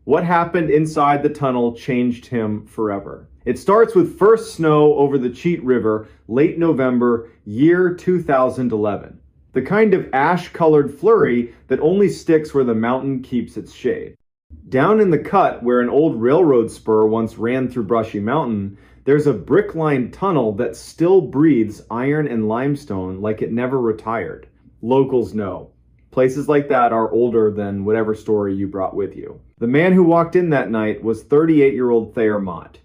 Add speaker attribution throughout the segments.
Speaker 1: What happened inside the tunnel changed him forever. It starts with first snow over the Cheat River, late November, year 2011. The kind of ash-colored flurry that only sticks where the mountain keeps its shade. Down in the cut, where an old railroad spur once ran through Brushy Mountain, there's a brick-lined tunnel that still breathes iron and limestone like it never retired. Locals know. Places like that are older than whatever story you brought with you. The man who walked in that night was 38-year-old Thayer Mott.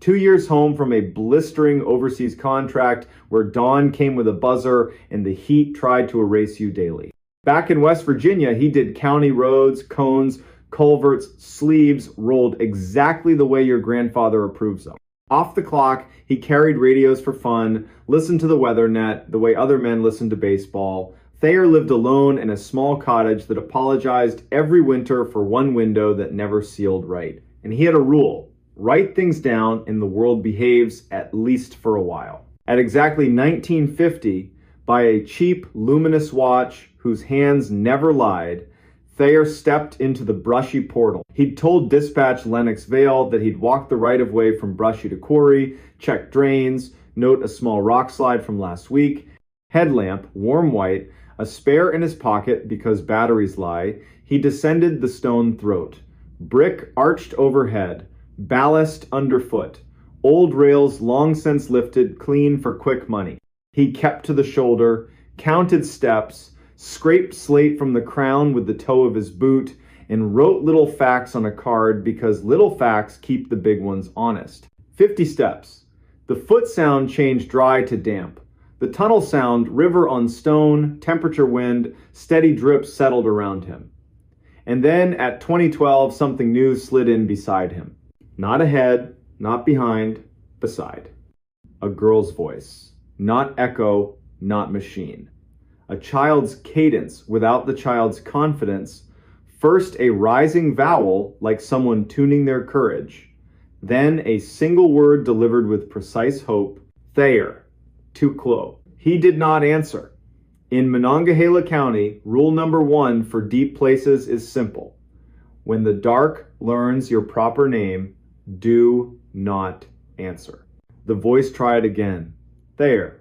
Speaker 1: 2 years home from a blistering overseas contract where dawn came with a buzzer and the heat tried to erase you daily. Back in West Virginia, he did county roads, cones, culverts, sleeves, rolled exactly the way your grandfather approves of. Off the clock, he carried radios for fun, listened to the weather net the way other men listened to baseball. Thayer lived alone in a small cottage that apologized every winter for one window that never sealed right. And he had a rule: write things down and the world behaves, at least for a while. At exactly 1950, by a cheap, luminous watch whose hands never lied, Thayer stepped into the Brushy portal. He'd told dispatch Lenox Vale that he'd walk the right-of-way from Brushy to Quarry, check drains, note a small rock slide from last week, headlamp, warm white, a spare in his pocket because batteries lie. He descended the stone throat. Brick arched overhead, ballast underfoot, old rails long since lifted clean for quick money. He kept to the shoulder, counted steps, scraped slate from the crown with the toe of his boot, and wrote little facts on a card because little facts keep the big ones honest. 50 steps. The foot sound changed dry to damp. The tunnel sound, river on stone, temperature wind, steady drips settled around him. And then at 2012, something new slid in beside him. Not ahead, not behind, beside. A girl's voice. Not echo, not machine. A child's cadence without the child's confidence. First a rising vowel like someone tuning their courage. Then a single word delivered with precise hope. Thayer. Tuklo. He did not answer. In Monongahela County, rule number 1 for deep places is simple. When the dark learns your proper name, do not answer. The voice tried again. Thayer.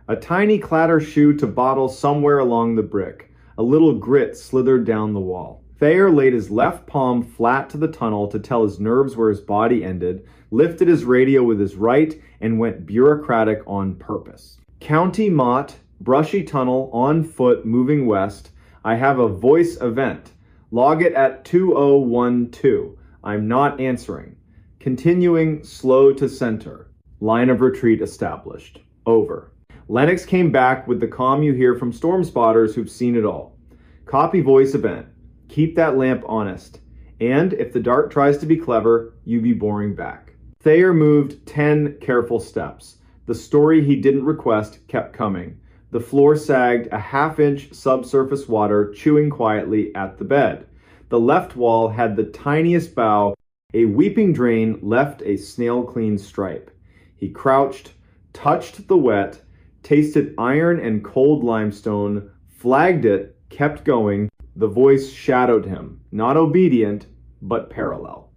Speaker 1: A tiny clatter shoe to bottle somewhere along the brick. A little grit slithered down the wall. Thayer laid his left palm flat to the tunnel to tell his nerves where his body ended, lifted his radio with his right, and went bureaucratic on purpose. County Mott, Brushy Tunnel, on foot, moving west. I have a voice event. Log it at 2012. I'm not answering. Continuing slow to center. Line of retreat established. Over. Lennox came back with the calm you hear from storm spotters who've seen it all. Copy voice event. Keep that lamp honest. And if the dark tries to be clever, you be boring back. Thayer moved 10 careful steps. The story he didn't request kept coming. The floor sagged, a half-inch subsurface water chewing quietly at the bed. The left wall had the tiniest bow. A weeping drain left a snail-clean stripe. He crouched, touched the wet, tasted iron and cold limestone, flagged it, kept going. The voice shadowed him, not obedient, but parallel.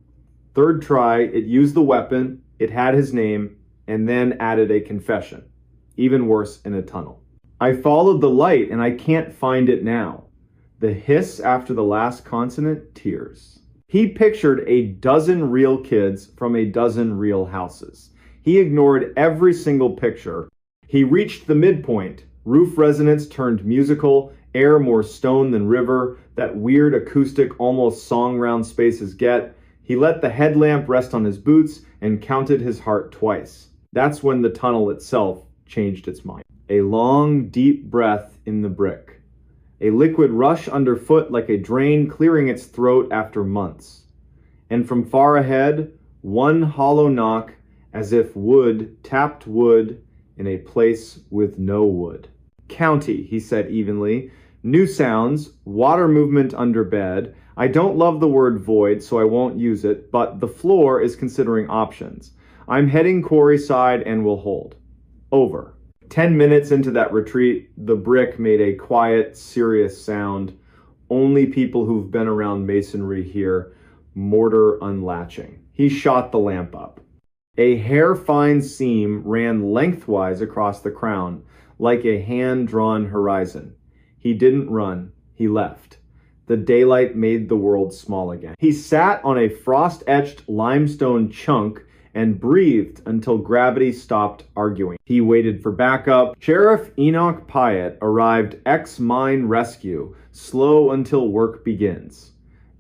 Speaker 1: Third try, it used the weapon, it had his name, and then added a confession. Even worse in a tunnel. I followed the light and I can't find it now. The hiss after the last consonant, tears. He pictured a dozen real kids from a dozen real houses. He ignored every single picture. He reached the midpoint. Roof resonance turned musical, air more stone than river, that weird acoustic almost song round spaces get. He let the headlamp rest on his boots and counted his heart twice. That's when the tunnel itself changed its mind. A long, deep breath in the brick. A liquid rush underfoot like a drain clearing its throat after months. And from far ahead, one hollow knock as if wood tapped wood in a place with no wood. County, he said evenly. New sounds, water movement under bed. I don't love the word void, so I won't use it, but the floor is considering options. I'm heading quarry side and will hold. Over. 10 minutes into that retreat, the brick made a quiet, serious sound. Only people who've been around masonry hear. mortar unlatching. He shot the lamp up. A hair-fine seam ran lengthwise across the crown, like a hand-drawn horizon. He didn't run, he left. The daylight made the world small again. He sat on a frost-etched limestone chunk and breathed until gravity stopped arguing. He waited for backup. Sheriff Enoch Pyatt arrived ex-mine rescue, slow until work begins.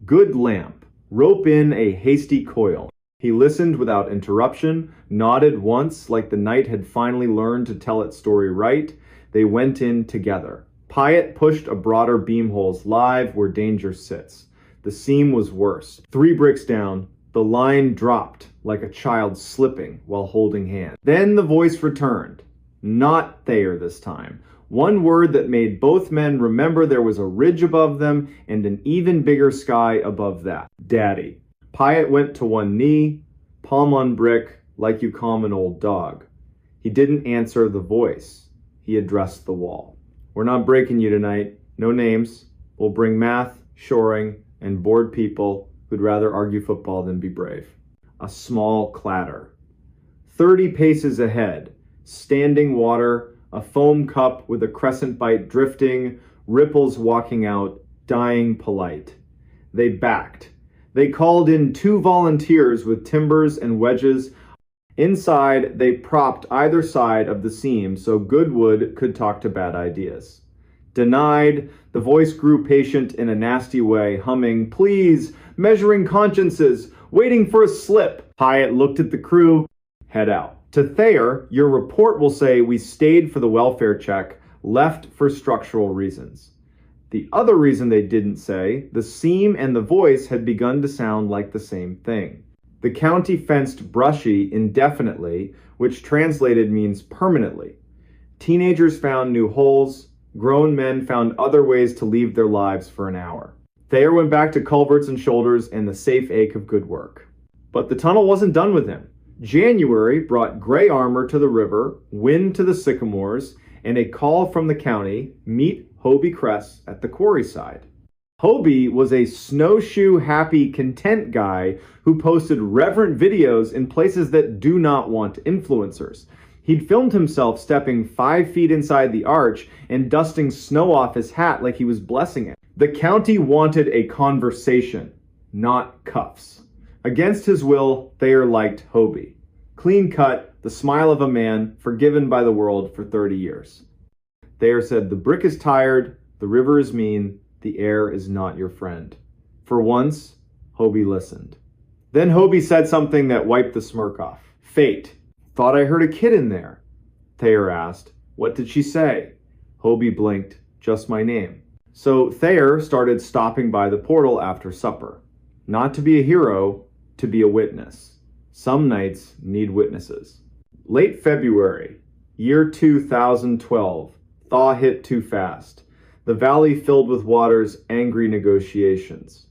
Speaker 1: Good lamp. Rope in a hasty coil. He listened without interruption, nodded once like the night had finally learned to tell its story right. They went in together. Pyatt pushed a broader beam holes live where danger sits. The seam was worse. 3 bricks down, the line dropped like a child slipping while holding hands. Then the voice returned. Not Thayer this time. One word that made both men remember there was a ridge above them and an even bigger sky above that. Daddy. Pyatt went to one knee, palm on brick, like you calm an old dog. He didn't answer the voice. He addressed the wall. We're not breaking you tonight. No names. We'll bring math, shoring, and bored people who'd rather argue football than be brave. A small clatter. 30 paces ahead, standing water, a foam cup with a crescent bite drifting, ripples walking out, dying polite. They backed. They called in 2 volunteers with timbers and wedges. Inside, they propped either side of the seam so Goodwood could talk to bad ideas. Denied, the voice grew patient in a nasty way, humming, please, measuring consciences, waiting for a slip. Pyatt looked at the crew, head out. To Thayer, your report will say we stayed for the welfare check, left for structural reasons. The other reason they didn't say, the seam and the voice had begun to sound like the same thing. The county fenced Brushy indefinitely, which translated means permanently. Teenagers found new holes. Grown men found other ways to leave their lives for an hour. Thayer went back to culverts and shoulders and the safe ache of good work. But the tunnel wasn't done with him. January brought gray armor to the river, wind to the sycamores, and a call from the county, meet Hobie Kress at the quarry side. Hobie was a snowshoe happy content guy who posted reverent videos in places that do not want influencers. He'd filmed himself stepping 5 feet inside the arch and dusting snow off his hat like he was blessing it. The county wanted a conversation, not cuffs. Against his will, Thayer liked Hobie. Clean cut, the smile of a man forgiven by the world for 30 years. Thayer said, the brick is tired, the river is mean, the air is not your friend. For once, Hobie listened. Then Hobie said something that wiped the smirk off. Fate. Thought I heard a kid in there. Thayer asked, what did she say? Hobie blinked, just my name. So Thayer started stopping by the portal after supper. Not to be a hero, to be a witness. Some nights need witnesses. Late February, year 2012. Thaw hit too fast. The valley filled with water's angry negotiations.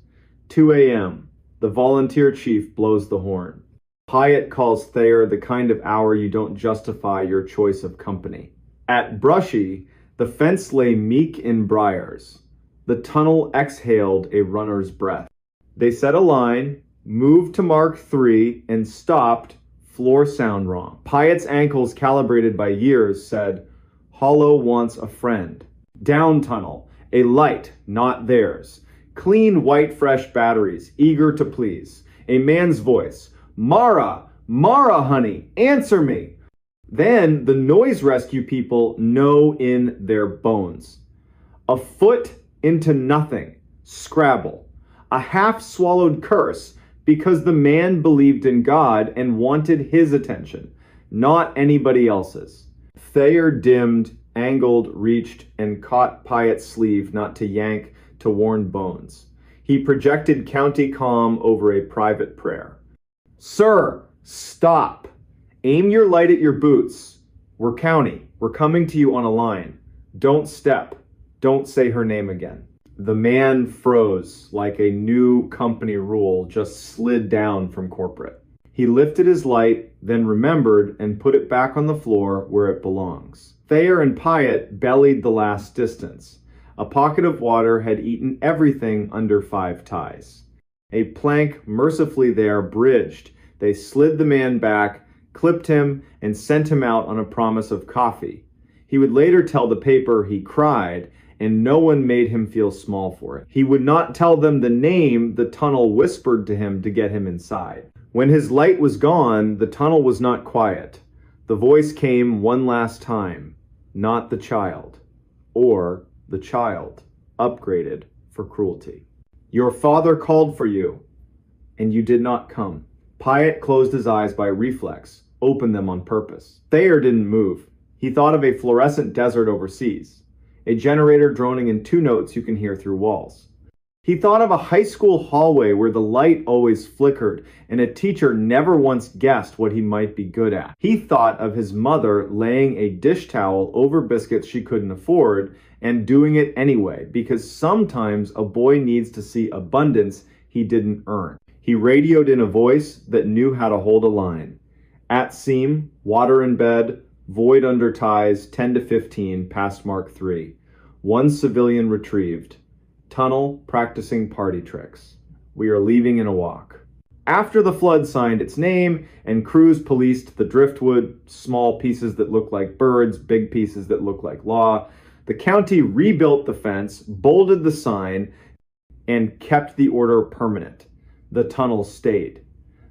Speaker 1: 2 a.m. The volunteer chief blows the horn. Pyatt calls Thayer the kind of hour you don't justify your choice of company. At Brushy, the fence lay meek in briars. The tunnel exhaled a runner's breath. They set a line, moved to mark 3, and stopped, floor sound wrong. Pyatt's ankles, calibrated by years, said, Hollow wants a friend. Down tunnel, a light, not theirs. Clean, white, fresh batteries, eager to please. A man's voice, Mara, Mara, honey, answer me. Then the noise rescue people know in their bones. A foot into nothing, Scrabble. A half-swallowed curse because the man believed in God and wanted his attention, not anybody else's. Thayer dimmed, angled, reached, and caught Pyatt's sleeve not to yank, to warn bones. He projected county calm over a private prayer. Sir, stop. Aim your light at your boots. We're county. We're coming to you on a line. Don't step. Don't say her name again. The man froze like a new company rule just slid down from corporate. He lifted his light, then remembered and put it back on the floor where it belongs. Thayer and Pyatt bellied the last distance. A pocket of water had eaten everything under 5 ties. A plank mercifully there bridged. They slid the man back, clipped him, and sent him out on a promise of coffee. He would later tell the paper he cried, and no one made him feel small for it. He would not tell them the name the tunnel whispered to him to get him inside. When his light was gone, the tunnel was not quiet. The voice came one last time, not the child, or the child, upgraded for cruelty. Your father called for you, and you did not come. Pyatt closed his eyes by reflex, opened them on purpose. Thayer didn't move. He thought of a fluorescent desert overseas, a generator droning in 2 notes you can hear through walls. He thought of a high school hallway where the light always flickered and a teacher never once guessed what he might be good at. He thought of his mother laying a dish towel over biscuits she couldn't afford and doing it anyway, because sometimes a boy needs to see abundance he didn't earn. He radioed in a voice that knew how to hold a line. At seam, water in bed, void under ties, 10 to 15, past Mark 3. 1 civilian retrieved. Tunnel practicing party tricks. We are leaving in a walk. After the flood signed its name and crews policed the driftwood, small pieces that look like birds, big pieces that look like law, the county rebuilt the fence, bolted the sign, and kept the order permanent. The tunnel stayed.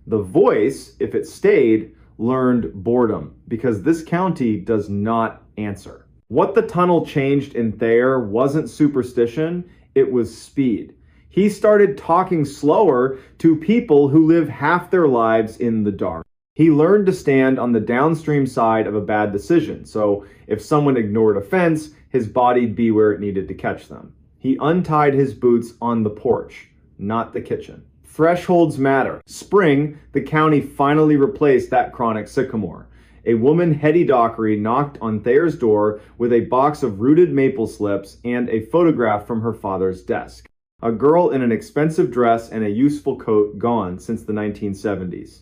Speaker 1: The voice, if it stayed, learned boredom, because this county does not answer. What the tunnel changed in Thayer wasn't superstition, it was speed. He started talking slower to people who live half their lives in the dark. He learned to stand on the downstream side of a bad decision, so if someone ignored a fence, his body'd be where it needed to catch them. He untied his boots on the porch, not the kitchen. Thresholds matter. Spring, the county finally replaced that chronic sycamore. A woman, Hetty Dockery, knocked on Thayer's door with a box of rooted maple slips and a photograph from her father's desk. A girl in an expensive dress and a useful coat gone since the 1970s.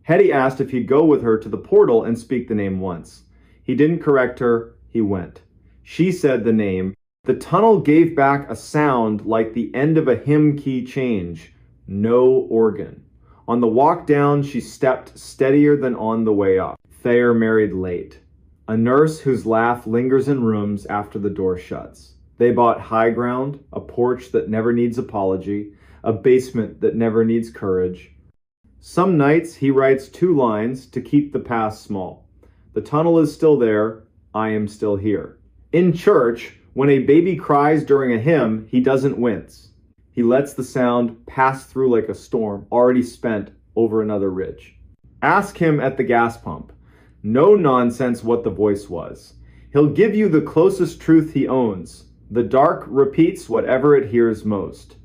Speaker 1: Hetty asked if he'd go with her to the portal and speak the name once. He didn't correct her, he went. She said the name. The tunnel gave back a sound like the end of a hymn key change. No organ. On the walk down, she stepped steadier than on the way up. Thayer married late. A nurse whose laugh lingers in rooms after the door shuts. They bought high ground, a porch that never needs apology, a basement that never needs courage. Some nights he writes 2 lines to keep the past small. The tunnel is still there, I am still here. In church, when a baby cries during a hymn, he doesn't wince. He lets the sound pass through like a storm already spent over another ridge. Ask him at the gas pump. No nonsense what the voice was. He'll give you the closest truth he owns. The dark repeats whatever it hears most.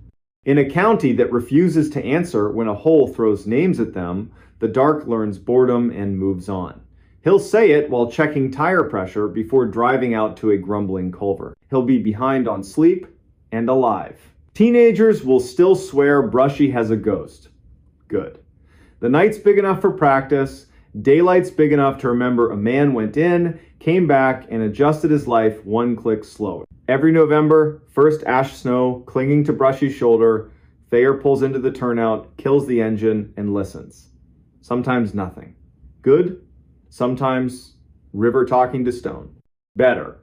Speaker 1: In a county that refuses to answer when a hole throws names at them, the dark learns boredom and moves on. He'll say it while checking tire pressure before driving out to a grumbling culvert. He'll be behind on sleep and alive. Teenagers will still swear Brushy has a ghost. Good. The night's big enough for practice. Daylight's big enough to remember a man went in, came back, and adjusted his life 1 click slower. Every November, first ash snow, clinging to Brushy's shoulder, Thayer pulls into the turnout, kills the engine, and listens. Sometimes nothing. Good. Sometimes river talking to stone. Better.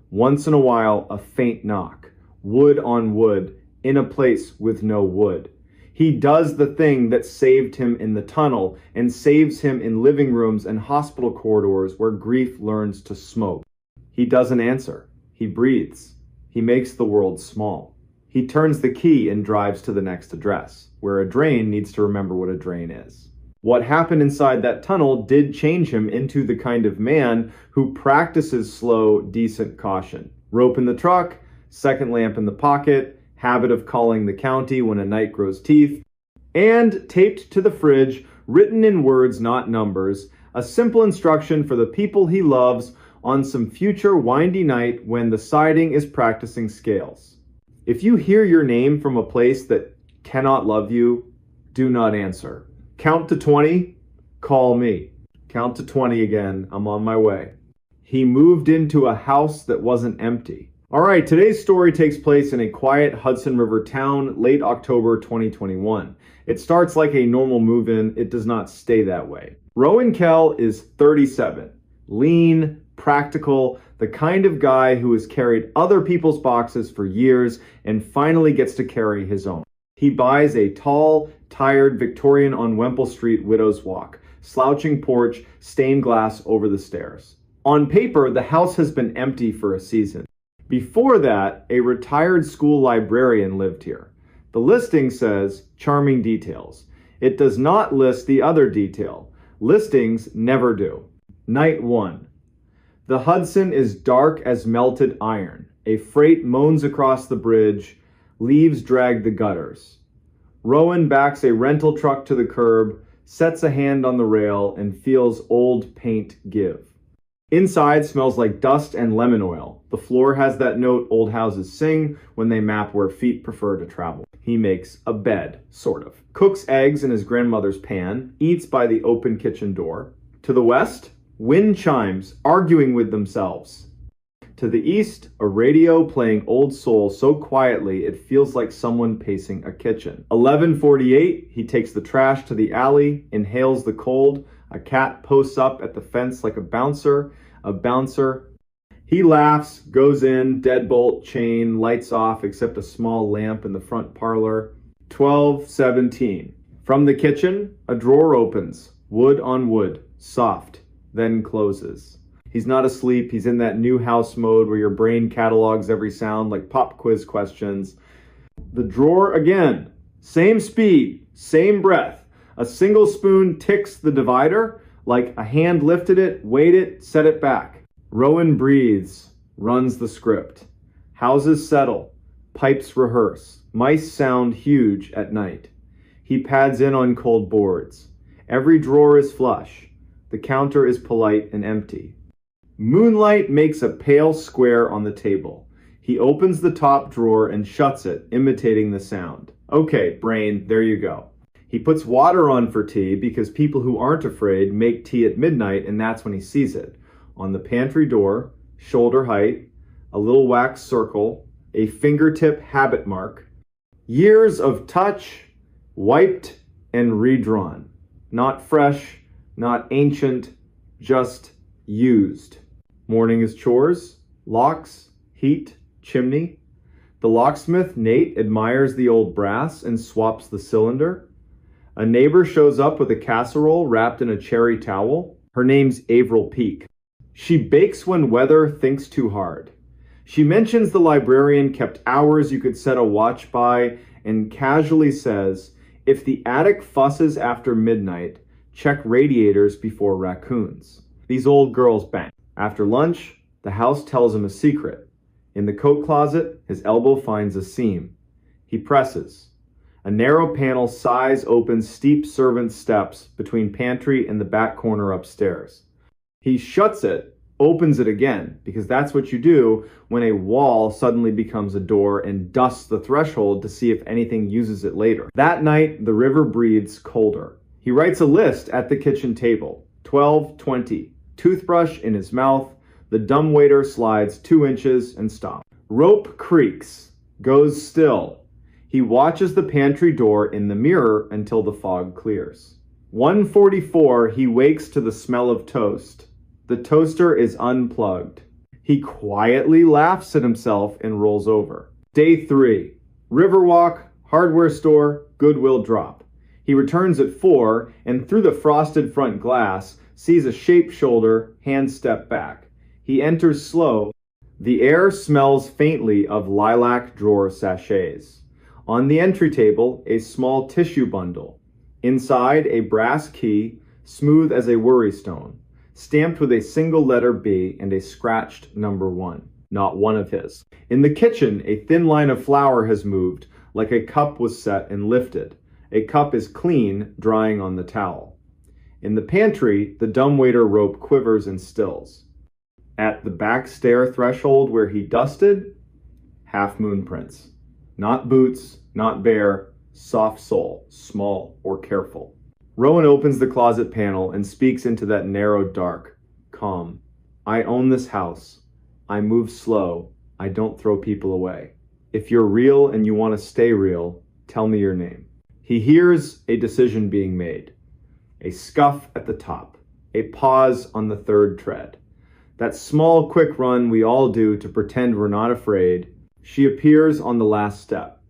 Speaker 1: Once in a while, a faint knock. Wood on wood, in a place with no wood. He does the thing that saved him in the tunnel and saves him in living rooms and hospital corridors where grief learns to smoke. He doesn't answer. He breathes. He makes the world small. He turns the key and drives to the next address, where a drain needs to remember what a drain is. What happened inside that tunnel did change him into the kind of man who practices slow, decent caution. Rope in the truck, second lamp in the pocket, habit of calling the county when a night grows teeth, and taped to the fridge, written in words, not numbers, a simple instruction for the people he loves on some future windy night when the siding is practicing scales. If you hear your name from a place that cannot love you, do not answer. Count to 20, call me. Count to 20 again, I'm on my way. He moved into a house that wasn't empty. All right, today's story takes place in a quiet Hudson River town, late October 2021. It starts like a normal move-in. It does not stay that way. Rowan Kell is 37, lean, practical, the kind of guy who has carried other people's boxes for years and finally gets to carry his own. He buys a tall, tired Victorian on Wemple Street Widow's Walk, slouching porch, stained glass over the stairs. On paper, the house has been empty for a season. Before that, a retired school librarian lived here. The listing says, charming details. It does not list the other detail. Listings never do. Night 1. The Hudson is dark as melted iron. A freight moans across the bridge. Leaves drag the gutters. Rowan backs a rental truck to the curb, sets a hand on the rail, and feels old paint give. Inside smells like dust and lemon oil. The floor has that note old houses sing when they map where feet prefer to travel. He makes a bed, sort of. Cooks eggs in his grandmother's pan, eats by the open kitchen door. To the west, wind chimes, arguing with themselves. To the east, a radio playing Old Soul so quietly it feels like someone pacing a kitchen. 11:48, he takes the trash to the alley, inhales the cold. A cat posts up at the fence like a bouncer. He laughs, goes in, deadbolt, chain, lights off except a small lamp in the front parlor. 12:17. From the kitchen, a drawer opens, wood on wood, soft, then closes. He's not asleep, he's in that new house mode where your brain catalogs every sound like pop quiz questions. The drawer again, same speed, same breath. A single spoon ticks the divider, like a hand lifted it, weighed it, set it back. Rowan breathes, runs the script. Houses settle, pipes rehearse, mice sound huge at night. He pads in on cold boards. Every drawer is flush. The counter is polite and empty. Moonlight makes a pale square on the table. He opens the top drawer and shuts it, imitating the sound. Okay, brain, there you go. He puts water on for tea because people who aren't afraid make tea at midnight, and that's when he sees it. On the pantry door, shoulder height, a little wax circle, a fingertip habit mark. Years of touch, wiped and redrawn. Not fresh, not ancient, just used. Morning is chores, locks, heat, chimney. The locksmith, Nate, admires the old brass and swaps the cylinder. A neighbor shows up with a casserole wrapped in a cherry towel. Her name's Avril Peak. She bakes when weather thinks too hard. She mentions the librarian kept hours you could set a watch by and casually says, if the attic fusses after midnight, check radiators before raccoons. These old girls bang. After lunch, the house tells him a secret. In the coat closet, his elbow finds a seam. He presses. A narrow panel sighs open steep servant steps between pantry and the back corner upstairs. He shuts it, opens it again, because that's what you do when a wall suddenly becomes a door, and dusts the threshold to see if anything uses it later. That night, the river breathes colder. He writes a list at the kitchen table. 12:20. Toothbrush in his mouth. The dumbwaiter slides 2 inches and stops. Rope creaks, goes still. He watches the pantry door in the mirror until the fog clears. 1:44, he wakes to the smell of toast. The toaster is unplugged. He quietly laughs at himself and rolls over. Day 3. Riverwalk, hardware store, Goodwill drop. He returns at 4 and through the frosted front glass sees a shaped shoulder, hand step back. He enters slow. The air smells faintly of lilac drawer sachets. On the entry table, a small tissue bundle. Inside, a brass key, smooth as a worry stone, stamped with a single letter B and a scratched number 1. Not one of his. In the kitchen, a thin line of flour has moved, like a cup was set and lifted. A cup is clean, drying on the towel. In the pantry, the dumbwaiter rope quivers and stills. At the back stair threshold where he dusted, half-moon prints. Not boots, not bare, soft sole, small or careful. Rowan opens the closet panel and speaks into that narrow dark, calm. I own this house. I move slow. I don't throw people away. If you're real and you want to stay real, tell me your name. He hears a decision being made. A scuff at the top. A pause on the third tread. That small, quick run we all do to pretend we're not afraid. She appears on the last step.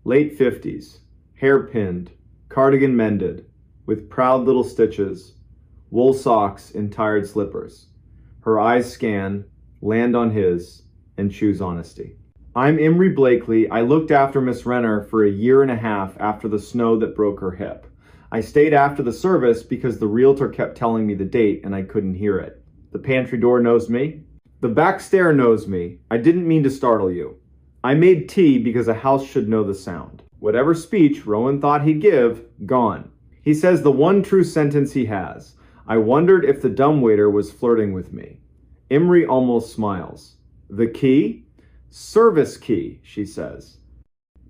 Speaker 1: Late 50s, hair pinned, cardigan mended, with proud little stitches, wool socks in tired slippers. Her eyes scan, land on his, and choose honesty. I'm Imre Blakely. I looked after Miss Renner for a year and a half after the snow that broke her hip. I stayed after the service because the realtor kept telling me the date and I couldn't hear it. The pantry door knows me. The back stair knows me. I didn't mean to startle you. I made tea because a house should know the sound. Whatever speech Rowan thought he'd give, gone. He says the one true sentence he has. I wondered if the dumbwaiter was flirting with me. Imre almost smiles. The key? Service key, she says.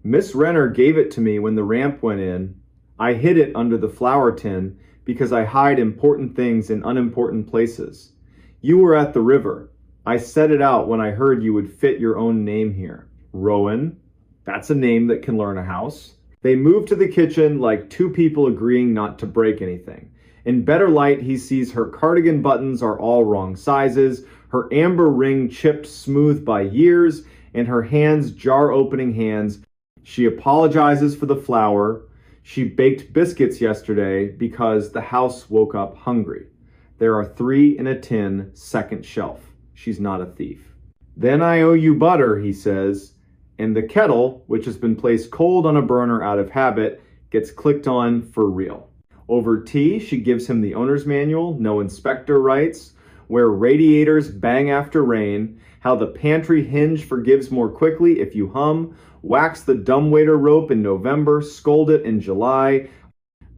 Speaker 1: Miss Renner gave it to me when the ramp went in. I hid it under the flour tin because I hide important things in unimportant places. You were at the river. I set it out when I heard you would fit your own name here. Rowan. That's a name that can learn a house. They move to the kitchen like two people agreeing not to break anything. In better light, he sees her cardigan buttons are all wrong sizes, her amber ring chipped smooth by years, and her hands jar-opening hands. She apologizes for the flour. She baked biscuits yesterday because the house woke up hungry. There are 3 in a tin, second shelf. She's not a thief. Then I owe you butter, he says, and the kettle, which has been placed cold on a burner out of habit, gets clicked on for real. Over tea, she gives him the owner's manual, no inspector rights, where radiators bang after rain, how the pantry hinge forgives more quickly if you hum, wax the dumbwaiter rope in November, scold it in July.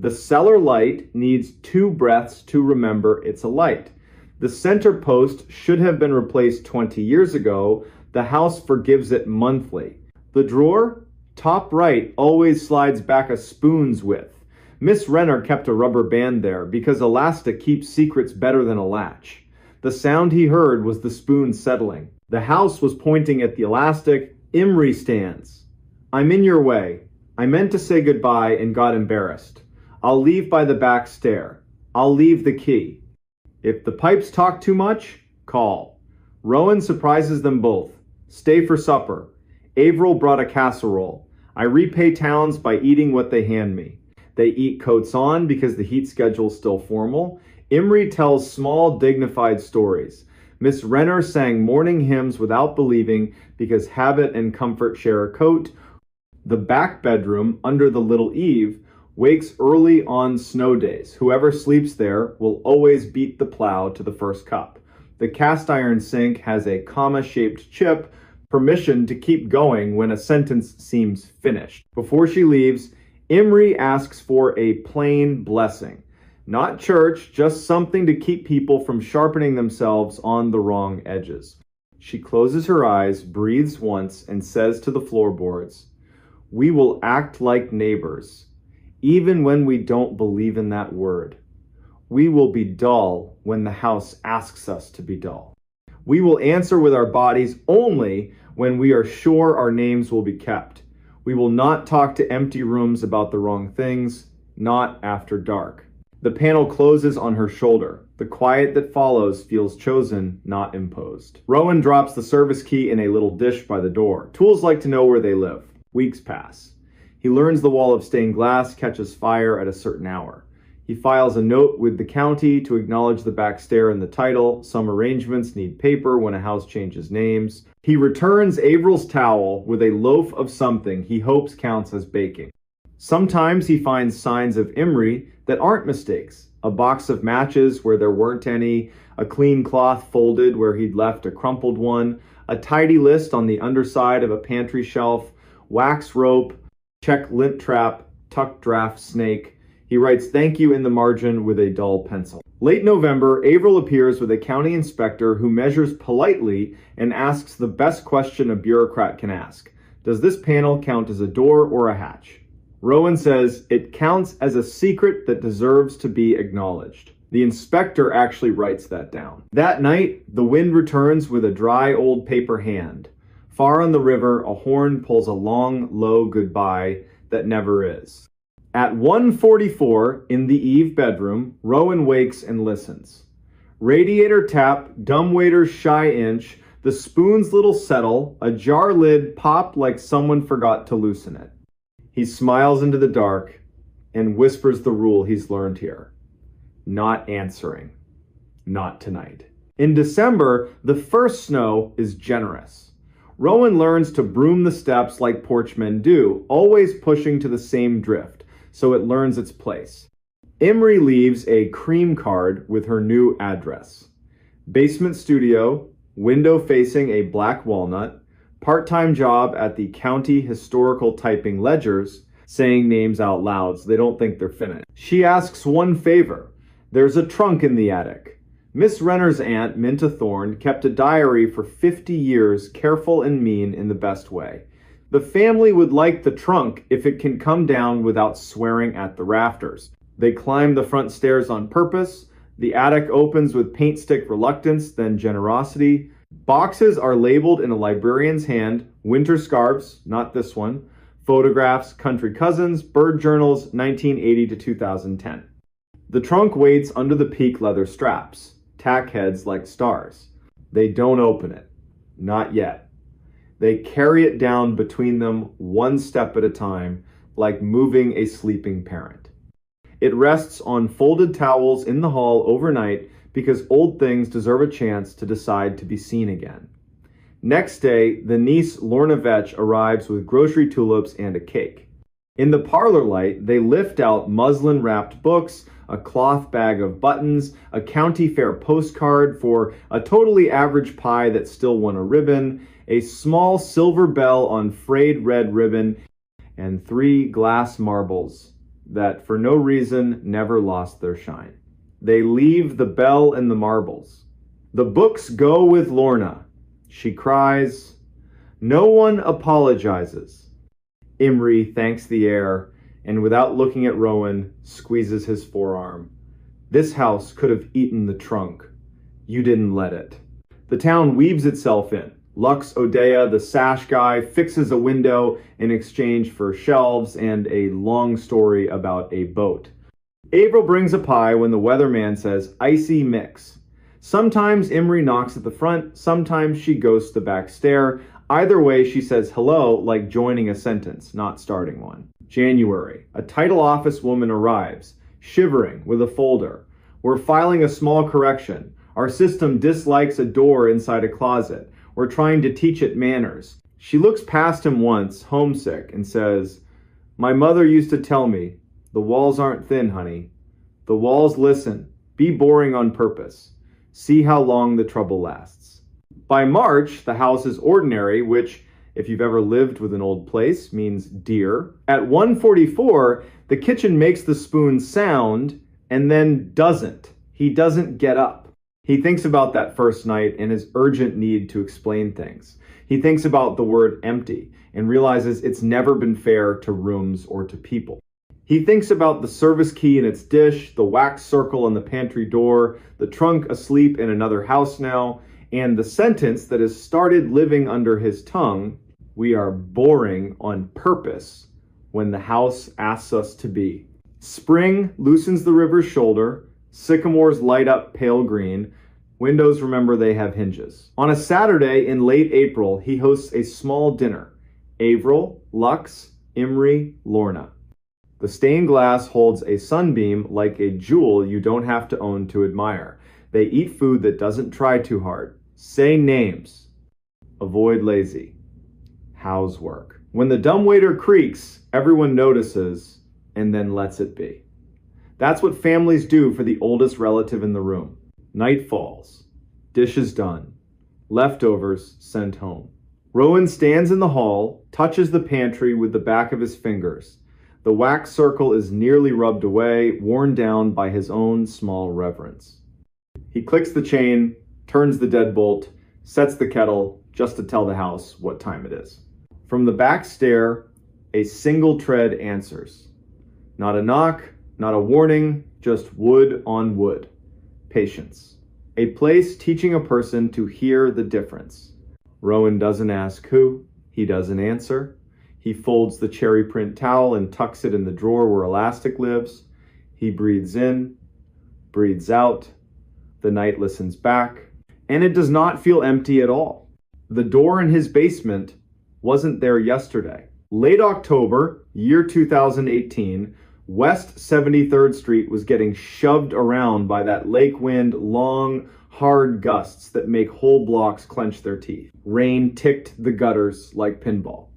Speaker 1: The cellar light needs 2 breaths to remember it's a light. The center post should have been replaced 20 years ago. The house forgives it monthly. The drawer, top right, always slides back a spoon's width. Miss Renner kept a rubber band there because elastic keeps secrets better than a latch. The sound he heard was the spoon settling. The house was pointing at the elastic. Imre stands. I'm in your way. I meant to say goodbye and got embarrassed. I'll leave by the back stair. I'll leave the key. If the pipes talk too much, call. Rowan surprises them both. Stay for supper. Averill brought a casserole. I repay towns by eating what they hand me. They eat coats on because the heat schedule's still formal. Imre tells small, dignified stories. Miss Renner sang morning hymns without believing because habit and comfort share a coat. The back bedroom, under the little eave, wakes early on snow days. Whoever sleeps there will always beat the plow to the first cup. The cast iron sink has a comma-shaped chip, permission to keep going when a sentence seems finished. Before she leaves, Imre asks for a plain blessing. Not church, just something to keep people from sharpening themselves on the wrong edges. She closes her eyes, breathes once, and says to the floorboards, "We will act like neighbors, even when we don't believe in that word. We will be dull when the house asks us to be dull. We will answer with our bodies only when we are sure our names will be kept. We will not talk to empty rooms about the wrong things, not after dark." The panel closes on her shoulder. The quiet that follows feels chosen, not imposed. Rowan drops the service key in a little dish by the door. Tools like to know where they live. Weeks pass. He learns the wall of stained glass catches fire at a certain hour. He files a note with the county to acknowledge the back stair and the title. Some arrangements need paper when a house changes names. He returns Averill's towel with a loaf of something he hopes counts as baking. Sometimes he finds signs of Imre that aren't mistakes. A box of matches where there weren't any, a clean cloth folded where he'd left a crumpled one, a tidy list on the underside of a pantry shelf, wax rope, check lint trap, tuck draft snake. He writes thank you in the margin with a dull pencil. Late November, Averill appears with a county inspector who measures politely and asks the best question a bureaucrat can ask. Does this panel count as a door or a hatch? Rowan says it counts as a secret that deserves to be acknowledged. The inspector actually writes that down. That night, the wind returns with a dry old paper hand. Far on the river, a horn pulls a long, low goodbye that never is. At 1:44 in the Eve bedroom, Rowan wakes and listens. Radiator tap, dumbwaiter's shy inch, the spoon's little settle, a jar lid pop like someone forgot to loosen it. He smiles into the dark and whispers the rule he's learned here. Not answering. Not tonight. In December, the first snow is generous. Rowan learns to broom the steps like porchmen do, always pushing to the same drift, so it learns its place. Imri leaves a cream card with her new address. Basement studio, window facing a black walnut, part-time job at the county historical typing ledgers, saying names out loud so they don't think they're finished. She asks one favor. There's a trunk in the attic. Miss Renner's aunt, Minta Thorne, kept a diary for 50 years, careful and mean in the best way. The family would like the trunk if it can come down without swearing at the rafters. They climb the front stairs on purpose. The attic opens with paint stick reluctance, then generosity. Boxes are labeled in a librarian's hand, winter scarves, not this one, photographs, country cousins, bird journals, 1980 to 2010. The trunk waits under the peak leather straps, tack heads like stars. They don't open it. Not yet. They carry it down between them one step at a time, like moving a sleeping parent. It rests on folded towels in the hall overnight because old things deserve a chance to decide to be seen again. Next day, the niece Lorna Vetch arrives with grocery tulips and a cake. In the parlor light, they lift out muslin-wrapped books, a cloth bag of buttons, a county fair postcard for a totally average pie that still won a ribbon, a small silver bell on frayed red ribbon, and 3 glass marbles that for no reason never lost their shine. They leave the bell and the marbles. The books go with Lorna. She cries. No one apologizes. Imri thanks the air and without looking at Rowan, squeezes his forearm. This house could have eaten the trunk. You didn't let it. The town weaves itself in. Lux Odea, the sash guy, fixes a window in exchange for shelves and a long story about a boat. Avril brings a pie when the weatherman says icy mix. Sometimes Imri knocks at the front, sometimes she ghosts the back stair. Either way, she says hello like joining a sentence, not starting one. January. A title office woman arrives, shivering with a folder. We're filing a small correction. Our system dislikes a door inside a closet. We're trying to teach it manners. She looks past him once, homesick, and says, My mother used to tell me, the walls aren't thin, honey. The walls listen. Be boring on purpose. See how long the trouble lasts. By March, the house is ordinary, which, if you've ever lived with an old place, means dear. At 1:44, the kitchen makes the spoon sound and then doesn't. He doesn't get up. He thinks about that first night and his urgent need to explain things. He thinks about the word empty and realizes it's never been fair to rooms or to people. He thinks about the service key in its dish, the wax circle on the pantry door, the trunk asleep in another house now, and the sentence that has started living under his tongue, we are boring on purpose when the house asks us to be. Spring loosens the river's shoulder, sycamores light up pale green, windows remember they have hinges. On a Saturday in late April, he hosts a small dinner. Avril, Lux, Imri, Lorna. The stained glass holds a sunbeam like a jewel you don't have to own to admire. They eat food that doesn't try too hard. Say names. Avoid lazy. How's work? When the dumbwaiter creaks, everyone notices and then lets it be. That's what families do for the oldest relative in the room. Night falls. Dishes done. Leftovers sent home. Rowan stands in the hall, touches the pantry with the back of his fingers. The wax circle is nearly rubbed away, worn down by his own small reverence. He clicks the chain, turns the deadbolt, sets the kettle just to tell the house what time it is. From the back stair, a single tread answers. Not a knock, not a warning, just wood on wood. Patience. A place teaching a person to hear the difference. Rowan doesn't ask who. He doesn't answer. He folds the cherry print towel and tucks it in the drawer where Elastic lives. He breathes in, breathes out. The night listens back, and it does not feel empty at all. The door in his basement wasn't there yesterday. Late October, year 2018, West 73rd Street was getting shoved around by that lake wind, long, hard gusts that make whole blocks clench their teeth. Rain ticked the gutters like pinball.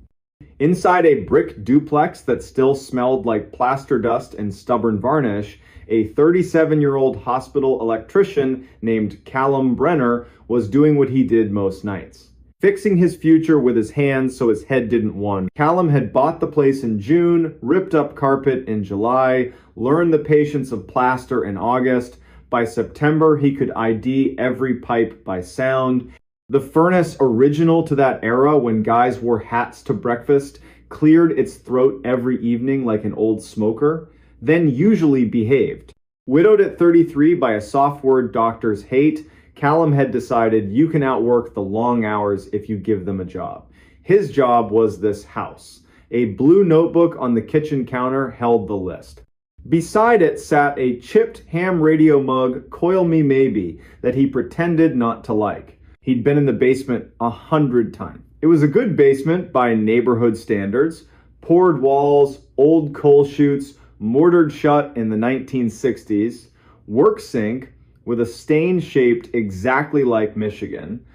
Speaker 1: Inside a brick duplex that still smelled like plaster dust and stubborn varnish, a 37-year-old hospital electrician named Callum Brenner was doing what he did most nights. Fixing his future with his hands so his head didn't wander. Callum had bought the place in June, ripped up carpet in July, learned the patience of plaster in August. By September, he could ID every pipe by sound. The furnace, original to that era when guys wore hats to breakfast, cleared its throat every evening like an old smoker, then usually behaved. Widowed at 33 by a soft word doctors hate, Callum had decided you can outwork the long hours if you give them a job. His job was this house. A blue notebook on the kitchen counter held the list. Beside it sat a chipped ham radio mug, Coil Me Maybe, that he pretended not to like. He'd been in the basement 100 times. It was a good basement by neighborhood standards. Poured walls, old coal chutes, mortared shut in the 1960s. Work sink with a stain shaped exactly like Michigan.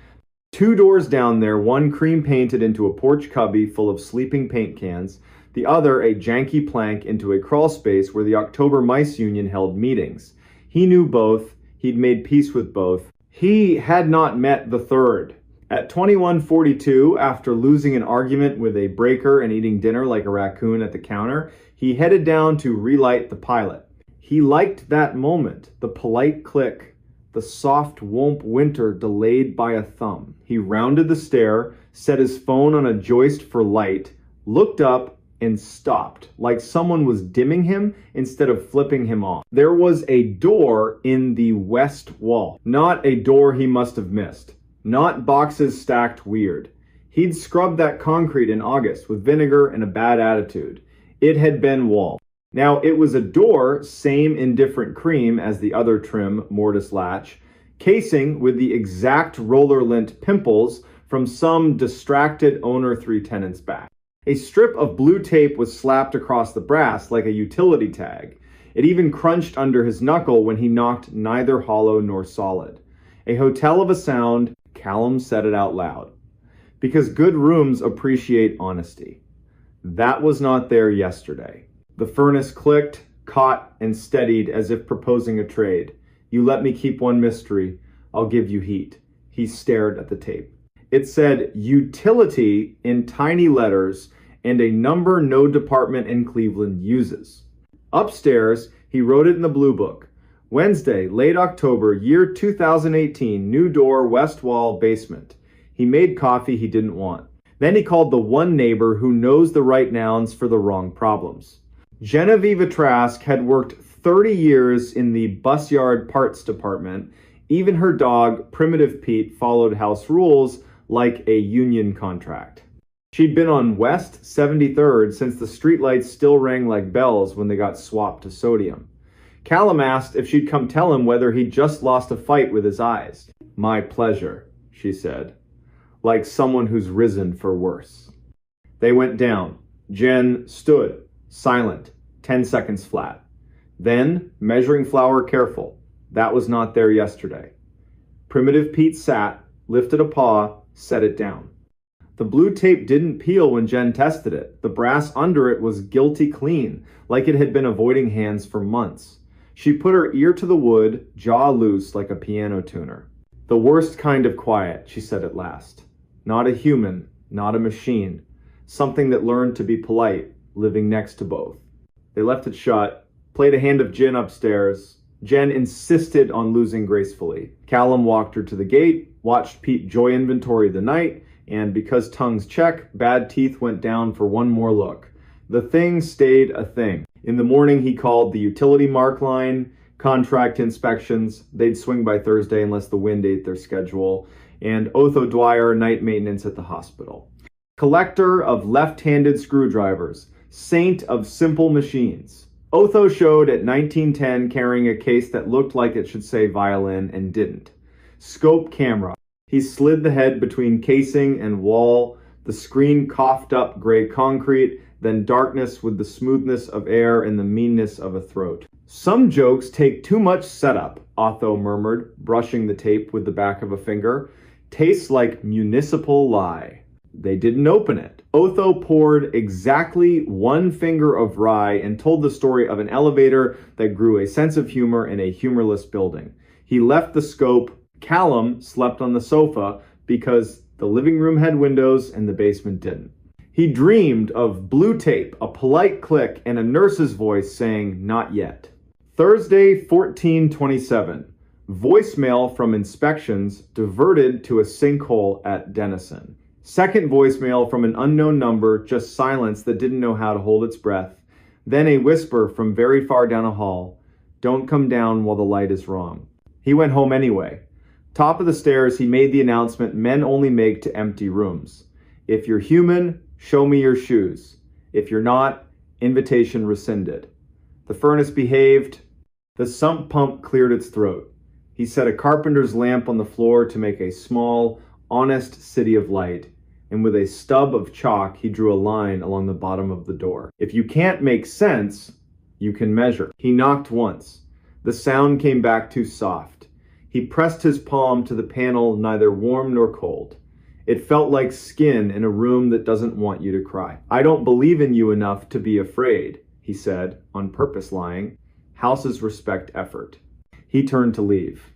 Speaker 1: 2 doors down there, one cream painted into a porch cubby full of sleeping paint cans, the other a janky plank into a crawl space where the October Mice Union held meetings. He knew both. He'd made peace with both. He had not met the third. At 21:42, after losing an argument with a breaker and eating dinner like a raccoon at the counter, he headed down to relight the pilot. He liked that moment, the polite click, the soft whomp winter delayed by a thumb. He rounded the stair, set his phone on a joist for light, looked up, and stopped, like someone was dimming him instead of flipping him off. There was a door in the west wall. Not a door he must have missed. Not boxes stacked weird. He'd scrubbed that concrete in August with vinegar and a bad attitude. It had been wall. Now, it was a door, same indifferent cream as the other trim mortise latch, casing with the exact roller lint pimples from some distracted owner 3 tenants back. A strip of blue tape was slapped across the brass like a utility tag. It even crunched under his knuckle when he knocked neither hollow nor solid. A hotel of a sound, Callum said it out loud. Because good rooms appreciate honesty. That was not there yesterday. The furnace clicked, caught, and steadied as if proposing a trade. You let me keep one mystery, I'll give you heat. He stared at the tape. It said utility in tiny letters and a number no department in Cleveland uses. Upstairs, he wrote it in the blue book. Wednesday, late October, year 2018, new door, west wall, basement. He made coffee he didn't want. Then he called the one neighbor who knows the right nouns for the wrong problems. Genevieve Trask had worked 30 years in the bus yard parts department. Even her dog, Primitive Pete, followed house rules like a union contract. She'd been on West 73rd since the streetlights still rang like bells when they got swapped to sodium. Callum asked if she'd come tell him whether he'd just lost a fight with his eyes. My pleasure, she said, like someone who's risen for worse. They went down. Jen stood, silent, 10 seconds flat. Then, measuring flour careful. That was not there yesterday. Primitive Pete sat, lifted a paw, set it down. The blue tape didn't peel when Jen tested it. The brass under it was guilty clean, like it had been avoiding hands for months. She put her ear to the wood, jaw loose like a piano tuner. The worst kind of quiet, she said at last. Not a human, not a machine. Something that learned to be polite, living next to both. They left it shut, played a hand of gin upstairs. Jen insisted on losing gracefully. Callum walked her to the gate, watched Pete joy inventory the night, and because tongues check, bad teeth went down for one more look. The thing stayed a thing. In the morning, he called the utility mark line, contract inspections. They'd swing by Thursday unless the wind ate their schedule. and Otho Dwyer, night maintenance at the hospital. Collector of left-handed screwdrivers, saint of simple machines. Otho showed at 1910 carrying a case that looked like it should say violin and didn't. Scope camera. He slid the head between casing and wall, the screen coughed up gray concrete, then darkness with the smoothness of air and the meanness of a throat. Some jokes take too much setup, Otho murmured, brushing the tape with the back of a finger. Tastes like municipal lie. They didn't open it. Otho poured exactly one finger of rye and told the story of an elevator that grew a sense of humor in a humorless building. He left the scope. Callum slept on the sofa because the living room had windows and the basement didn't. He dreamed of blue tape, a polite click, and a nurse's voice saying, "Not yet." Thursday, 14/27. Voicemail from inspections diverted to a sinkhole at Denison. Second voicemail from an unknown number, just silence that didn't know how to hold its breath. Then a whisper from very far down a hall, "Don't come down while the light is wrong." He went home anyway. Top of the stairs, he made the announcement men only make to empty rooms. If you're human, show me your shoes. If you're not, invitation rescinded. The furnace behaved. The sump pump cleared its throat. He set a carpenter's lamp on the floor to make a small, honest city of light, and with a stub of chalk he drew a line along the bottom of the door. If you can't make sense, you can measure. He knocked once. The sound came back too soft. He pressed his palm to the panel, neither warm nor cold. It felt like skin in a room that doesn't want you to cry. "I don't believe in you enough to be afraid," he said, on purpose lying. Houses respect effort. He turned to leave.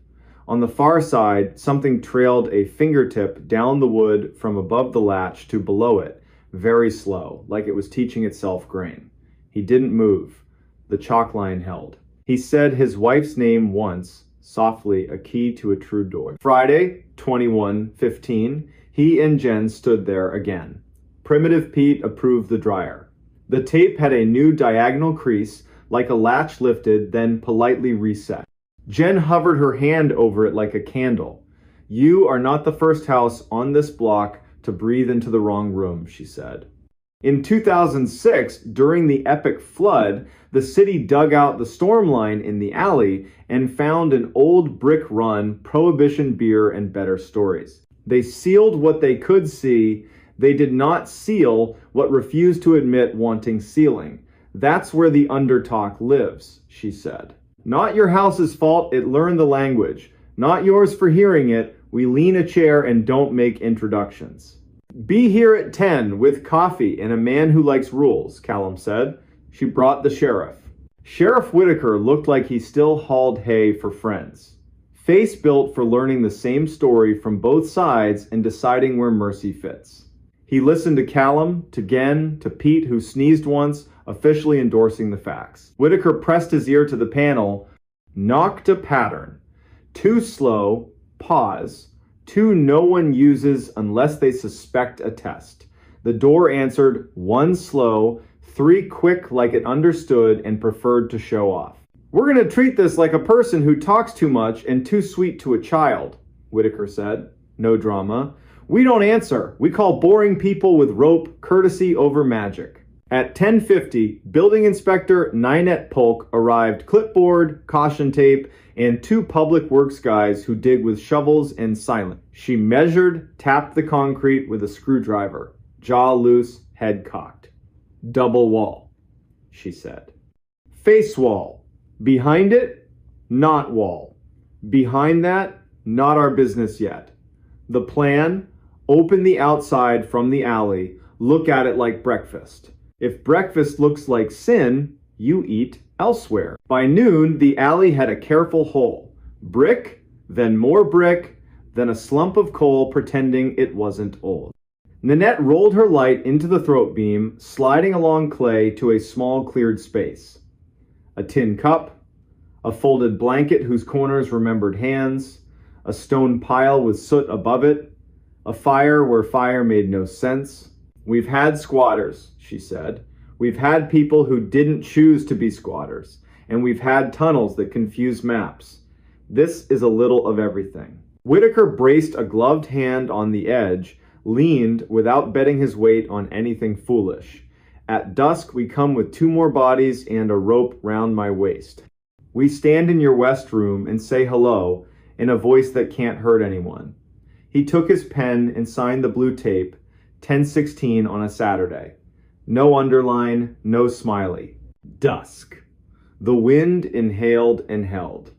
Speaker 1: On the far side, something trailed a fingertip down the wood from above the latch to below it, very slow, like it was teaching itself grain. He didn't move. The chalk line held. He said his wife's name once, softly, a key to a true door. Friday, 21/15, he and Jen stood there again. Primitive Pete approved the dryer. The tape had a new diagonal crease, like a latch lifted, then politely reset. Jen hovered her hand over it like a candle. "You are not the first house on this block to breathe into the wrong room," she said. In 2006, during the epic flood, the city dug out the storm line in the alley and found an old brick run, Prohibition beer, and better stories. They sealed what they could see. They did not seal what refused to admit wanting sealing. "That's where the undertalk lives," she said. "Not your house's fault it learned the language. Not yours for hearing it. We lean a chair and don't make introductions." "Be here at 10 with coffee and a man who likes rules," Callum said. She brought the sheriff. Sheriff Whitaker looked like he still hauled hay for friends. Face built for learning the same story from both sides and deciding where mercy fits. He listened to Callum, to Gen, to Pete, who sneezed once, officially endorsing the facts. Whitaker pressed his ear to the panel, knocked a pattern. Too slow, pause. Two no one uses unless they suspect a test. The door answered, one slow, three quick like it understood and preferred to show off. "We're going to treat this like a person who talks too much and too sweet to a child," Whitaker said. No drama. "We don't answer. We call boring people with rope courtesy over magic." At 10:50, Building Inspector Ninette Polk arrived, clipboard, caution tape, and two public works guys who dig with shovels and silent. She measured, tapped the concrete with a screwdriver. Jaw loose, head cocked. "Double wall," she said. "Face wall. Behind it, not wall. Behind that, not our business yet. The plan, open the outside from the alley, look at it like breakfast. If breakfast looks like sin, you eat elsewhere." By noon, the alley had a careful hole. Brick, then more brick, then a slump of coal pretending it wasn't old. Ninette rolled her light into the throat beam, sliding along clay to a small cleared space. A tin cup, a folded blanket whose corners remembered hands, a stone pile with soot above it, a fire where fire made no sense. "We've had squatters," she said. "We've had people who didn't choose to be squatters, and we've had tunnels that confuse maps. This is a little of everything." Whitaker braced a gloved hand on the edge, leaned without betting his weight on anything foolish. At dusk we come with 2 more bodies and a rope round my waist. We stand in your west room and say hello in a voice that can't hurt anyone. He took his pen and signed the blue tape, 10:16 on a Saturday. No underline, no smiley. Dusk. The wind inhaled and held.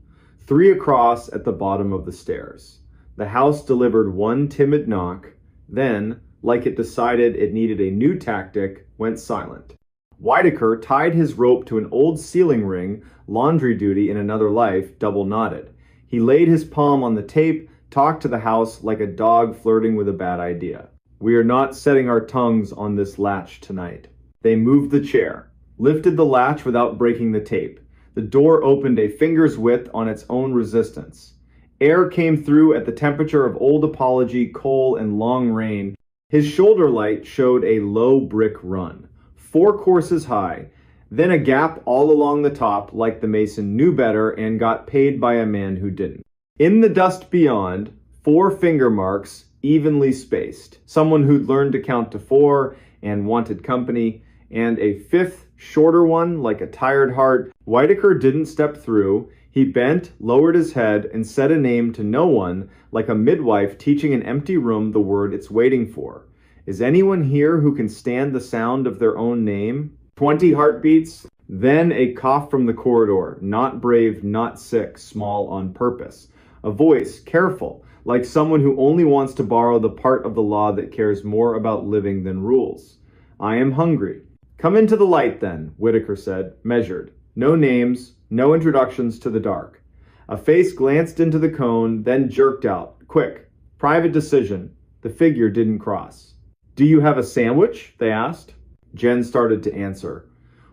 Speaker 1: 3 across at the bottom of the stairs. The house delivered 1 timid knock, then, like it decided it needed a new tactic, went silent. Whitaker tied his rope to an old ceiling ring, laundry duty in another life, double knotted. He laid his palm on the tape, talked to the house like a dog flirting with a bad idea. We are not setting our tongues on this latch tonight. They moved the chair, lifted the latch without breaking the tape. The door opened a finger's width on its own resistance. Air came through at the temperature of old apology, coal, and long rain. His shoulder light showed a low brick run, 4 courses high, then a gap all along the top like the mason knew better and got paid by a man who didn't. In the dust beyond, 4 finger marks, evenly spaced. Someone who'd learned to count to 4 and wanted company, and a 5th, shorter one like a tired heart. Whitaker didn't step through. He bent, lowered his head, and said a name to no one, like a midwife teaching an empty room the word it's waiting for. Is anyone here who can stand the sound of their own name? 20 heartbeats, then a cough from the corridor, not brave, not sick, small on purpose. A voice, careful, like someone who only wants to borrow the part of the law that cares more about living than rules. I am hungry. Come into the light then, Whitaker said, measured. No names, no introductions to the dark. A face glanced into the cone, then jerked out. Quick. Private decision. The figure didn't cross. Do you have a sandwich? They asked. Jen started to answer.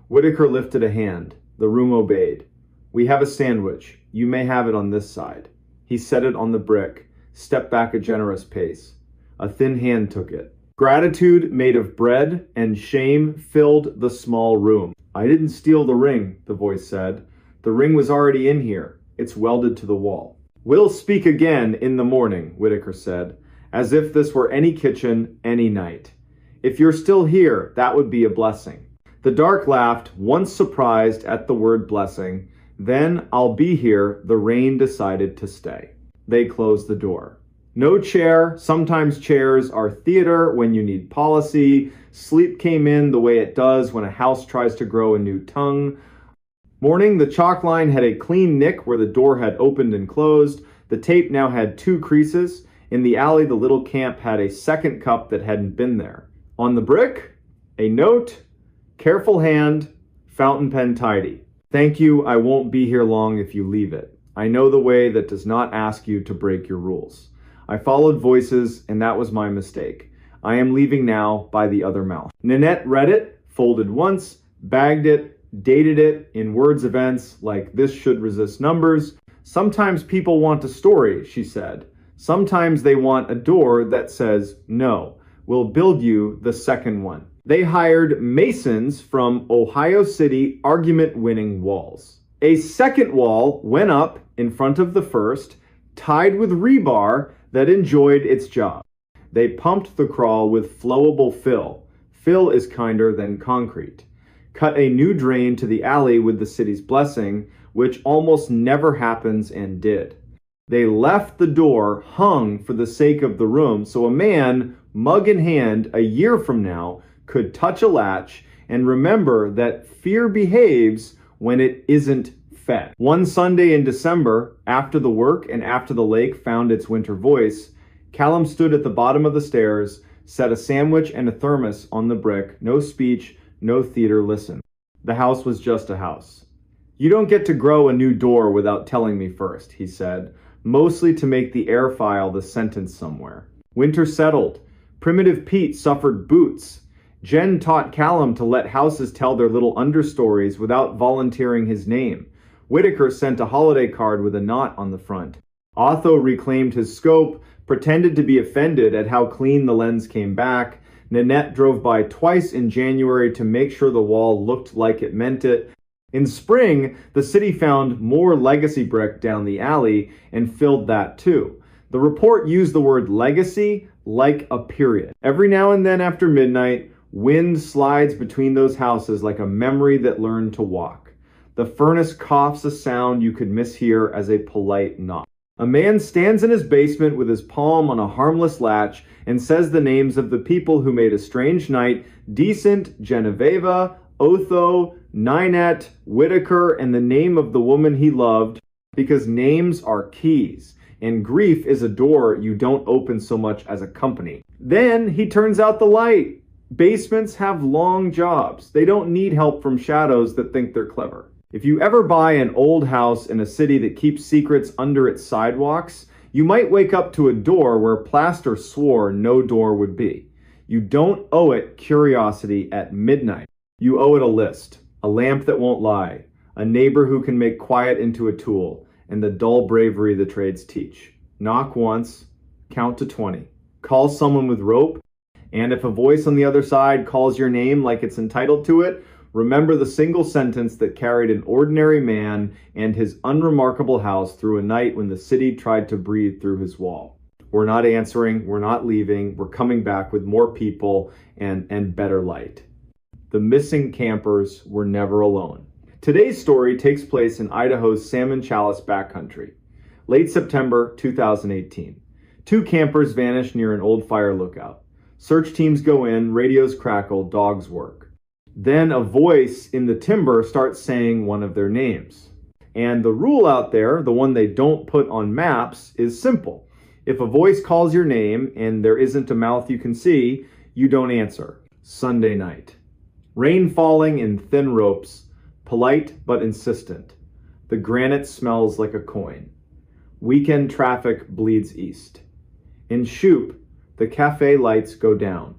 Speaker 1: Whitaker lifted a hand. The room obeyed. We have a sandwich. You may have it on this side. He set it on the brick, stepped back a generous pace. A thin hand took it. Gratitude made of bread and shame filled the small room. I didn't steal the ring, the voice said. The ring was already in here. It's welded to the wall. We'll speak again in the morning, Whitaker said, as if this were any kitchen, any night. If you're still here, that would be a blessing. The dark laughed, once surprised at the word blessing. Then, I'll be here, the rain decided to stay. They closed the door. No chair. Sometimes chairs are theater when you need policy. Sleep came in the way it does when a house tries to grow a new tongue. Morning, the chalk line had a clean nick where the door had opened and closed. The tape now had 2 creases. In the alley, the little camp had a second cup that hadn't been there. On the brick, a note, careful hand, fountain pen tidy. Thank you, I won't be here long if you leave it. I know the way that does not ask you to break your rules. I followed voices, and that was my mistake. I am leaving now by the other mouth. Nanette read it, folded once, bagged it, dated it in words events like this should resist numbers. Sometimes people want a story, she said. Sometimes they want a door that says, no, we'll build you the second one. They hired masons from Ohio City argument-winning walls. A second wall went up in front of the first, tied with rebar that enjoyed its job. They pumped the crawl with flowable fill. Fill is kinder than concrete. Cut a new drain to the alley with the city's blessing, which almost never happens and did. They left the door hung for the sake of the room so a man, mug in hand, a year from now, could touch a latch and remember that fear behaves when it isn't fed. One Sunday in December, after the work and after the lake found its winter voice, Callum stood at the bottom of the stairs, set a sandwich and a thermos on the brick, no speech, no theater, listen. The house was just a house. You don't get to grow a new door without telling me first, he said, mostly to make the air file the sentence somewhere. Winter settled. Primitive Pete suffered boots. Jen taught Callum to let houses tell their little understories without volunteering his name. Whitaker sent a holiday card with a knot on the front. Otho reclaimed his scope, pretended to be offended at how clean the lens came back. Nanette drove by twice in January to make sure the wall looked like it meant it. In spring, the city found more legacy brick down the alley and filled that too. The report used the word legacy like a period. Every now and then after midnight, wind slides between those houses like a memory that learned to walk. The furnace coughs a sound you could mishear as a polite knock. A man stands in his basement with his palm on a harmless latch and says the names of the people who made a strange night decent: Genoveva, Otho, Ninette, Whitaker, and the name of the woman he loved, because names are keys, and grief is a door you don't open so much as a company. Then he turns out the light. Basements have long jobs. They don't need help from shadows that think they're clever. If you ever buy an old house in a city that keeps secrets under its sidewalks, you might wake up to a door where plaster swore no door would be. You don't owe it curiosity at midnight. You owe it a list, a lamp that won't lie, a neighbor who can make quiet into a tool, and the dull bravery the trades teach. Knock once, count to 20. Call someone with rope, and if a voice on the other side calls your name like it's entitled to it, remember the single sentence that carried an ordinary man and his unremarkable house through a night when the city tried to breathe through his wall. We're not answering, we're not leaving, we're coming back with more people and better light. The missing campers were never alone. Today's story takes place in Idaho's Salmon Chalice backcountry. Late September 2018. 2 campers vanish near an old fire lookout. Search teams go in, radios crackle, dogs work. Then a voice in the timber starts saying one of their names. And the rule out there, the one they don't put on maps, is simple. If a voice calls your name and there isn't a mouth you can see, you don't answer. Sunday night. Rain falling in thin ropes, polite but insistent. The granite smells like a coin. Weekend traffic bleeds east. In Shoup, the cafe lights go down.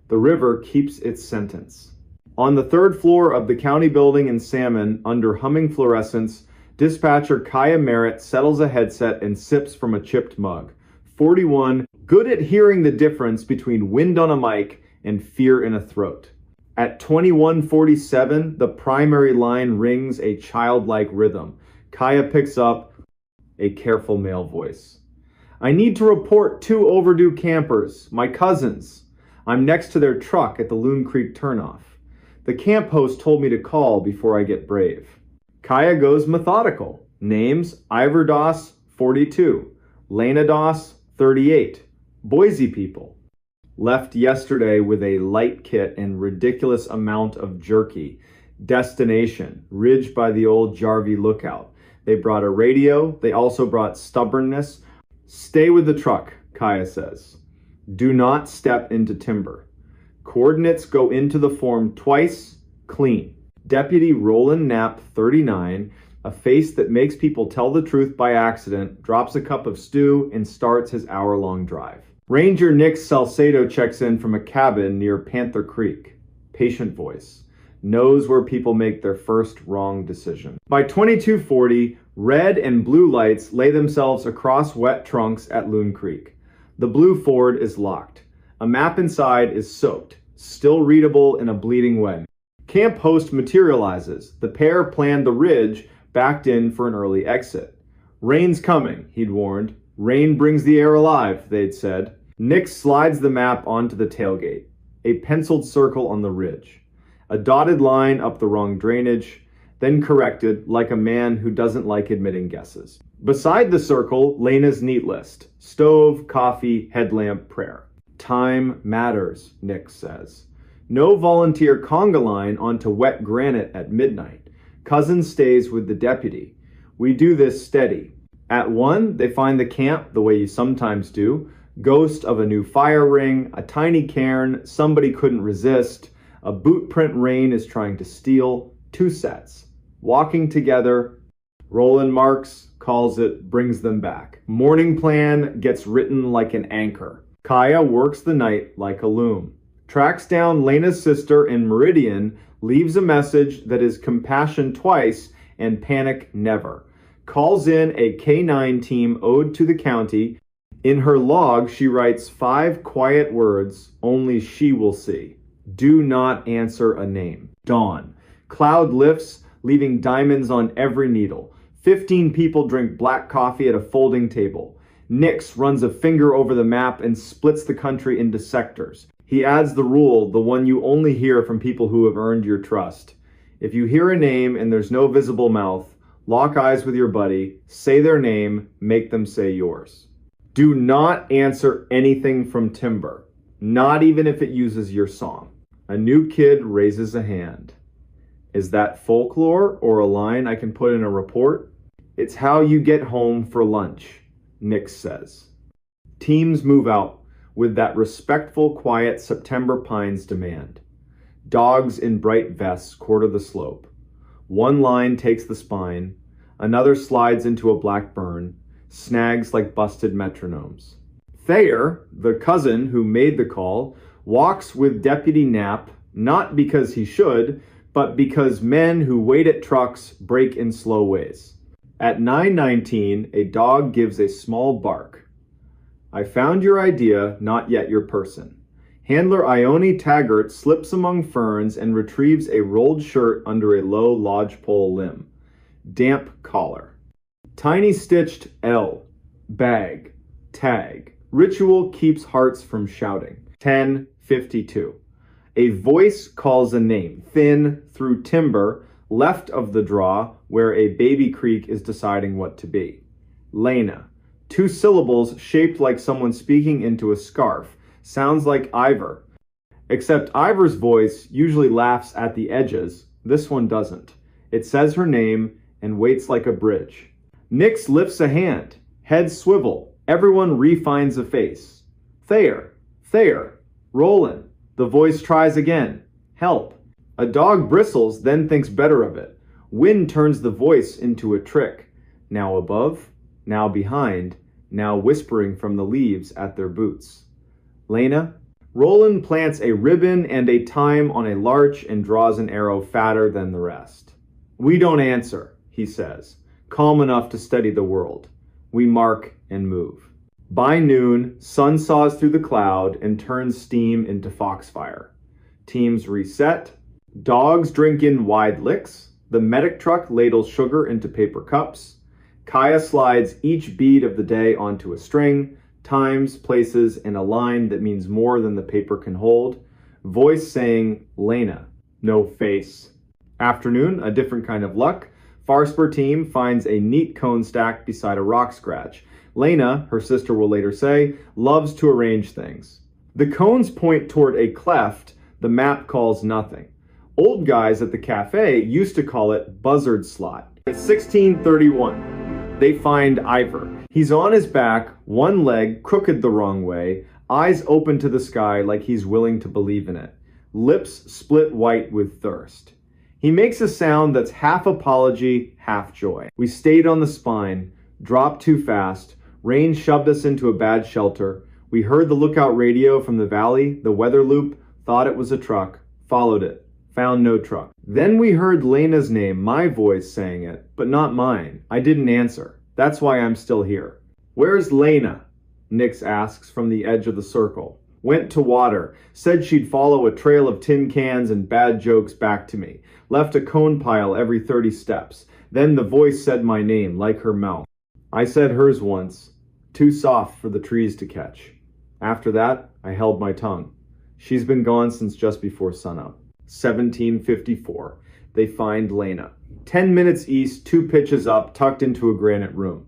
Speaker 1: The river keeps its sentence. On the 3rd floor of the county building in Salmon, under humming fluorescence, dispatcher Kaya Merritt settles a headset and sips from a chipped mug. 41, good at hearing the difference between wind on a mic and fear in a throat. At 21:47, the primary line rings a childlike rhythm. Kaya picks up a careful male voice. I need to report 2 overdue campers, my cousins. I'm next to their truck at the Loon Creek turnoff. The camp host told me to call before I get brave. Kaya goes methodical. Names: Ivor Doss, 42. Lena Doss, 38. Boise people. Left yesterday with a light kit and ridiculous amount of jerky. Destination: Ridge by the old Jarvie lookout. They brought a radio. They also brought stubbornness. Stay with the truck, Kaya says. Do not step into timber. Coordinates go into the form twice, clean. Deputy Roland Knapp, 39, a face that makes people tell the truth by accident, drops a cup of stew and starts his hour-long drive. Ranger Nick Salcedo checks in from a cabin near Panther Creek. Patient voice. Knows where people make their first wrong decision. By 22:40, red and blue lights lay themselves across wet trunks at Loon Creek. The blue Ford is locked. A map inside is soaked, still readable in a bleeding wet. Camp host materializes. The pair planned the ridge, backed in for an early exit. Rain's coming, he'd warned. Rain brings the air alive, they'd said. Nick slides the map onto the tailgate. A penciled circle on the ridge. A dotted line up the wrong drainage, then corrected like a man who doesn't like admitting guesses. Beside the circle, Lena's neat list. Stove, coffee, headlamp, prayer. Time matters, Nick says. No volunteer conga line onto wet granite at midnight. Cousin stays with the deputy. We do this steady. At 1, they find the camp the way you sometimes do. Ghost of a new fire ring, a tiny cairn somebody couldn't resist. A boot print Rain is trying to steal. 2 sets. Walking together. Roland Marks calls it brings them back. Morning plan gets written like an anchor. Kaya works the night like a loom. Tracks down Lena's sister in Meridian, leaves a message that is compassion twice and panic never. Calls in a K-9 team ode to the county. In her log, she writes 5 quiet words only she will see. Do not answer a name. Dawn. Cloud lifts, leaving diamonds on every needle. 15 people drink black coffee at a folding table. Nix runs a finger over the map and splits the country into sectors. He adds the rule, the one you only hear from people who have earned your trust. If you hear a name and there's no visible mouth, lock eyes with your buddy, say their name, make them say yours. Do not answer anything from Timber, not even if it uses your song. A new kid raises a hand. Is that folklore or a line I can put in a report? It's how you get home for lunch, Nix says. Teams move out with that respectful, quiet September pines demand. Dogs in bright vests quarter the slope. One line takes the spine, another slides into a black burn, snags like busted metronomes. Thayer, the cousin who made the call, walks with Deputy Knapp, not because he should, but because men who wait at trucks break in slow ways. At 9:19, a dog gives a small bark. I found your idea, not yet your person. Handler Ione Taggart slips among ferns and retrieves a rolled shirt under a low lodgepole limb. Damp collar. Tiny stitched L. Bag. Tag. Ritual keeps hearts from shouting. 10:52. A voice calls a name, thin through timber, left of the draw, where a baby creek is deciding what to be. Lena. 2 syllables shaped like someone speaking into a scarf. Sounds like Ivor. Except Ivor's voice usually laughs at the edges. This one doesn't. It says her name and waits like a bridge. Nix lifts a hand. Heads swivel. Everyone refines a face. Thayer. Thayer. Roland. The voice tries again. Help. A dog bristles, then thinks better of it. Wind turns the voice into a trick. Now above, now behind, now whispering from the leaves at their boots. Lena. Roland plants a ribbon and a thyme on a larch and draws an arrow fatter than the rest. We don't answer, he says, calm enough to steady the world. We mark and move. By noon, sun saws through the cloud and turns steam into foxfire. Teams reset. Dogs drink in wide licks. The medic truck ladles sugar into paper cups. Kaya slides each bead of the day onto a string, times, places, and a line that means more than the paper can hold. Voice saying, Lena. No face. Afternoon, a different kind of luck. Farspur team finds a neat cone stacked beside a rock scratch. Lena, her sister will later say, loves to arrange things. The cones point toward a cleft the map calls nothing. Old guys at the cafe used to call it buzzard slot. At 16:31, they find Ivor. He's on his back, one leg crooked the wrong way, eyes open to the sky like he's willing to believe in it. Lips split white with thirst. He makes a sound that's half apology, half joy. We stayed on the spine, dropped too fast, rain shoved us into a bad shelter. We heard the lookout radio from the valley, the weather loop, thought it was a truck, followed it, found no truck. Then we heard Lena's name, my voice saying it, but not mine. I didn't answer. That's why I'm still here. Where's Lena? Nix asks from the edge of the circle. Went to water, said she'd follow a trail of tin cans and bad jokes back to me. Left a cone pile every 30 steps. Then the voice said my name, like her mouth. I said hers once, too soft for the trees to catch. After that, I held my tongue. She's been gone since just before sunup. 17:54. They find Lena. 10 minutes east, 2 pitches up, tucked into a granite room.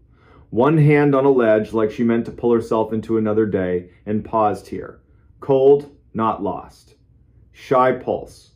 Speaker 1: One hand on a ledge like she meant to pull herself into another day, and paused here. Cold, not lost. Shy pulse.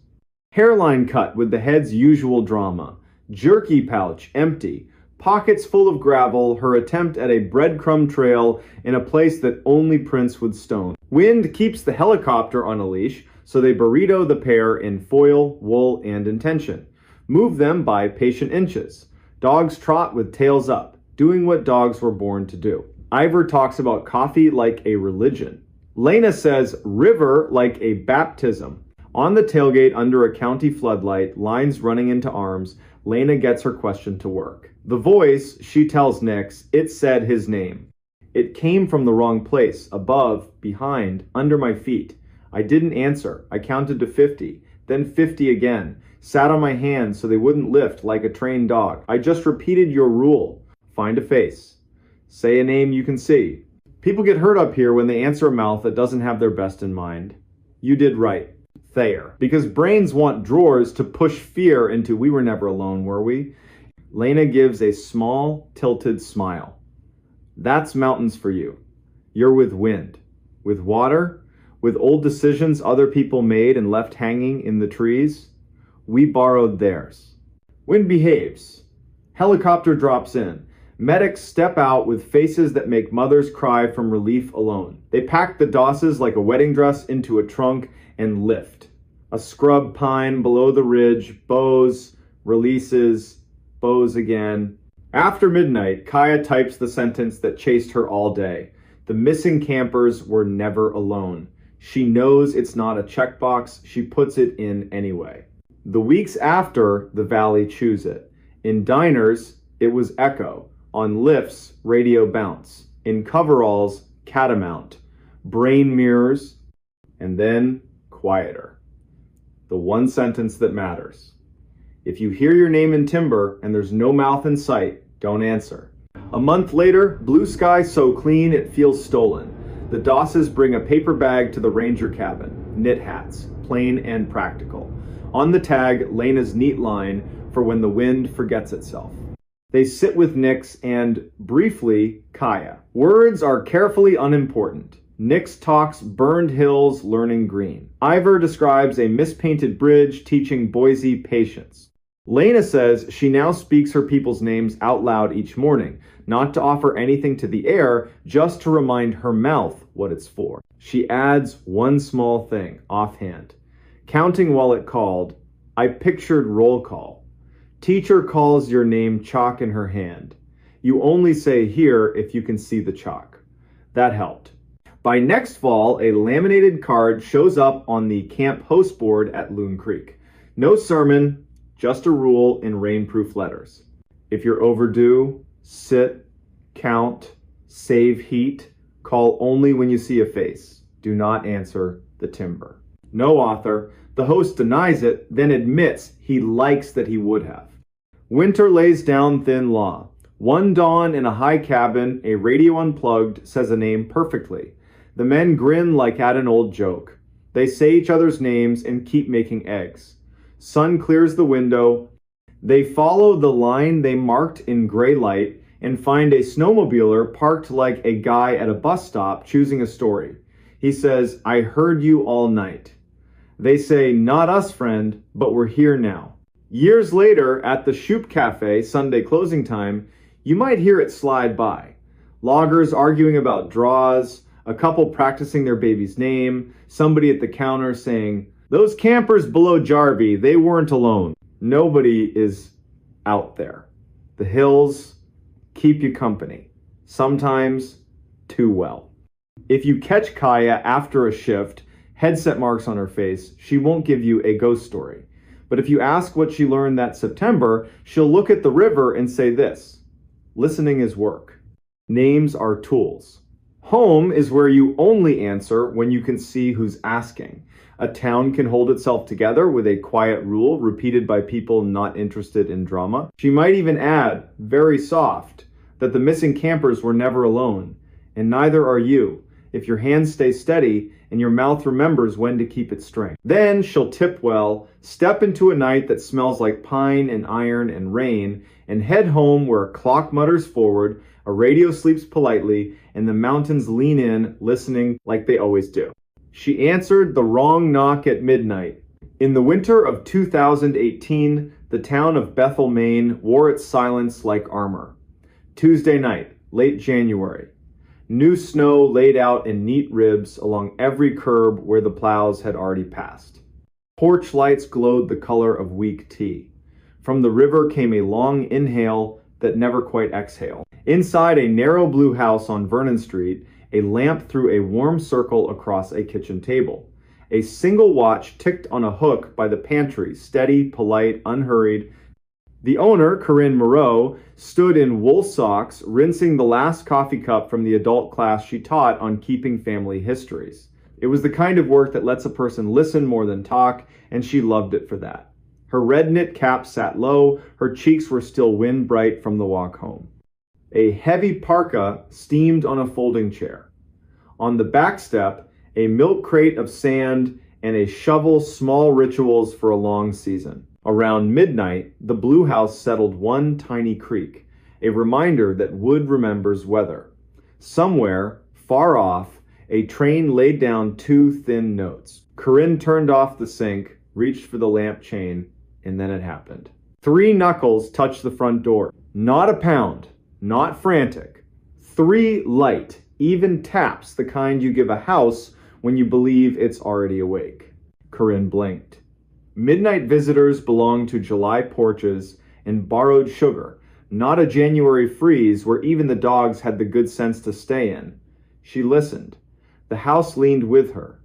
Speaker 1: Hairline cut with the head's usual drama. Jerky pouch, empty. Pockets full of gravel, her attempt at a breadcrumb trail in a place that only prints with stone. Wind keeps the helicopter on a leash, so they burrito the pair in foil, wool, and intention. Move them by patient inches. Dogs trot with tails up, doing what dogs were born to do. Ivor talks about coffee like a religion. Lena says river like a baptism. On the tailgate under a county floodlight, lines running into arms, Lena gets her question to work. The voice, she tells Nix, it said his name. It came from the wrong place, above, behind, under my feet. I didn't answer. I counted to 50, then 50 again. Sat on my hands so they wouldn't lift like a trained dog. I just repeated your rule. Find a face. Say a name you can see. People get hurt up here when they answer a mouth that doesn't have their best in mind. You did right. Thayer. Because brains want drawers to push fear into we were never alone, were we? Lena gives a small, tilted smile. That's mountains for you. You're with wind. With water. With old decisions other people made and left hanging in the trees. We borrowed theirs. Wind behaves. Helicopter drops in. Medics step out with faces that make mothers cry from relief alone. They pack the dosses like a wedding dress into a trunk and lift. A scrub pine below the ridge, bows, releases, bows again. After midnight, Kaya types the sentence that chased her all day. The missing campers were never alone. She knows it's not a checkbox. She puts it in anyway. The weeks after, the valley chews it. In diners, it was echo. On lifts, radio bounce. In coveralls, catamount. Brain mirrors, and then quieter. The one sentence that matters. If you hear your name in timber and there's no mouth in sight, don't answer. A month later, blue sky so clean it feels stolen. The Dosses bring a paper bag to the ranger cabin. Knit hats, plain and practical. On the tag, Lena's neat line for when the wind forgets itself. They sit with Nix and, briefly, Kaya. Words are carefully unimportant. Nix talks burned hills learning green. Ivor describes a mispainted bridge teaching Boise patience. Lena says she now speaks her people's names out loud each morning, not to offer anything to the air, just to remind her mouth what it's for. She adds one small thing, offhand. Counting while it called, I pictured roll call. Teacher calls your name chalk in her hand. You only say here if you can see the chalk. That helped. By next fall, a laminated card shows up on the camp host board at Loon Creek. No sermon, just a rule in rainproof letters. If you're overdue, sit, count, save heat, call only when you see a face. Do not answer the timber. No author. The host denies it, then admits he likes that he would have. Winter lays down thin law. One dawn in a high cabin, a radio unplugged, says a name perfectly. The men grin like at an old joke. They say each other's names and keep making eggs. Sun clears the window. They follow the line they marked in gray light and find a snowmobiler parked like a guy at a bus stop choosing a story. He says, I heard you all night. They say, not us, friend, but we're here now. Years later, at the Shoop Cafe, Sunday closing time, you might hear it slide by. Loggers arguing about draws, a couple practicing their baby's name, somebody at the counter saying, those campers below Jarvie, they weren't alone. Nobody is out there. The hills keep you company, sometimes too well. If you catch Kaya after a shift, headset marks on her face, she won't give you a ghost story. But if you ask what she learned that September, she'll look at the river and say this: listening is work. Names are tools. Home is where you only answer when you can see who's asking. A town can hold itself together with a quiet rule repeated by people not interested in drama. She might even add, very soft, that the missing campers were never alone, and neither are you, if your hands stay steady and your mouth remembers when to keep its strength. Then she'll tip well, step into a night that smells like pine and iron and rain, and head home where a clock mutters forward, a radio sleeps politely, and the mountains lean in, listening like they always do. She answered the wrong knock at midnight. In the winter of 2018, the town of Bethel, Maine, wore its silence like armor. Tuesday night, late January. New snow laid out in neat ribs along every curb where the plows had already passed. Porch lights glowed the color of weak tea. From the river came a long inhale that never quite exhaled. Inside a narrow blue house on Vernon Street, a lamp threw a warm circle across a kitchen table. A single watch ticked on a hook by the pantry, steady, polite, unhurried. The owner, Corinne Moreau, stood in wool socks, rinsing the last coffee cup from the adult class she taught on keeping family histories. It was the kind of work that lets a person listen more than talk, and she loved it for that. Her red knit cap sat low, her cheeks were still wind bright from the walk home. A heavy parka steamed on a folding chair. On the back step, a milk crate of sand and a shovel, small rituals for a long season. Around midnight, the blue house settled one tiny creak, a reminder that wood remembers weather. Somewhere, far off, a train laid down two thin notes. Corinne turned off the sink, reached for the lamp chain, and then it happened. 3 knuckles touched the front door. Not a pound, not frantic. 3 light, even taps, the kind you give a house when you believe it's already awake. Corinne blinked. Midnight visitors belonged to July porches and borrowed sugar, not a January freeze where even the dogs had the good sense to stay in. She listened. The house leaned with her.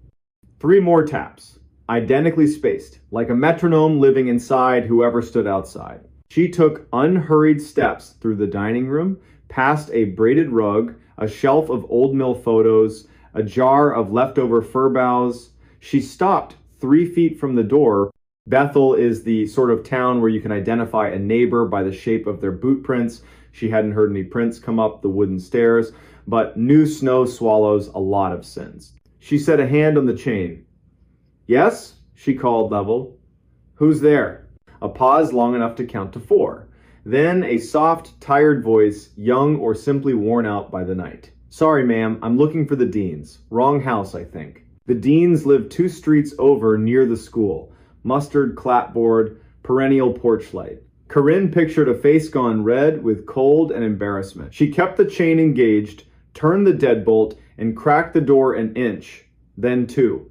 Speaker 1: 3 more taps, identically spaced, like a metronome living inside whoever stood outside. She took unhurried steps through the dining room, past a braided rug, a shelf of old mill photos, a jar of leftover fir boughs. She stopped 3 feet from the door. Bethel is the sort of town where you can identify a neighbor by the shape of their boot prints. She hadn't heard any prints come up the wooden stairs, but new snow swallows a lot of sins. She set a hand on the chain. "Yes?" she called level. "Who's there?" A pause long enough to count to 4. Then a soft, tired voice, young or simply worn out by the night. "Sorry, ma'am, I'm looking for the Deans. Wrong house, I think." The Deans lived 2 streets over near the school. Mustard clapboard, perennial porch light. Corinne pictured a face gone red with cold and embarrassment. She kept the chain engaged, turned the deadbolt, and cracked the door an inch, then 2.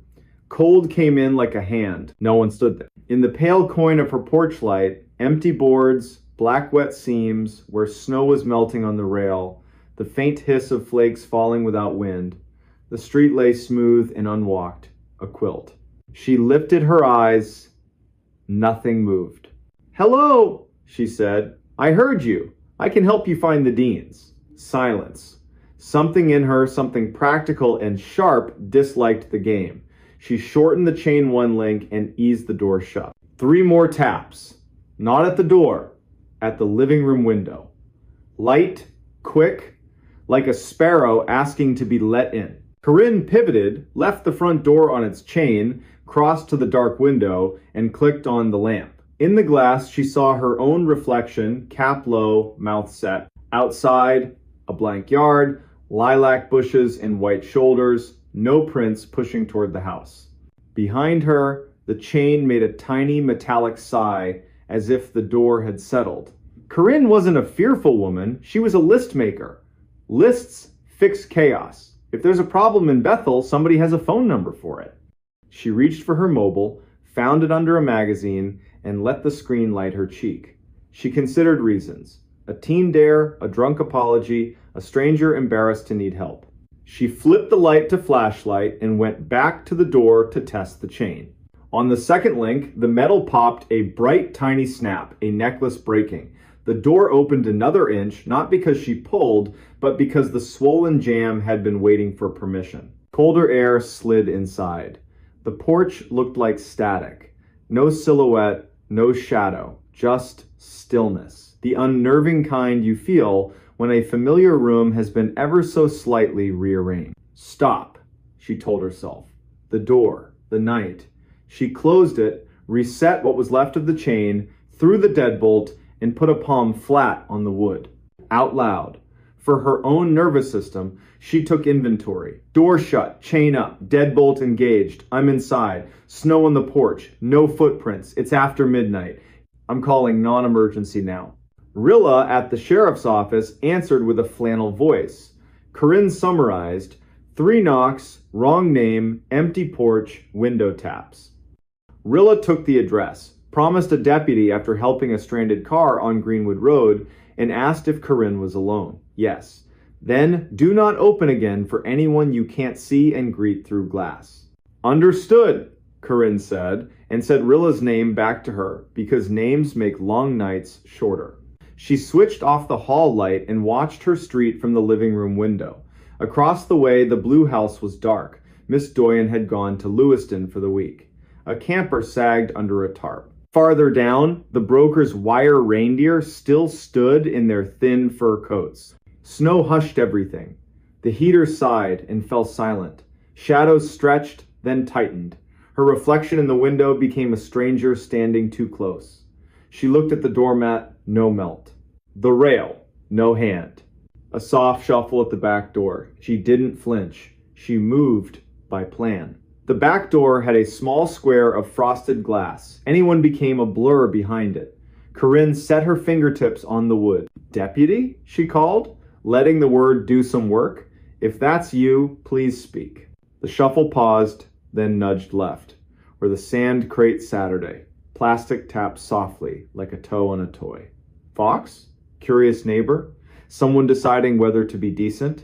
Speaker 1: Cold came in like a hand. No one stood there. In the pale coin of her porch light, empty boards, black wet seams where snow was melting on the rail, the faint hiss of flakes falling without wind. The street lay smooth and unwalked, a quilt. She lifted her eyes. Nothing moved. "Hello," she said. "I heard you. I can help you find the Deans." Silence. Something in her, something practical and sharp, disliked the game. She shortened the chain 1 link and eased the door shut. 3 more taps. Not at the door, at the living room window. Light, quick, like a sparrow asking to be let in. Corinne pivoted, left the front door on its chain, crossed to the dark window, and clicked on the lamp. In the glass, she saw her own reflection, cap low, mouth set. Outside, a blank yard, lilac bushes and white shoulders, no prints pushing toward the house. Behind her, the chain made a tiny metallic sigh, as if the door had settled. Corinne wasn't a fearful woman, she was a list maker. Lists fix chaos. If there's a problem in Bethel, somebody has a phone number for it. She reached for her mobile, found it under a magazine, and let the screen light her cheek. She considered reasons. A teen dare, a drunk apology, a stranger embarrassed to need help. She flipped the light to flashlight and went back to the door to test the chain. On the second link, the metal popped a bright tiny snap, a necklace breaking. The door opened another inch, not because she pulled, but because the swollen jam had been waiting for permission. Colder air slid inside. The porch looked like static. No silhouette, no shadow, just stillness. The unnerving kind you feel when a familiar room has been ever so slightly rearranged. Stop, she told herself. The door, the night. She closed it, reset what was left of the chain, threw the deadbolt, and put a palm flat on the wood. Out loud. For her own nervous system, she took inventory. Door shut, chain up, deadbolt engaged. I'm inside. Snow on the porch. No footprints. It's after midnight. I'm calling non-emergency now. Rilla at the sheriff's office answered with a flannel voice. Corinne summarized, 3 knocks, wrong name, empty porch, window taps. Rilla took the address, promised a deputy after helping a stranded car on Greenwood Road, and asked if Corinne was alone. Yes. Then, do not open again for anyone you can't see and greet through glass. Understood, Corinne said, and said Rilla's name back to her, because names make long nights shorter. She switched off the hall light and watched her street from the living room window. Across the way, the blue house was dark. Miss Doyen had gone to Lewiston for the week. A camper sagged under a tarp. Farther down, the broker's wire reindeer still stood in their thin fur coats. Snow hushed everything. The heater sighed and fell silent. Shadows stretched, then tightened. Her reflection in the window became a stranger standing too close. She looked at the doormat, no melt. The rail, no hand. A soft shuffle at the back door. She didn't flinch. She moved by plan. The back door had a small square of frosted glass. Anyone became a blur behind it. Corinne set her fingertips on the wood. "Deputy?" she called, letting the word do some work. "If that's you, please speak." The shuffle paused, then nudged left, where the sand crate Saturday. Plastic tapped softly, like a toe on a toy. Fox? Curious neighbor? Someone deciding whether to be decent?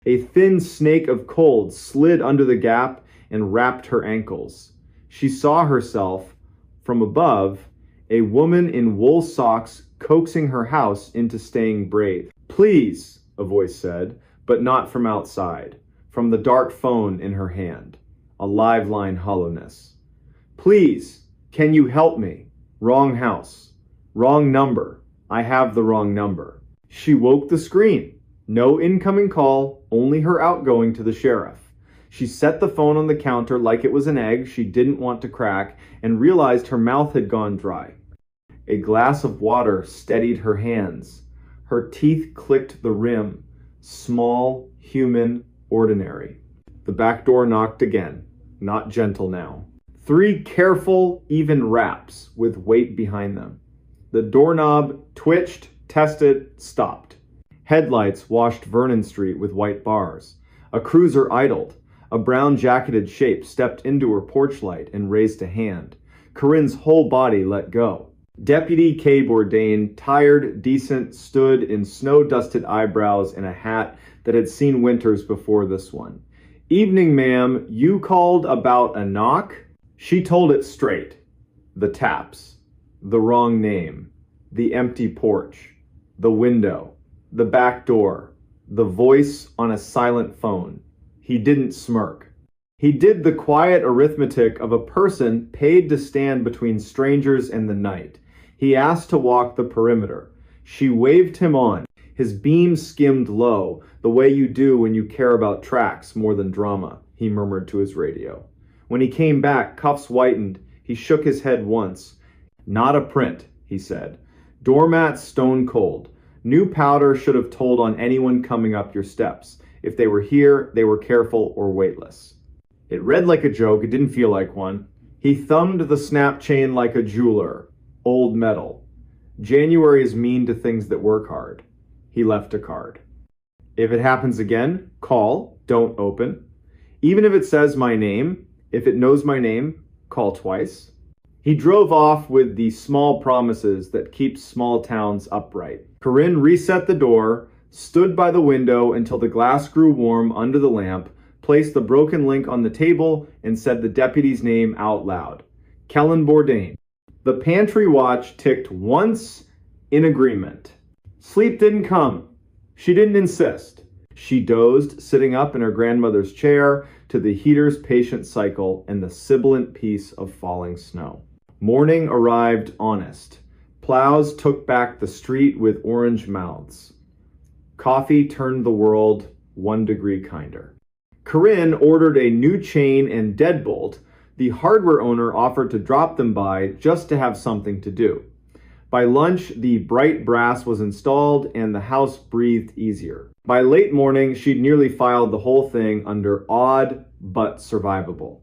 Speaker 1: A thin snake of cold slid under the gap and wrapped her ankles. She saw herself, from above, a woman in wool socks coaxing her house into staying brave. "Please," a voice said, but not from outside, from the dark phone in her hand, a live line hollowness. "Please, can you help me? Wrong house. Wrong number. I have the wrong number." She woke the screen. No incoming call, only her outgoing to the sheriff. She set the phone on the counter like it was an egg she didn't want to crack and realized her mouth had gone dry. A glass of water steadied her hands. Her teeth clicked the rim. Small, human, ordinary. The back door knocked again. Not gentle now. 3 careful, even raps with weight behind them. The doorknob twitched, tested, stopped. Headlights washed Vernon Street with white bars. A cruiser idled. A brown-jacketed shape stepped into her porch light and raised a hand. Corinne's whole body let go. Deputy K. Bourdain, tired, decent, stood in snow-dusted eyebrows and a hat that had seen winters before this one. "Evening, ma'am. You called about a knock?" She told it straight. The taps. The wrong name. The empty porch. The window. The back door. The voice on a silent phone. He didn't smirk. He did the quiet arithmetic of a person paid to stand between strangers and the night. He asked to walk the perimeter. She waved him on. His beam skimmed low, the way you do when you care about tracks more than drama, he murmured to his radio. When he came back, cuffs whitened. He shook his head once. "Not a print," he said. "Doormat stone cold. New powder should have told on anyone coming up your steps. If they were here, they were careful or weightless." It read like a joke. It didn't feel like one. He thumbed the snap chain like a jeweler. Old metal. January is mean to things that work hard. He left a card. "If it happens again, call. Don't open. Even if it says my name, if it knows my name, call twice." He drove off with the small promises that keep small towns upright. Corinne reset the door, stood by the window until the glass grew warm under the lamp, placed the broken link on the table, and said the deputy's name out loud. Kellen Bourdain. The pantry watch ticked once in agreement. Sleep didn't come. She didn't insist. She dozed, sitting up in her grandmother's chair, to the heater's patient cycle and the sibilant peace of falling snow. Morning arrived honest. Plows took back the street with orange mouths. Coffee turned the world 1 degree kinder. Corinne ordered a new chain and deadbolt. The hardware owner offered to drop them by just to have something to do. By lunch, the bright brass was installed and the house breathed easier. By late morning, she'd nearly filed the whole thing under odd but survivable.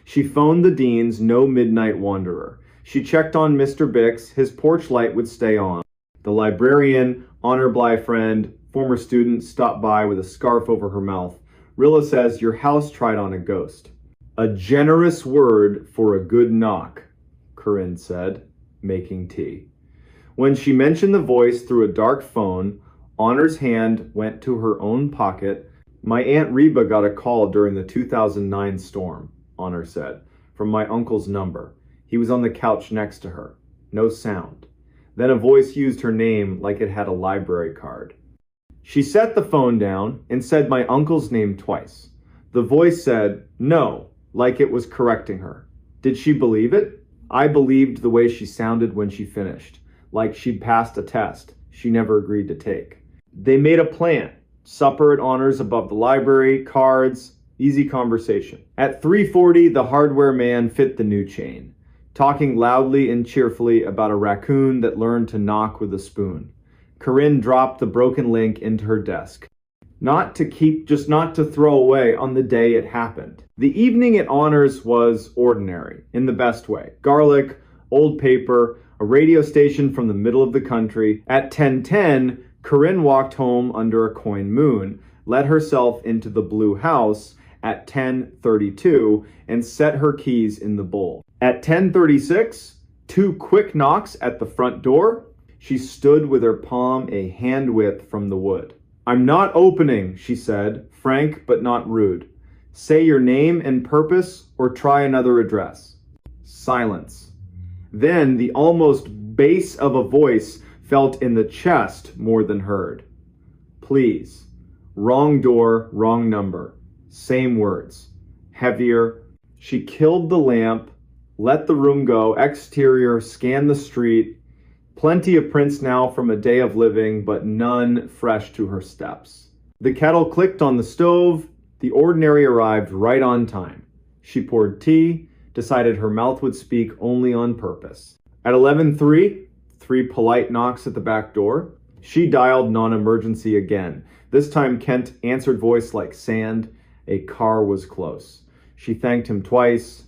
Speaker 1: She phoned the Deans, no midnight wanderer. She checked on Mr. Bix, his porch light would stay on. The librarian, honor Bly friend, former student, stopped by with a scarf over her mouth. Rilla says your house tried on a ghost. A generous word for a good knock, Corinne said, making tea. When she mentioned the voice through a dark phone, Honor's hand went to her own pocket. My Aunt Reba got a call during the 2009 storm, Honor said, from my uncle's number. He was on the couch next to her. No sound. Then a voice used her name like it had a library card. She set the phone down and said my uncle's name twice. The voice said, no, like it was correcting her. Did she believe it? I believed the way she sounded when she finished, like she'd passed a test she never agreed to take. They made a plan. Supper at Honors above the library, cards, easy conversation. At 3:40, the hardware man fit the new chain, talking loudly and cheerfully about a raccoon that learned to knock with a spoon. Corinne dropped the broken link into her desk. Not to keep, just not to throw away on the day it happened. The evening at Honors was ordinary, in the best way. Garlic, old paper, a radio station from the middle of the country. At 10:10, Corinne walked home under a coin moon, let herself into the blue house at 10:32, and set her keys in the bowl. At 10:36, 2 quick knocks at the front door. She stood with her palm a hand width from the wood. "I'm not opening," she said, frank but not rude. "Say your name and purpose or try another address." Silence. Then the almost bass of a voice felt in the chest more than heard. "Please. Wrong door, wrong number. Same words. Heavier." She killed the lamp, let the room go, exterior, scanned the street. Plenty of prints now from a day of living, but none fresh to her steps. The kettle clicked on the stove. The ordinary arrived right on time. She poured tea, decided her mouth would speak only on purpose. At 11:03, 3 polite knocks at the back door. She dialed non-emergency again. This time Kent answered voice like sand. A car was close. She thanked him twice.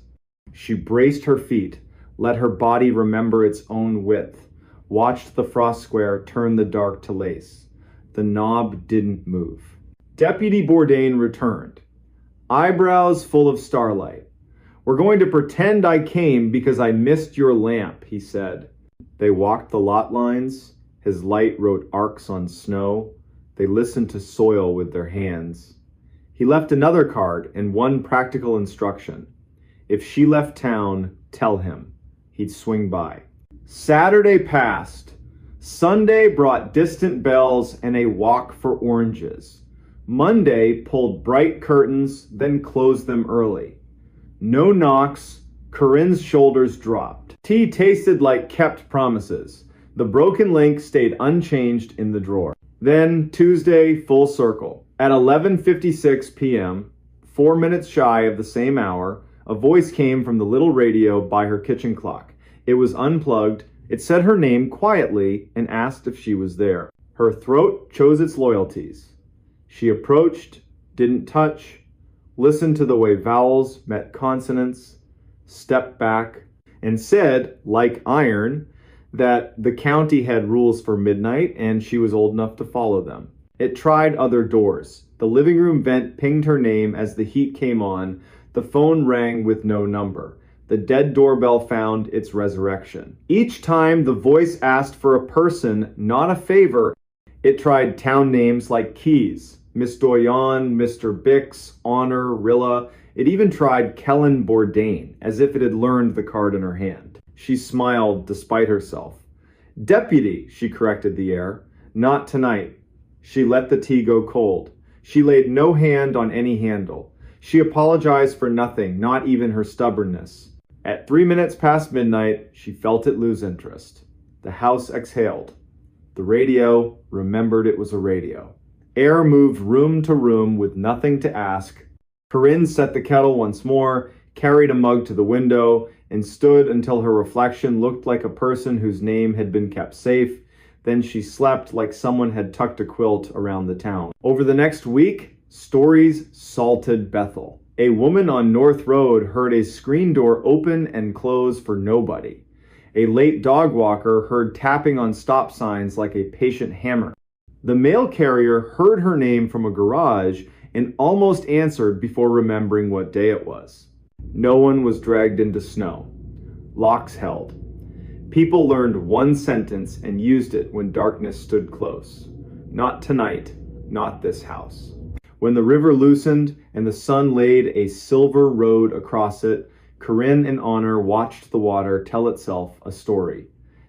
Speaker 1: She braced her feet, let her body remember its own width, watched the frost square turn the dark to lace. The knob didn't move. Deputy Bourdain returned, eyebrows full of starlight. "We're going to pretend I came because I missed your lamp," he said. They walked the lot lines. His light wrote arcs on snow. They listened to soil with their hands. He left another card and one practical instruction. If she left town, tell him. He'd swing by. Saturday passed. Sunday brought distant bells and a walk for oranges. Monday pulled bright curtains, then closed them early. No knocks. Corinne's shoulders dropped. Tea tasted like kept promises. The broken link stayed unchanged in the drawer. Then Tuesday, full circle. At 11:56 p.m., 4 minutes shy of the same hour, a voice came from the little radio by her kitchen clock. It was unplugged. It said her name quietly and asked if she was there. Her throat chose its loyalties. She approached, didn't touch, listened to the way vowels met consonants, stepped back, and said, like iron, that the county had rules for midnight and she was old enough to follow them. It tried other doors. The living room vent pinged her name as the heat came on. The phone rang with no number. The dead doorbell found its resurrection. Each time the voice asked for a person, not a favor. It tried town names like Keys, Miss Doyon, Mr. Bix, Honor, Rilla. It even tried Kellen Bourdain, as if it had learned the card in her hand. She smiled despite herself. "Deputy," she corrected the air. "Not tonight." She let the tea go cold. She laid no hand on any handle. She apologized for nothing, not even her stubbornness. At 3 minutes past midnight, she felt it lose interest. The house exhaled. The radio remembered it was a radio. Air moved room to room with nothing to ask. Corinne set the kettle once more, carried a mug to the window, and stood until her reflection looked like a person whose name had been kept safe. Then she slept like someone had tucked a quilt around the town. Over the next week, stories salted Bethel. A woman on North Road heard a screen door open and close for nobody. A late dog walker heard tapping on stop signs like a patient hammer. The mail carrier heard her name from a garage and almost answered before remembering what day it was. No one was dragged into snow. Locks held. People learned one sentence and used it when darkness stood close. Not tonight, not this house. When the river loosened and the sun laid a silver road across it, Corinne and Honor watched the water tell itself a story.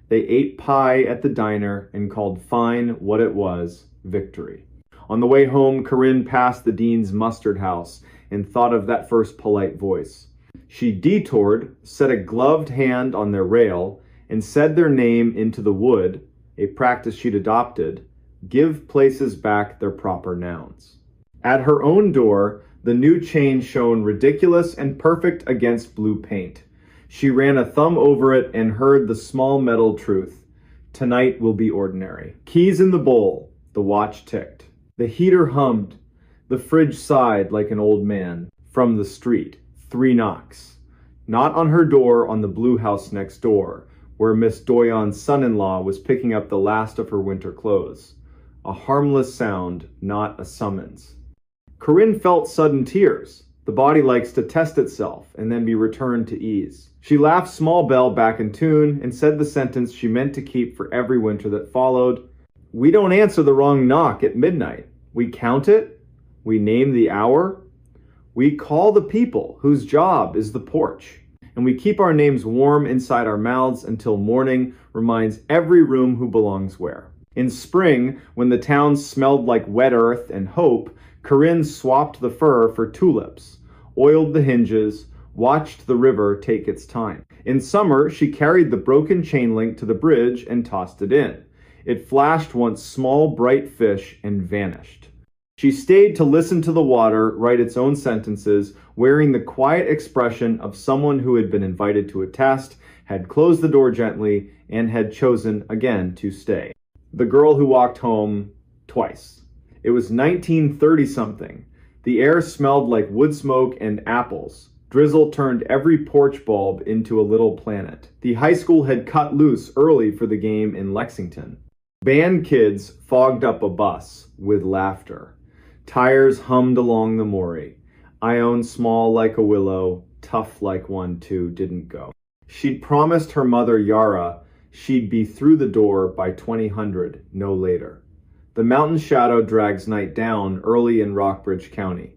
Speaker 1: They ate pie at the diner and called fine what it was victory. On the way home, Corinne passed the dean's mustard house and thought of that first polite voice. She detoured, set a gloved hand on their rail, and said their name into the wood, a practice she'd adopted, Give places back their proper nouns. At her own door, the new change shone ridiculous and perfect against blue paint. She ran a thumb over it and heard the small metal truth. Tonight will be ordinary. Keys in the bowl. The watch ticked. The heater hummed. The fridge sighed like an old man. From the street, 3 knocks. Not on her door, on the blue house next door, where Miss Doyon's son-in-law was picking up the last of her winter clothes. A harmless sound, not a summons. Corinne felt sudden tears. The body likes to test itself and then be returned to ease. She laughed Small Bell back in tune and said the sentence she meant to keep for every winter that followed. We don't answer the wrong knock at midnight. We count it. We name the hour. We call the people whose job is the porch. And we keep our names warm inside our mouths until morning reminds every room who belongs where. In spring, when the town smelled like wet earth and hope, Corinne swapped the fur for tulips, oiled the hinges, watched the river take its time. In summer, she carried the broken chain link to the bridge and tossed it in. It flashed once small, bright fish and vanished. She stayed to listen to the water write its own sentences, wearing the quiet expression of someone who had been invited to a test, had closed the door gently, and had chosen again to stay. The girl who walked home twice. It was 1930-something. The air smelled like wood smoke and apples. Drizzle turned every porch bulb into a little planet. The high school had cut loose early for the game in Lexington. Band kids fogged up a bus with laughter. Tires hummed along the Maury. Ione small like a willow, tough like one too, didn't go. She'd promised her mother Yara she'd be through the door by 2000, no later. The mountain shadow drags night down early in Rockbridge County.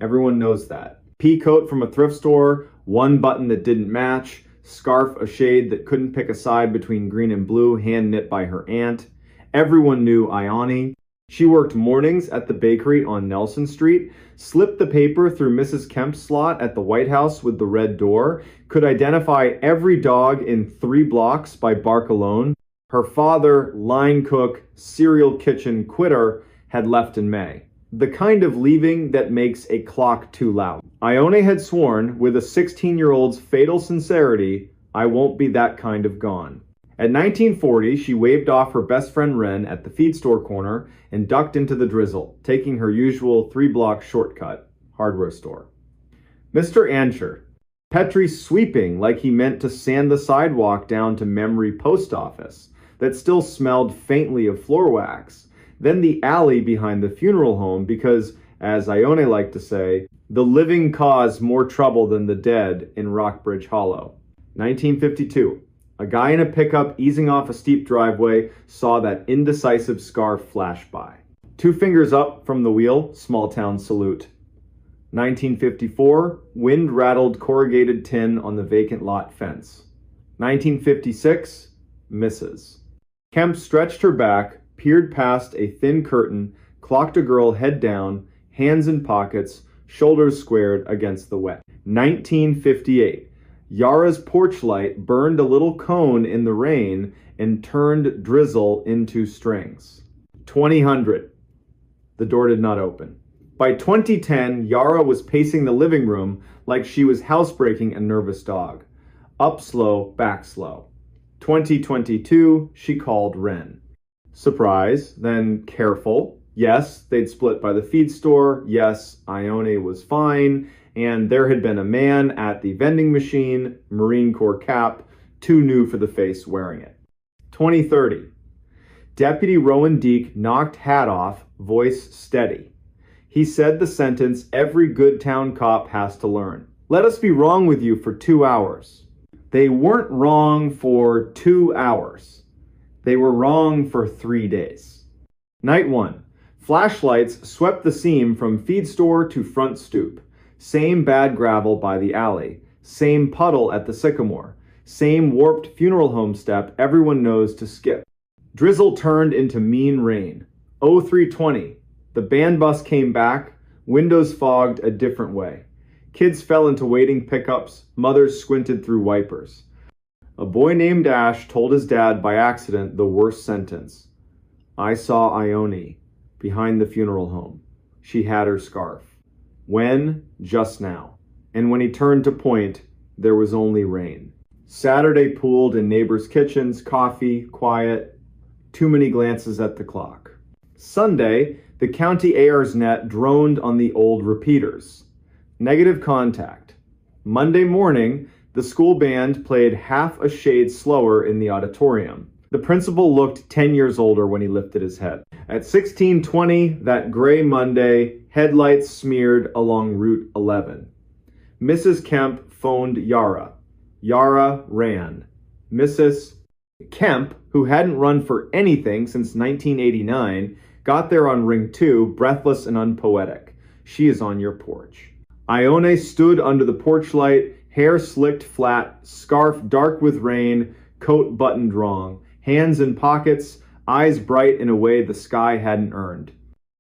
Speaker 1: Everyone knows that. Pea coat from a thrift store, one button that didn't match, scarf a shade that couldn't pick a side between green and blue, hand knit by her aunt. Everyone knew Ione. She worked mornings at the bakery on Nelson Street, slipped the paper through Mrs. Kemp's slot at the White House with the red door, could identify every dog in 3 blocks by bark alone. Her father, line cook, cereal kitchen quitter, had left in May. The kind of leaving that makes a clock too loud. Ione had sworn, with a 16-year-old's fatal sincerity, I won't be that kind of gone. At 1940, she waved off her best friend Wren at the feed store corner and ducked into the drizzle, taking her usual 3-block shortcut, hardware store. Mr. Ancher, Petrie sweeping like he meant to sand the sidewalk down to Memory Post Office that still smelled faintly of floor wax, then the alley behind the funeral home because, as Ione liked to say, the living cause more trouble than the dead in Rockbridge Hollow. 1952. A guy in a pickup easing off a steep driveway saw that indecisive scarf flash by. 2 fingers up from the wheel, small town salute. 1954, wind rattled corrugated tin on the vacant lot fence. 1956, misses. Kemp stretched her back, peered past a thin curtain, clocked a girl head down, hands in pockets, shoulders squared against the wet. 1958. Yara's porch light burned a little cone in the rain and turned drizzle into strings. 2000. The door did not open. By 2010, Yara was pacing the living room like she was housebreaking a nervous dog. Up slow, back slow. 2022, she called Wren. Surprise, then careful. Yes, they'd split by the feed store. Yes, Ione was fine. And there had been a man at the vending machine, Marine Corps cap, too new for the face wearing it. 2030. Deputy Rowan Deek knocked hat off, voice steady. He said the sentence every good town cop has to learn. Let us be wrong with you for 2 hours. They weren't wrong for 2 hours. They were wrong for 3 days. Night 1. Flashlights swept the seam from feed store to front stoop. Same bad gravel by the alley. Same puddle at the sycamore. Same warped funeral home step everyone knows to skip. Drizzle turned into mean rain. 0320. The band bus came back. Windows fogged a different way. Kids fell into waiting pickups. Mothers squinted through wipers. A boy named Ash told his dad by accident the worst sentence. I saw Ione behind the funeral home. She had her scarf. When? Just now. And when he turned to point, there was only rain. Saturday pooled in neighbors' kitchens, coffee, quiet, too many glances at the clock. Sunday, the county AR's net droned on the old repeaters. Negative contact. Monday morning, the school band played half a shade slower in the auditorium. The principal looked 10 years older when he lifted his head. At 16:20, that gray Monday, headlights smeared along Route 11. Mrs. Kemp phoned Yara. Yara ran. Mrs. Kemp, who hadn't run for anything since 1989, got there on ring 2, breathless and unpoetic. She is on your porch. Ione stood under the porch light, hair slicked flat, scarf dark with rain, coat buttoned wrong, hands in pockets, eyes bright in a way the sky hadn't earned.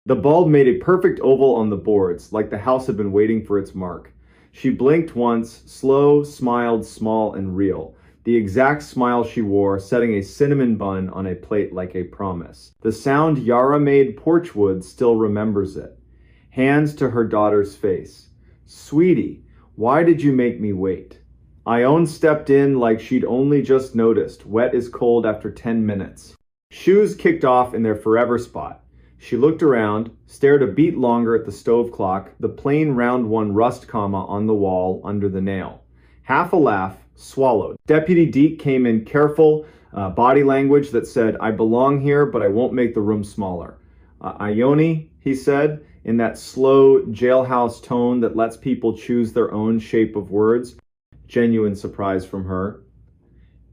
Speaker 1: The bulb made a perfect oval on the boards, like the house had been waiting for its mark. She blinked once, slow, smiled, small and real. The exact smile she wore, setting a cinnamon bun on a plate like a promise. The sound Yara made porchwood still remembers it. Hands to her daughter's face. Sweetie, why did you make me wait? Ione stepped in like she'd only just noticed, wet as cold after 10 minutes. Shoes kicked off in their forever spot. She looked around, stared a beat longer at the stove clock, the plain round one rust comma on the wall under the nail. Half a laugh, swallowed. Deputy Deke came in careful, body language that said, I belong here, but I won't make the room smaller. Ione, he said, in that slow jailhouse tone that lets people choose their own shape of words. Genuine surprise from her.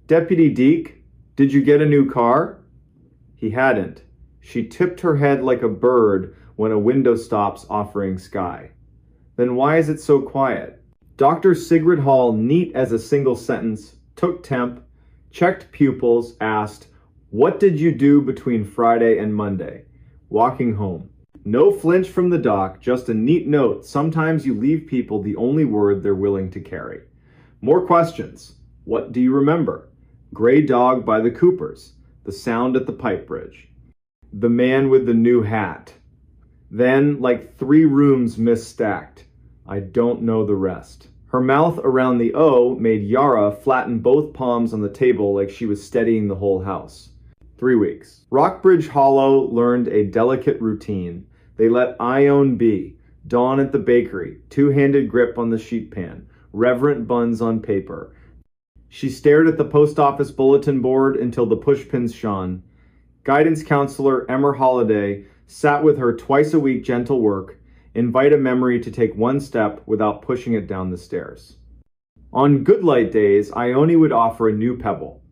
Speaker 1: Deputy Deke, did you get a new car? He hadn't. She tipped her head like a bird when a window stops offering sky. Then why is it so quiet? Dr. Sigrid Hall, neat as a single sentence, took temp, checked pupils, asked, what did you do between Friday and Monday? Walking home. No flinch from the doc, just a neat note. Sometimes you leave people the only word they're willing to carry. More questions. What do you remember? Gray dog by the Coopers. The sound at the pipe bridge. The man with the new hat. Then, like 3 rooms misstacked. I don't know the rest. Her mouth around the O made Yara flatten both palms on the table like she was steadying the whole house. 3 weeks. Rockbridge Hollow learned a delicate routine. They let Ione be. Dawn at the bakery. 2-handed grip on the sheet pan. Reverent buns on paper. She stared at the post office bulletin board until the pushpins shone. Guidance counselor Emmer Holliday sat with her twice a week gentle work, invite a memory to take one step without pushing it down the stairs. On good light days, Ione would offer a new pebble.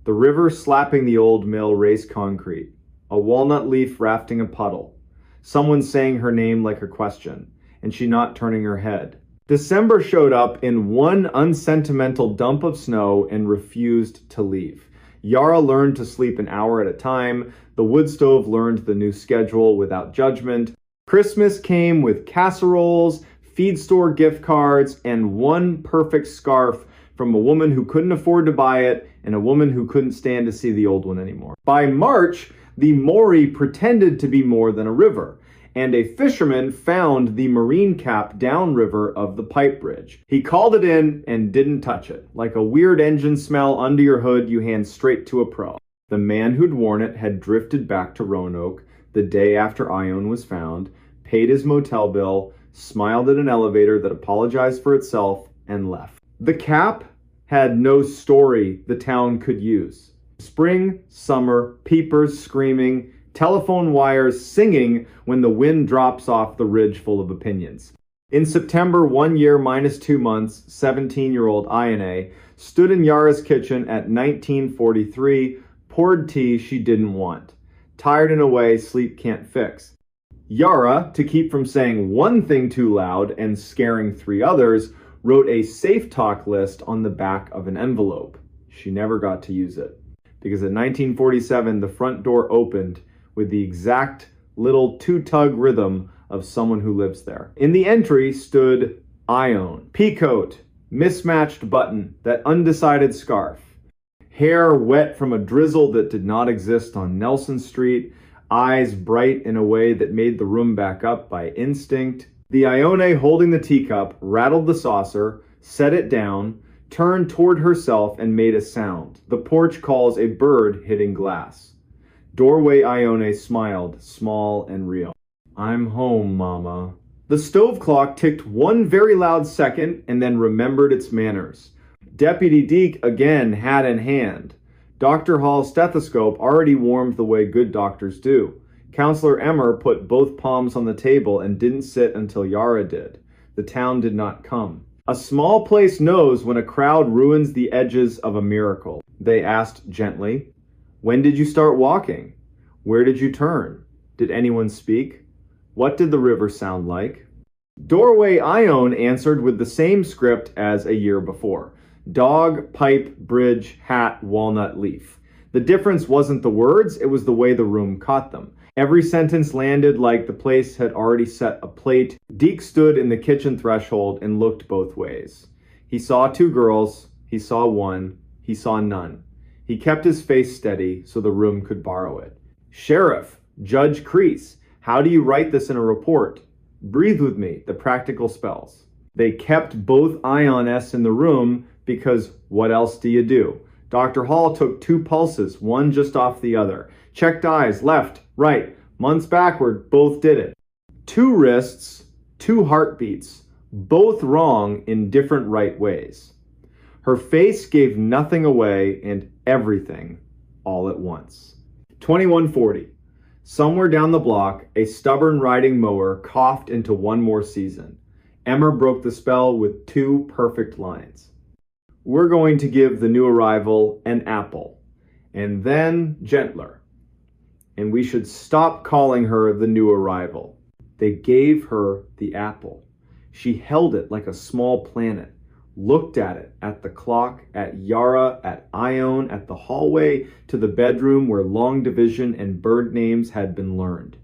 Speaker 1: The river slapping the old mill race concrete. A walnut leaf rafting a puddle. Someone saying her name like a question, and she not turning her head. December showed up in one unsentimental dump of snow and refused to leave. Yara learned to sleep an hour at a time. The wood stove learned the new schedule without judgment. Christmas came with casseroles, feed store gift cards, and one perfect scarf from a woman who couldn't afford to buy it and a woman who couldn't stand to see the old one anymore. By March, the Maury pretended to be more than a river, and a fisherman found the marine cap downriver of the pipe bridge. He called it in and didn't touch it. Like a weird engine smell under your hood you hand straight to a pro. The man who'd worn it had drifted back to Roanoke the day after Ione was found, paid his motel bill, smiled at an elevator that apologized for itself, and left. The cap had no story the town could use. Spring, summer, peepers screaming, telephone wires singing when the wind drops off the ridge full of opinions. In September, 1 year minus 2 months, 17-year-old Ione stood in Yara's kitchen at 1943, poured tea she didn't want. Tired in a way sleep can't fix. Yara, to keep from saying one thing too loud and scaring 3 others, wrote a safe talk list on the back of an envelope. She never got to use it, because in 1947 the front door opened with the exact little 2-tug rhythm of someone who lives there. In the entry stood Ione, peacoat, mismatched button, that undecided scarf, hair wet from a drizzle that did not exist on Nelson Street, eyes bright in a way that made the room back up by instinct. The Ione holding the teacup rattled the saucer, set it down, turned toward herself and made a sound. The porch calls a bird hitting glass. Doorway Ione smiled, small and real. I'm home, Mama. The stove clock ticked one very loud second and then remembered its manners. Deputy Deke again hat in hand. Dr. Hall's stethoscope already warmed the way good doctors do. Counselor Emmer put both palms on the table and didn't sit until Yara did. The town did not come. A small place knows when a crowd ruins the edges of a miracle. They asked gently. When did you start walking? Where did you turn? Did anyone speak? What did the river sound like? Doorway Ione answered with the same script as a year before. Dog, pipe, bridge, hat, walnut leaf. The difference wasn't the words, it was the way the room caught them. Every sentence landed like the place had already set a plate. Deke stood in the kitchen threshold and looked both ways. He saw two girls, he saw one, he saw none. He kept his face steady so the room could borrow it. Sheriff, Judge Crease, how do you write this in a report? Breathe with me, the practical spells. They kept both Ionesses in the room because what else do you do? Dr. Hall took two pulses, one just off the other. Checked eyes, left, right, months backward, both did it. Two wrists, two heartbeats, both wrong in different right ways. Her face gave nothing away and everything all at once. 2140. Somewhere down the block, a stubborn riding mower coughed into one more season. Emmer broke the spell with two perfect lines. We're going to give the new arrival an apple, and then gentler. And we should stop calling her the new arrival. They gave her the apple. She held it like a small planet, looked at it, at the clock, at Yara, at Ione, at the hallway, to the bedroom where long division and bird names had been learned.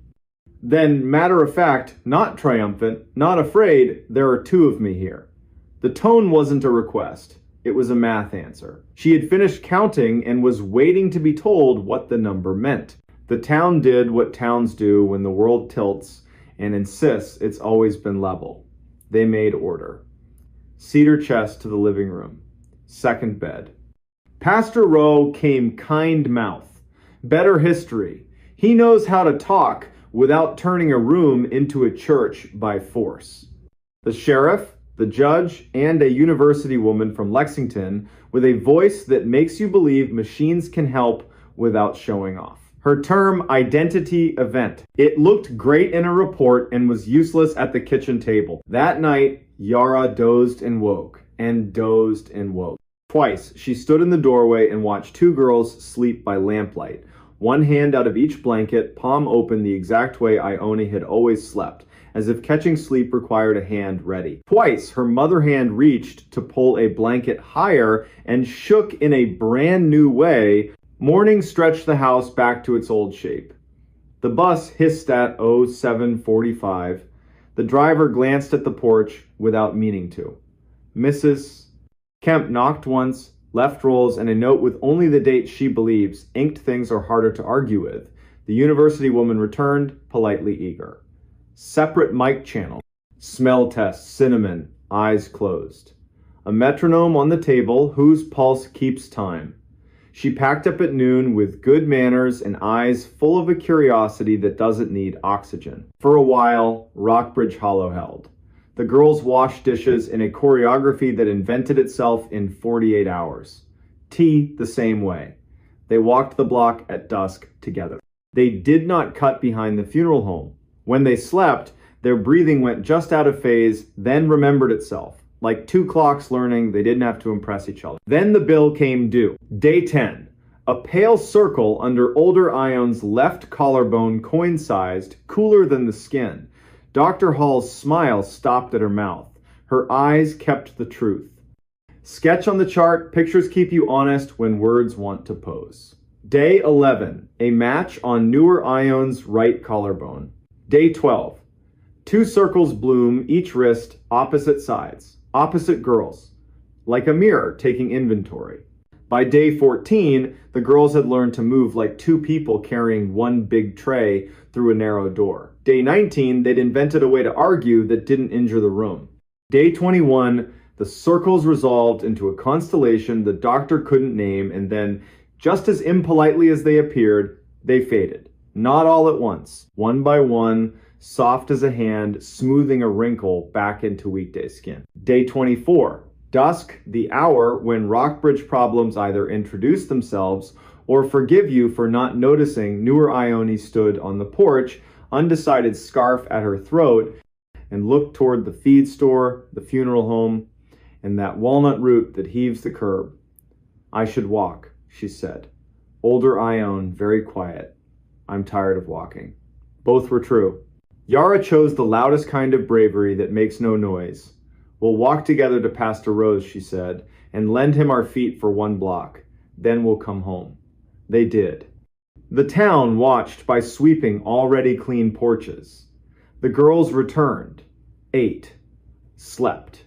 Speaker 1: Then, matter of fact, not triumphant, not afraid, there are two of me here. The tone wasn't a request. It was a math answer. She had finished counting and was waiting to be told what the number meant. The town did what towns do when the world tilts and insists it's always been level. They made order. Cedar chest to the living room. Second bed. Pastor Rowe came kind mouth. Better history. He knows how to talk without turning a room into a church by force. The sheriff, the judge, and a university woman from Lexington with a voice that makes you believe machines can help without showing off. Her term, identity event. It looked great in a report and was useless at the kitchen table. That night, Yara dozed and woke, and dozed and woke. Twice, she stood in the doorway and watched two girls sleep by lamplight. One hand out of each blanket, palm open the exact way Ione had always slept, as if catching sleep required a hand ready. Twice, her mother hand reached to pull a blanket higher and shook in a brand new way. Morning stretched the house back to its old shape. The bus hissed at 07:45. The driver glanced at the porch without meaning to. Mrs. Kemp knocked once, left rolls, and a note with only the date she believes. Inked things are harder to argue with. The university woman returned, politely eager. Separate mic channel. Smell test, cinnamon, eyes closed. A metronome on the table whose pulse keeps time. She packed up at noon with good manners and eyes full of a curiosity that doesn't need oxygen. For a while, Rockbridge Hollow held. The girls washed dishes in a choreography that invented itself in 48 hours. Tea the same way. They walked the block at dusk together. They did not cut behind the funeral home. When they slept, their breathing went just out of phase, then remembered itself. Like two clocks learning, they didn't have to impress each other. Then the bill came due. Day 10. A pale circle under older Ione's left collarbone coin-sized, cooler than the skin. Dr. Hall's smile stopped at her mouth. Her eyes kept the truth. Sketch on the chart, pictures keep you honest when words want to pose. Day 11. A match on newer Ione's right collarbone. Day 12. Two circles bloom, each wrist, opposite sides. Opposite girls, like a mirror taking inventory. By day 14, the girls had learned to move like two people carrying one big tray through a narrow door. Day 19, they'd invented a way to argue that didn't injure the room. Day 21, the circles resolved into a constellation the doctor couldn't name, and then, just as impolitely as they appeared, they faded. Not all at once, one by one, soft as a hand, smoothing a wrinkle back into weekday skin. Day 24. Dusk, the hour when Rockbridge problems either introduce themselves or forgive you for not noticing newer Ione stood on the porch, undecided scarf at her throat, and looked toward the feed store, the funeral home, and that walnut root that heaves the curb. I should walk, she said. Older Ione, very quiet. I'm tired of walking. Both were true. Yara chose the loudest kind of bravery that makes no noise. We'll walk together to Pastor Rose, she said, and lend him our feet for 1 block. Then we'll come home. They did. The town watched by sweeping already clean porches. The girls returned, ate, slept.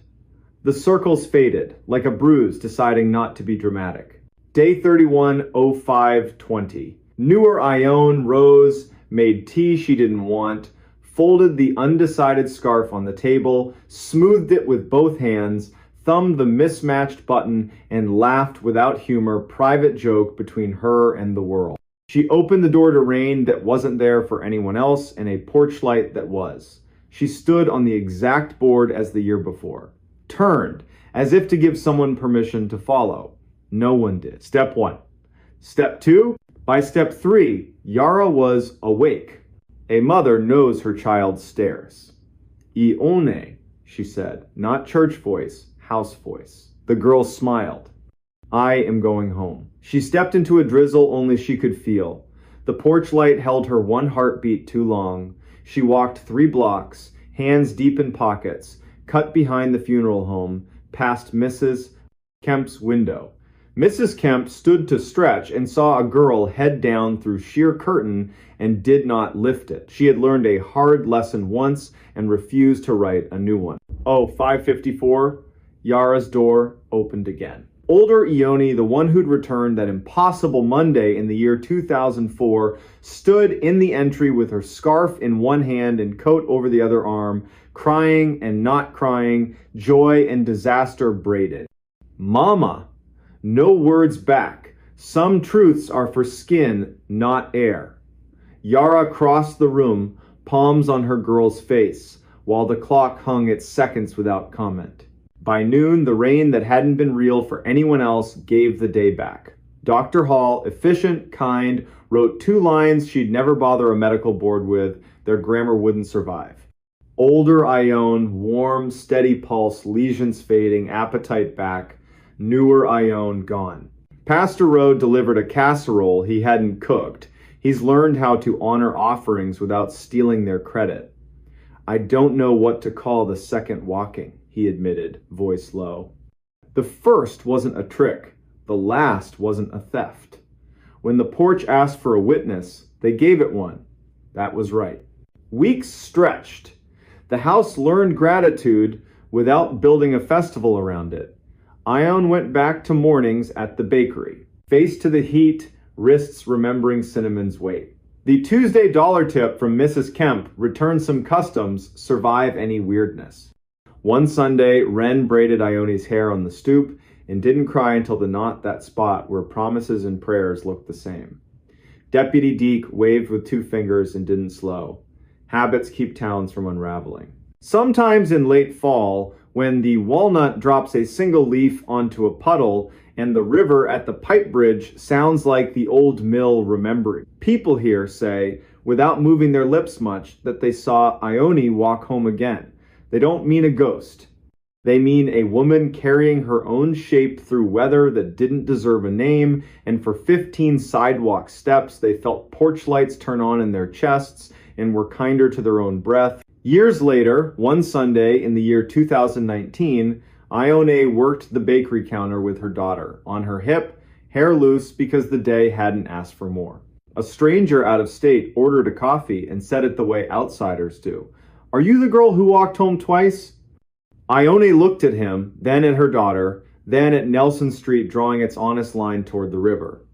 Speaker 1: The circles faded, like a bruise deciding not to be dramatic. Day 31, 05:20. Newer Ione rose, made tea she didn't want, folded the undecided scarf on the table, smoothed it with both hands, thumbed the mismatched button, and laughed without humor, private joke between her and the world. She opened the door to rain that wasn't there for anyone else and a porch light that was. She stood on the exact board as the year before. Turned, as if to give someone permission to follow. No one did. Step 1. Step 2. By step 3, Yara was awake. A mother knows her child's stares. Ione, she said, not church voice, house voice. The girl smiled. I am going home. She stepped into a drizzle only she could feel. The porch light held her 1 heartbeat too long. She walked 3 blocks, hands deep in pockets, cut behind the funeral home, past Mrs. Kemp's window. Mrs. Kemp stood to stretch and saw a girl head down through sheer curtain and did not lift it. She had learned a hard lesson once and refused to write a new one. 5:54, Yara's door opened again. Older Ione, the one who'd returned that impossible Monday in the year 2004, stood in the entry with her scarf in one hand and coat over the other arm, crying and not crying, joy and disaster braided. Mama! No words back. Some truths are for skin, not air. Yara crossed the room, palms on her girl's face, while the clock hung its seconds without comment. By noon, the rain that hadn't been real for anyone else gave the day back. Dr. Hall, efficient, kind, wrote 2 lines she'd never bother a medical board with. Their grammar wouldn't survive. Older Ione, warm, steady pulse, lesions fading, appetite back. Newer Ione gone. Pastor Rowe delivered a casserole he hadn't cooked. He's learned how to honor offerings without stealing their credit. I don't know what to call the second walking, he admitted, voice low. The first wasn't a trick. The last wasn't a theft. When the porch asked for a witness, they gave it one. That was right. Weeks stretched. The house learned gratitude without building a festival around it. Ione went back to mornings at the bakery, face to the heat, wrists remembering cinnamon's weight. The Tuesday dollar tip from Mrs. Kemp returned some customs, survive any weirdness. One Sunday, Wren braided Ione's hair on the stoop and didn't cry until the knot that spot where promises and prayers looked the same. Deputy Deke waved with 2 fingers and didn't slow. Habits keep towns from unraveling. Sometimes in late fall, when the walnut drops a single leaf onto a puddle and the river at the pipe bridge sounds like the old mill remembering. People here say, without moving their lips much, that they saw Ione walk home again. They don't mean a ghost. They mean a woman carrying her own shape through weather that didn't deserve a name, and for 15 sidewalk steps they felt porch lights turn on in their chests and were kinder to their own breath. Years later, one Sunday in the year 2019, Ione worked the bakery counter with her daughter, on her hip, hair loose because the day hadn't asked for more. A stranger out of state ordered a coffee and said it the way outsiders do. "Are you the girl who walked home twice?" Ione looked at him, then at her daughter, then at Nelson Street drawing its honest line toward the river.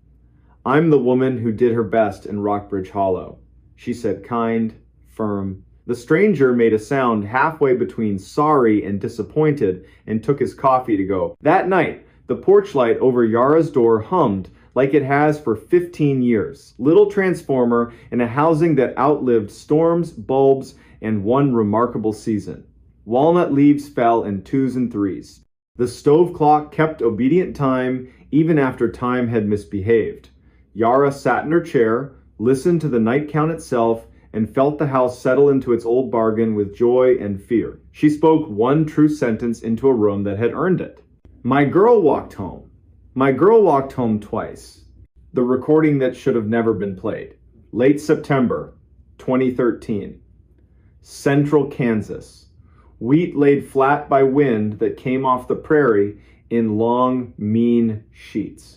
Speaker 1: "I'm the woman who did her best in Rockbridge Hollow," she said, kind, firm. The stranger made a sound halfway between sorry and disappointed and took his coffee to go. That night, the porch light over Yara's door hummed like it has for 15 years. Little transformer in a housing that outlived storms, bulbs, and one remarkable season. Walnut leaves fell in 2s and 3s. The stove clock kept obedient time even after time had misbehaved. Yara sat in her chair, listened to the night count itself, and felt the house settle into its old bargain with joy and fear. She spoke one true sentence into a room that had earned it. "My girl walked home. My girl walked home twice." The recording that should have never been played. Late September, 2013. Central Kansas. Wheat laid flat by wind that came off the prairie in long, mean sheets.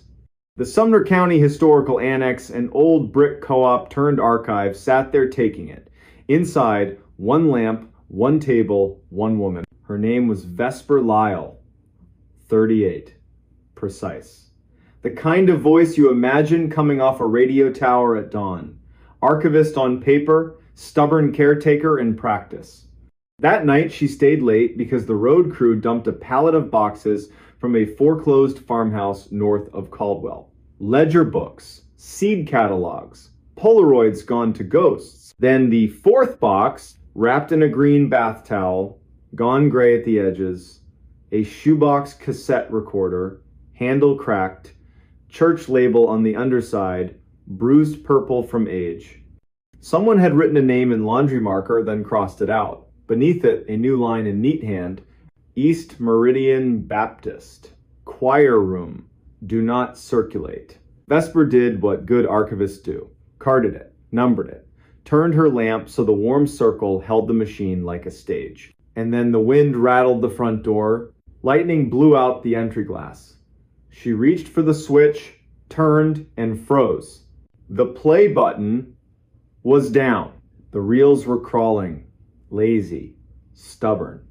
Speaker 1: The Sumner County Historical Annex, an old brick co-op turned archive, sat there taking it. Inside, one lamp, one table, one woman. Her name was Vesper Lyle, 38. Precise. The kind of voice you imagine coming off a radio tower at dawn. Archivist on paper, stubborn caretaker in practice. That night she stayed late because the road crew dumped a pallet of boxes from a foreclosed farmhouse north of Caldwell. Ledger books, seed catalogs, Polaroids gone to ghosts. Then the fourth box, wrapped in a green bath towel, gone gray at the edges, a shoebox cassette recorder, handle cracked, church label on the underside, bruised purple from age. Someone had written a name in laundry marker, then crossed it out. Beneath it, a new line in neat hand, East Meridian Baptist, choir room, do not circulate. Vesper did what good archivists do. Carded it, numbered it, turned her lamp so the warm circle held the machine like a stage. And then the wind rattled the front door. Lightning blew out the entry glass. She reached for the switch, turned, and froze. The play button was down. The reels were crawling, lazy, stubborn,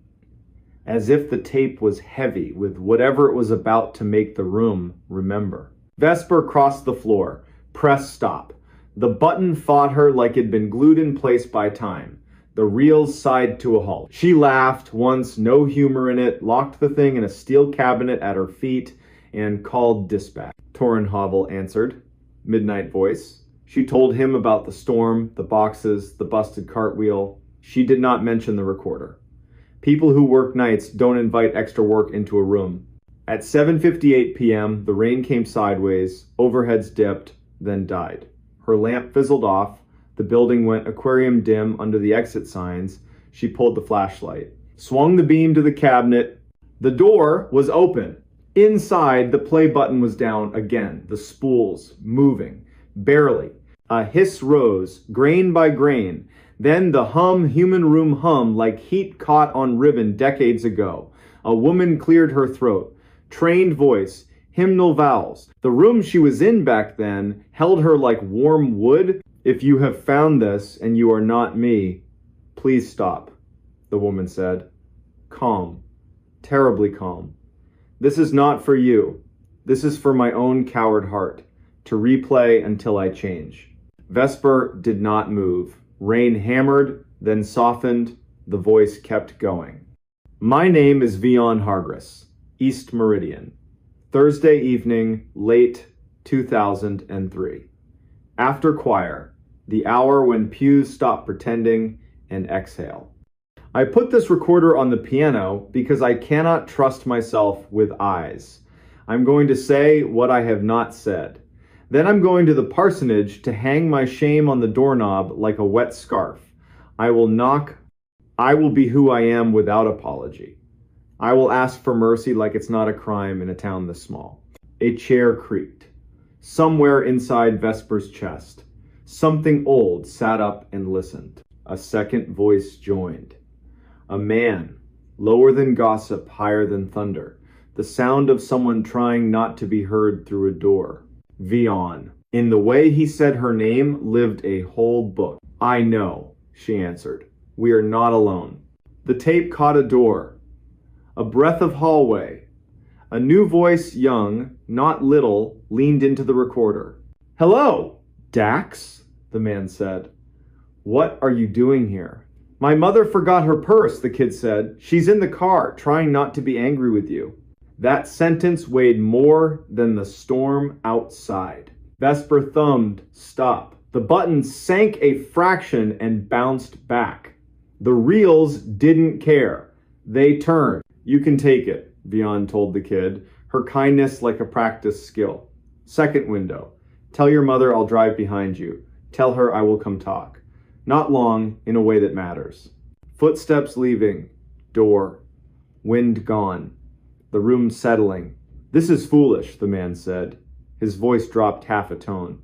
Speaker 1: as if the tape was heavy with whatever it was about to make the room remember. Vesper crossed the floor, pressed stop. The button fought her like it'd been glued in place by time. The reels sighed to a halt. She laughed once, no humor in it, locked the thing in a steel cabinet at her feet, and called dispatch. Torenhovel answered. Midnight voice. She told him about the storm, the boxes, the busted cartwheel. She did not mention the recorder. People who work nights don't invite extra work into a room. At 7:58 p.m., the rain came sideways, overheads dipped, then died. Her lamp fizzled off. The building went aquarium dim under the exit signs. She pulled the flashlight, swung the beam to the cabinet. The door was open. Inside, the play button was down again, the spools moving, barely. A hiss rose, grain by grain. Then the human room hum like heat caught on ribbon decades ago. A woman cleared her throat. Trained voice, hymnal vowels. The room she was in back then held her like warm wood. "If you have found this and you are not me, please stop," the woman said. Calm, terribly calm. "This is not for you. This is for my own coward heart, to replay until I change." Vesper did not move. Rain hammered, then softened. The voice kept going. "My name is Vion Hargris, East Meridian. Thursday evening, late 2003. After choir, the hour when pews stop pretending and exhale. I put this recorder on the piano because I cannot trust myself with eyes. I'm going to say what I have not said. Then I'm going to the parsonage to hang my shame on the doorknob like a wet scarf. I will knock. I will be who I am without apology. I will ask for mercy like it's not a crime in a town this small. A chair creaked. Somewhere inside Vesper's chest, something old sat up and listened. A second voice joined. A man, lower than gossip, higher than thunder. The sound of someone trying not to be heard through a door. Vion. In the way he said her name lived a whole book. "I know," she answered. "We are not alone." The tape caught a door. A breath of hallway. A new voice, young, not little, leaned into the recorder. "Hello, Dax," the man said. "What are you doing here?" "My mother forgot her purse," the kid said. "She's in the car, trying not to be angry with you." That sentence weighed more than the storm outside. Vesper thumbed stop. The button sank a fraction and bounced back. The reels didn't care. They turned. "You can take it," Vion told the kid, her kindness like a practiced skill. Second window. "Tell your mother I'll drive behind you. Tell her I will come talk. Not long, in a way that matters." Footsteps leaving. Door. Wind gone. The room settling. "This is foolish," the man said. His voice dropped half a tone.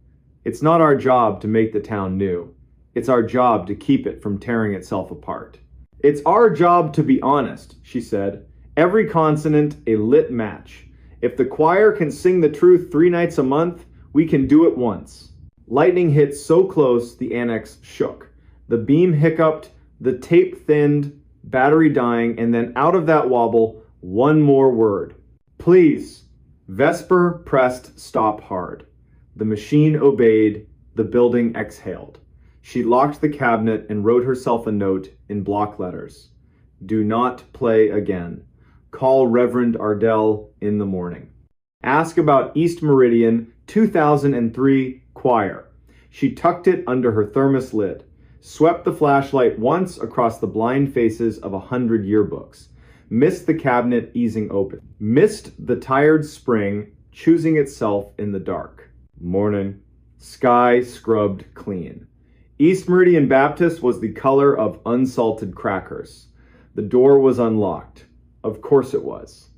Speaker 1: "It's not our job to make the town new. It's our job to keep it from tearing itself apart." "It's our job to be honest," she said. "Every consonant a lit match. If the choir can sing the truth 3 nights a month, we can do it once." Lightning hit so close the annex shook. The beam hiccuped, the tape thinned, battery dying, and then out of that wobble, one more word. "Please." Vesper pressed stop hard. The machine obeyed. The building exhaled. She locked the cabinet and wrote herself a note in block letters. "Do not play again. Call Reverend Ardell in the morning. Ask about East Meridian 2003 choir." She tucked it under her thermos lid, swept the flashlight once across the blind faces of 100 yearbooks, missed the cabinet easing open, missed the tired spring choosing itself in the dark. Morning. Sky scrubbed clean. East Meridian Baptist was the color of unsalted crackers. The door was unlocked. Of course it was.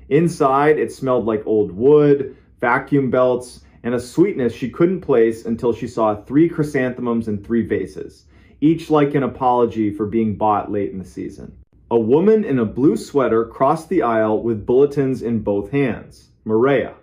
Speaker 1: Inside, it smelled like old wood, vacuum belts, and a sweetness she couldn't place until she saw 3 chrysanthemums in 3 vases, each like an apology for being bought late in the season. A woman in a blue sweater crossed the aisle with bulletins in both hands. Maria.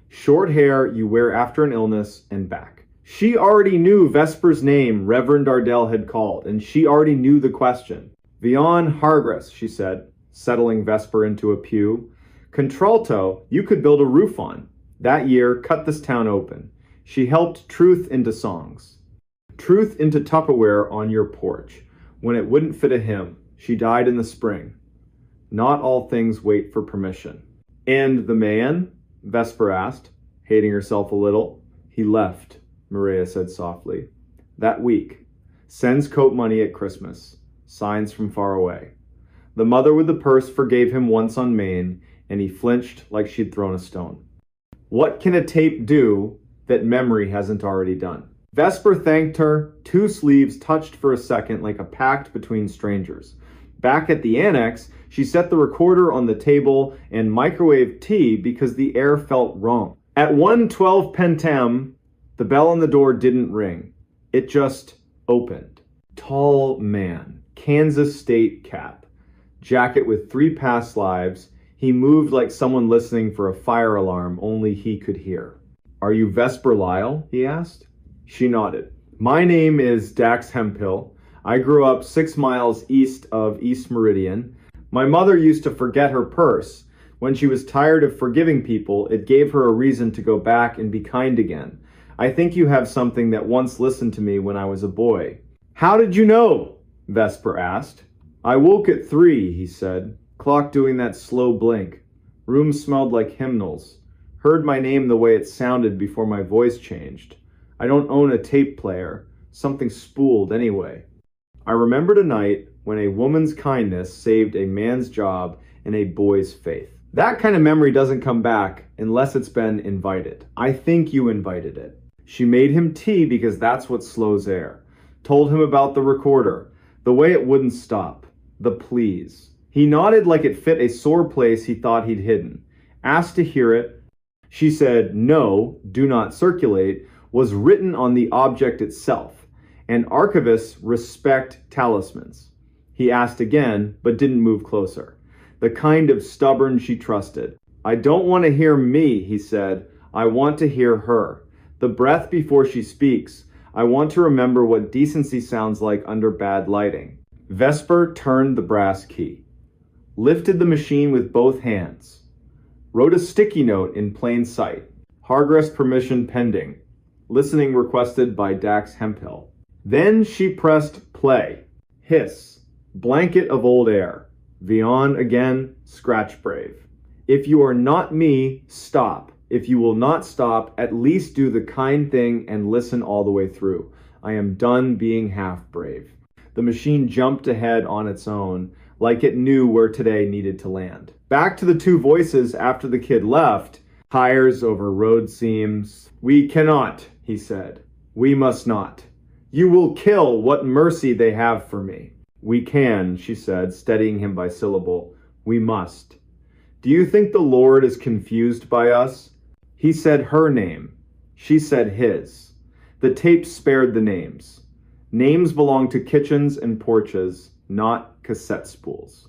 Speaker 1: Short hair you wear after an illness and back. She already knew Vesper's name Reverend Ardell had called, and she already knew the question. "Vion Hargress," she said, settling Vesper into a pew. "Contralto, you could build a roof on. That year, cut this town open. She helped truth into songs. Truth into Tupperware on your porch. When it wouldn't fit a hymn. She died in the spring. Not all things wait for permission." "And the man?" Vesper asked, hating herself a little. "He left," Maria said softly. "That week. Sends coat money at Christmas. Signs from far away." The mother with the purse forgave him once on Maine, and he flinched like she'd thrown a stone. What can a tape do that memory hasn't already done? Vesper thanked her. 2 sleeves touched for a second like a pact between strangers. Back at the annex, she set the recorder on the table and microwaved tea because the air felt wrong. At 1:12 p.m., the bell on the door didn't ring. It just opened. Tall man, Kansas State cap, jacket with 3 past lives. He moved like someone listening for a fire alarm only he could hear. "Are you Vesper Lyle?" he asked. She nodded. "My name is Dax Hemphill. I grew up 6 miles east of East Meridian. My mother used to forget her purse. When she was tired of forgiving people, it gave her a reason to go back and be kind again. I think you have something that once listened to me when I was a boy." "How did you know?" Vesper asked. "I woke at 3, he said. Clock doing that slow blink. Room smelled like hymnals. Heard my name the way it sounded before my voice changed. I don't own a tape player. Something spooled anyway. I remembered a night when a woman's kindness saved a man's job and a boy's faith." That kind of memory doesn't come back unless it's been invited. I think you invited it. She made him tea because that's what slows air. Told him about the recorder, the way it wouldn't stop, the please. He nodded like it fit a sore place he thought he'd hidden. Asked to hear it. She said, "No, do not circulate," was written on the object itself. And archivists respect talismans. He asked again, but didn't move closer. The kind of stubborn she trusted. "I don't want to hear me," he said. "I want to hear her. The breath before she speaks. I want to remember what decency sounds like under bad lighting." Vesper turned the brass key. Lifted the machine with both hands. wrote a sticky note in plain sight. Hargress permission pending. Listening requested by Dax Hemphill. Then she pressed play. Hiss. Blanket of old air. Vion again, scratch brave. If you are not me, stop. If you will not stop, at least do the kind thing and listen all the way through. I am done being half brave. The machine jumped ahead on its own, like it knew where today needed to land. Back to the two voices after the kid left. Tires over road seams. We cannot, he said. We must not. You will kill what mercy they have for me. We can, she said, steadying him by syllable. We must. Do you think the Lord is confused by us? He said her name. She said his. The tape spared the names. Names belong to kitchens and porches, not cassette spools.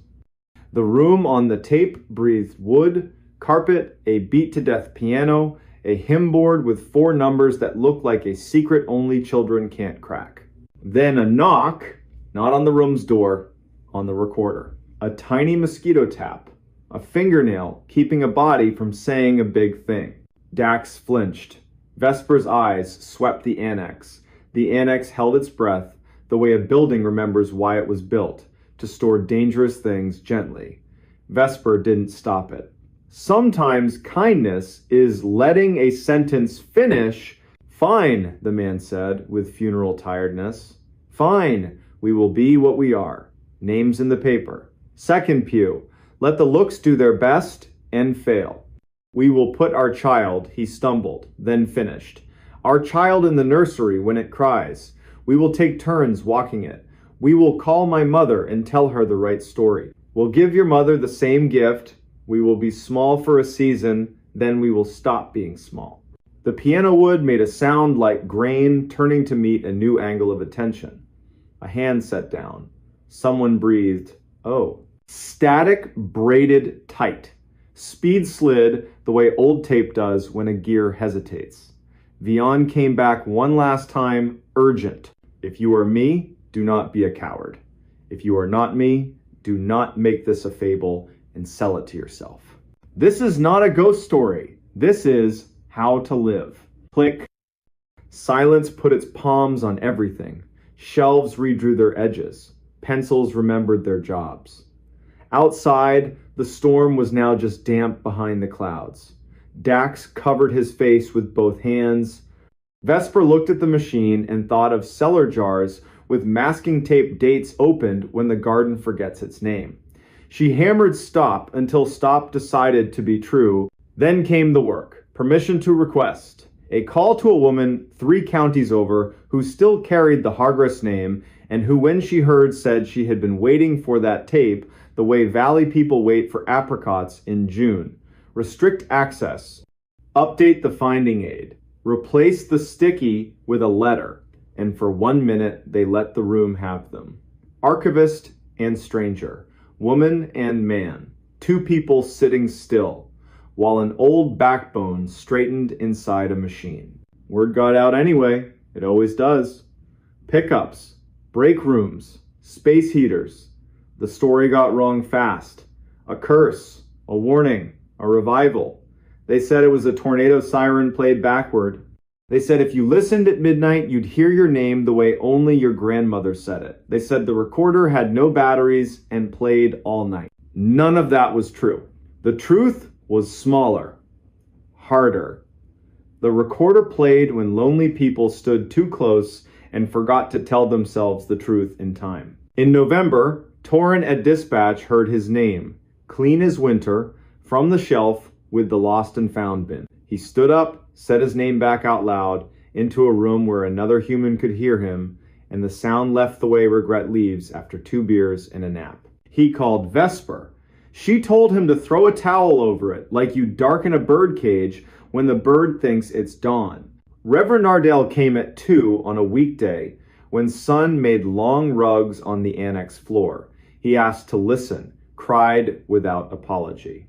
Speaker 1: The room on the tape breathed wood, carpet, a beat-to-death piano, a hymn board with 4 numbers that looked like a secret only children can't crack. Then a knock, not on the room's door, on the recorder. A tiny mosquito tap, a fingernail keeping a body from saying a big thing. Dax flinched. Vesper's eyes swept the annex. The annex held its breath, the way a building remembers why it was built, to store dangerous things gently. Vesper didn't stop it. Sometimes kindness is letting a sentence finish. Fine, the man said, with funeral tiredness. Fine, we will be what we are. Names in the paper. Second pew. Let the looks do their best and fail. We will put our child, he stumbled, then finished. Our child in the nursery when it cries. We will take turns walking it. We will call my mother and tell her the right story. We'll give your mother the same gift. We will be small for a season, then we will stop being small. The piano wood made a sound like grain turning to meet a new angle of attention. A hand set down. Someone breathed, oh. Static braided tight. Speed slid the way old tape does when a gear hesitates. Vion came back one last time, urgent. If you are me, do not be a coward. If you are not me, do not make this a fable and sell it to yourself. This is not a ghost story. This is how to live. Click. Silence put its palms on everything. Shelves redrew their edges. Pencils remembered their jobs. Outside, the storm was now just damp behind the clouds. Dax covered his face with both hands. Vesper looked at the machine and thought of cellar jars with masking tape dates opened when the garden forgets its name. She hammered stop until stop decided to be true. Then came the work. Permission to request. A call to a woman 3 counties over who still carried the Hargress name and who, when she heard, said she had been waiting for that tape the way Valley people wait for apricots in June. Restrict access. Update the finding aid. Replace the sticky with a letter. And for 1 minute, they let the room have them. Archivist and stranger. Woman and man. 2 people sitting still, while an old backbone straightened inside a machine. Word got out anyway. It always does. Pickups. Break rooms. Space heaters. The story got wrong fast. A curse. A warning. A revival. They said it was a tornado siren played backward. They said if you listened at midnight, you'd hear your name the way only your grandmother said it. They said the recorder had no batteries and played all night. None of that was true. The truth was smaller, harder. The recorder played when lonely people stood too close and forgot to tell themselves the truth in time. In November, Torrin at dispatch heard his name, clean as winter, from the shelf with the lost and found bin. He stood up, said his name back out loud, into a room where another human could hear him, and the sound left the way regret leaves after 2 beers and a nap. He called Vesper. She told him to throw a towel over it, like you darken a bird cage when the bird thinks it's dawn. Reverend Nardell came at 2 on a weekday, when Sun made long rugs on the annex floor. He asked to listen, cried without apology.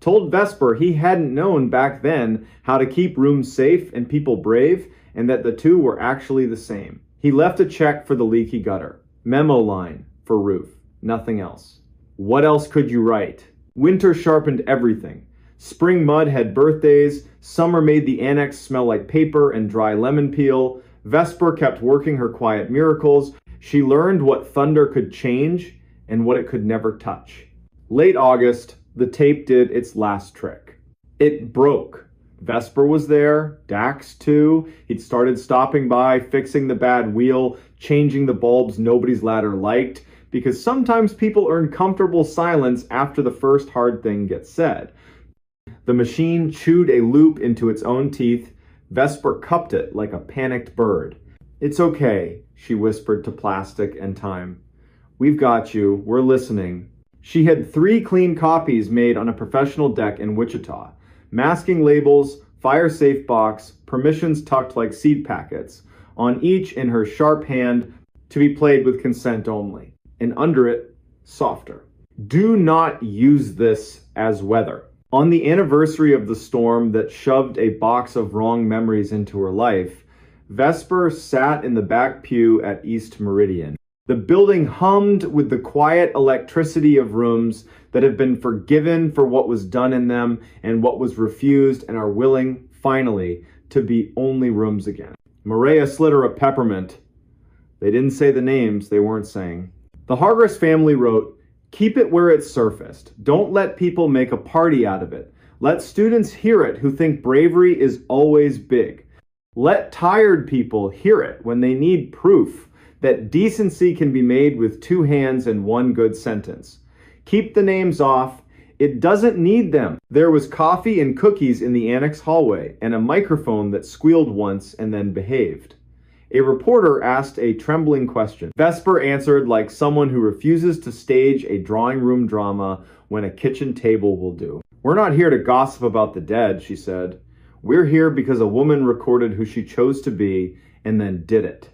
Speaker 1: Told Vesper he hadn't known back then how to keep rooms safe and people brave, and that the 2 were actually the same. He left a check for the leaky gutter. Memo line for roof. Nothing else. What else could you write? Winter sharpened everything. Spring mud had birthdays, summer made the annex smell like paper and dry lemon peel, Vesper kept working her quiet miracles. She learned what thunder could change and what it could never touch. Late August, the tape did its last trick. It broke. Vesper was there, Dax too. He'd started stopping by, fixing the bad wheel, changing the bulbs nobody's ladder liked, because sometimes people earn comfortable silence after the first hard thing gets said. The machine chewed a loop into its own teeth. Vesper cupped it like a panicked bird. "It's okay," she whispered to plastic and time. "We've got you. We're listening." She had 3 clean copies made on a professional deck in Wichita. Masking labels, fire-safe box, permissions tucked like seed packets, on each in her sharp hand, to be played with consent only. And under it, softer. "Do not use this as weather." On the anniversary of the storm that shoved a box of wrong memories into her life, Vesper sat in the back pew at East Meridian. The building hummed with the quiet electricity of rooms that have been forgiven for what was done in them and what was refused and are willing, finally, to be only rooms again. Maria slid her a peppermint. They didn't say the names they weren't saying. The Hargress family wrote, "Keep it where it's surfaced. Don't let people make a party out of it. Let students hear it who think bravery is always big. Let tired people hear it when they need proof that decency can be made with 2 hands and 1 good sentence. Keep the names off. It doesn't need them." There was coffee and cookies in the annex hallway and a microphone that squealed once and then behaved. A reporter asked a trembling question. Vesper answered like someone who refuses to stage a drawing room drama when a kitchen table will do. "We're not here to gossip about the dead," she said. "We're here because a woman recorded who she chose to be and then did it.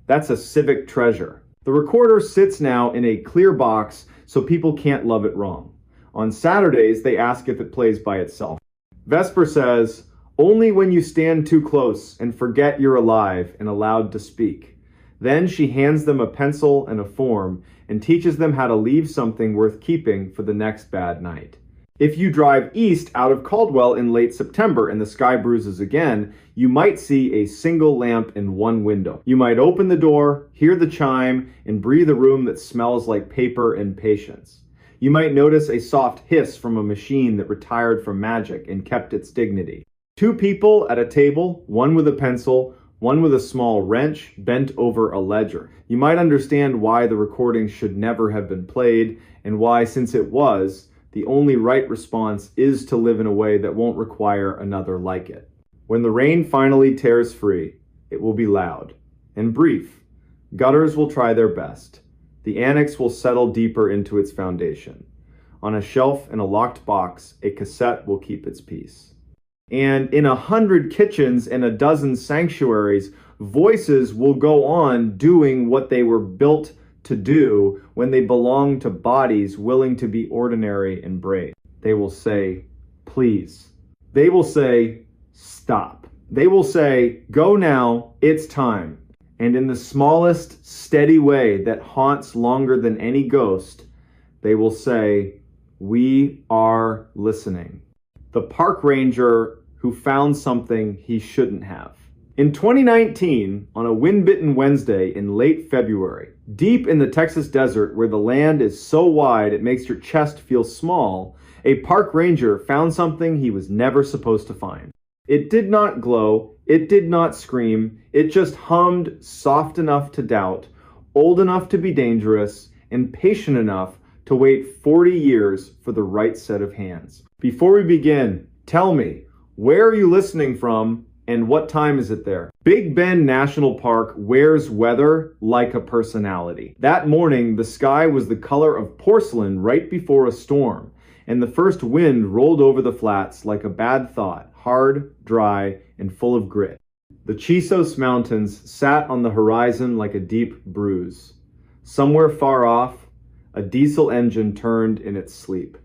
Speaker 1: That's a civic treasure." The recorder sits now in a clear box so people can't love it wrong. On Saturdays, they ask if it plays by itself. Vesper says, "Only when you stand too close and forget you're alive and allowed to speak." Then she hands them a pencil and a form and teaches them how to leave something worth keeping for the next bad night. If you drive east out of Caldwell in late September and the sky bruises again, you might see a single lamp in 1 window. You might open the door, hear the chime, and breathe a room that smells like paper and patience. You might notice a soft hiss from a machine that retired from magic and kept its dignity. 2 people at a table, 1 with a pencil, 1 with a small wrench, bent over a ledger. You might understand why the recording should never have been played, and why, since it was, the only right response is to live in a way that won't require another like it. When the rain finally tears free, it will be loud and brief. Gutters will try their best. The annex will settle deeper into its foundation. On a shelf in a locked box, a cassette will keep its peace. And in 100 kitchens and a dozen sanctuaries, voices will go on doing what they were built to do when they belong to bodies willing to be ordinary and brave. They will say, "Please." They will say, "Stop." They will say, "Go now, it's time." And in the smallest, steady way that haunts longer than any ghost, they will say, "We are listening." The park ranger who found something he shouldn't have. In 2019, on a wind-bitten Wednesday in late February, deep in the Texas desert where the land is so wide it makes your chest feel small, a park ranger found something he was never supposed to find. It did not glow, it did not scream, it just hummed soft enough to doubt, old enough to be dangerous, and patient enough to wait 40 years for the right set of hands. Before we begin, tell me, where are you listening from? And what time is it there? Big Bend National Park wears weather like a personality. That morning, the sky was the color of porcelain right before a storm, and the first wind rolled over the flats like a bad thought, hard, dry, and full of grit. The Chisos Mountains sat on the horizon like a deep bruise. Somewhere far off, a diesel engine turned in its sleep.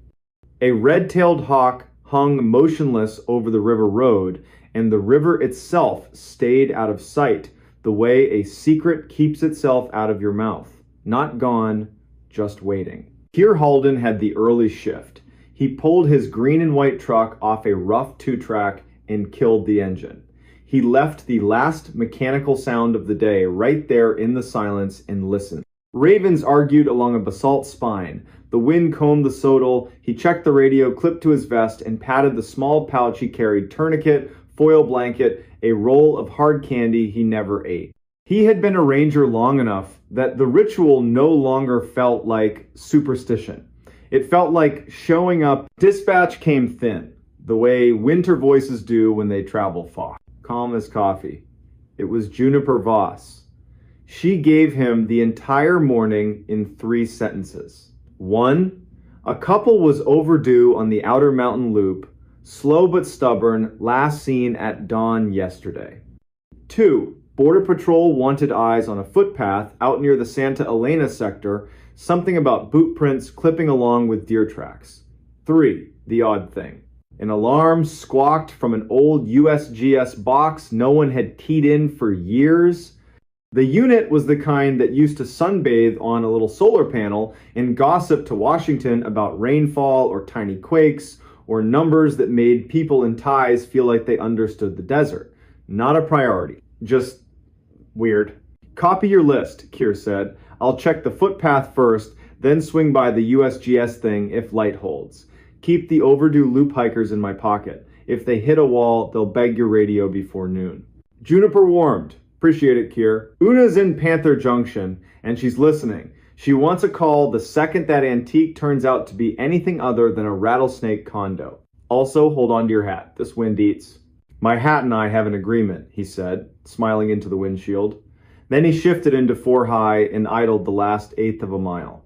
Speaker 1: A red-tailed hawk hung motionless over the river road, and the river itself stayed out of sight, the way a secret keeps itself out of your mouth. Not gone, just waiting. Here Halden had the early shift. He pulled his green and white truck off a rough two-track and killed the engine. He left the last mechanical sound of the day right there in the silence and listened. Ravens argued along a basalt spine. The wind combed the sodal. He checked the radio clipped to his vest and patted the small pouch he carried, tourniquet, foil blanket, a roll of hard candy he never ate. He had been a ranger long enough that the ritual no longer felt like superstition. It felt like showing up. Dispatch came thin, the way winter voices do when they travel far. Calm as coffee. It was Juniper Voss. She gave him the entire morning in 3 sentences. 1. A couple was overdue on the Outer Mountain Loop, slow but stubborn, last seen at dawn yesterday. 2. Border Patrol wanted eyes on a footpath out near the Santa Elena sector, something about boot prints clipping along with deer tracks. 3. The odd thing. An alarm squawked from an old USGS box no one had keyed in for years. The unit was the kind that used to sunbathe on a little solar panel and gossip to Washington about rainfall or tiny quakes or numbers that made people in ties feel like they understood the desert. Not a priority. Just weird. Copy your list, Keir said. I'll check the footpath first, then swing by the USGS thing if light holds. Keep the overdue loop hikers in my pocket. If they hit a wall, they'll beg your radio before noon. Juniper warmed. Appreciate it, Keir. Una's in Panther Junction, and she's listening. She wants a call the second that antique turns out to be anything other than a rattlesnake condo. Also, hold on to your hat. This wind eats. My hat and I have an agreement, he said, smiling into the windshield. Then he shifted into 4 high and idled the last 1/8 of a mile.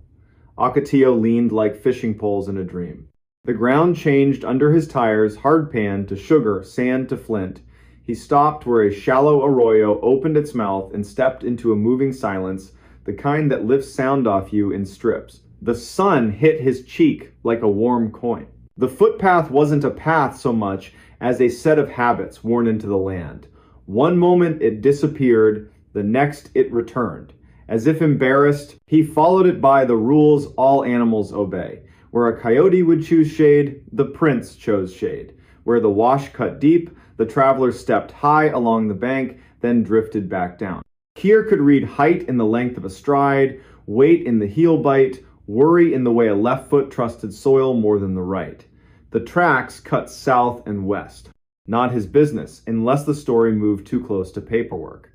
Speaker 1: Ocotillo leaned like fishing poles in a dream. The ground changed under his tires, hard pan to sugar, sand to flint. He stopped where a shallow arroyo opened its mouth and stepped into a moving silence, the kind that lifts sound off you in strips. The sun hit his cheek like a warm coin. The footpath wasn't a path so much as a set of habits worn into the land. One moment it disappeared, the next it returned. As if embarrassed, he followed it by the rules all animals obey. Where a coyote would choose shade, the prince chose shade. Where the wash cut deep, the traveler stepped high along the bank, then drifted back down. Keir could read height in the length of a stride, weight in the heel bite, worry in the way a left foot trusted soil more than the right. The tracks cut south and west. Not his business, unless the story moved too close to paperwork.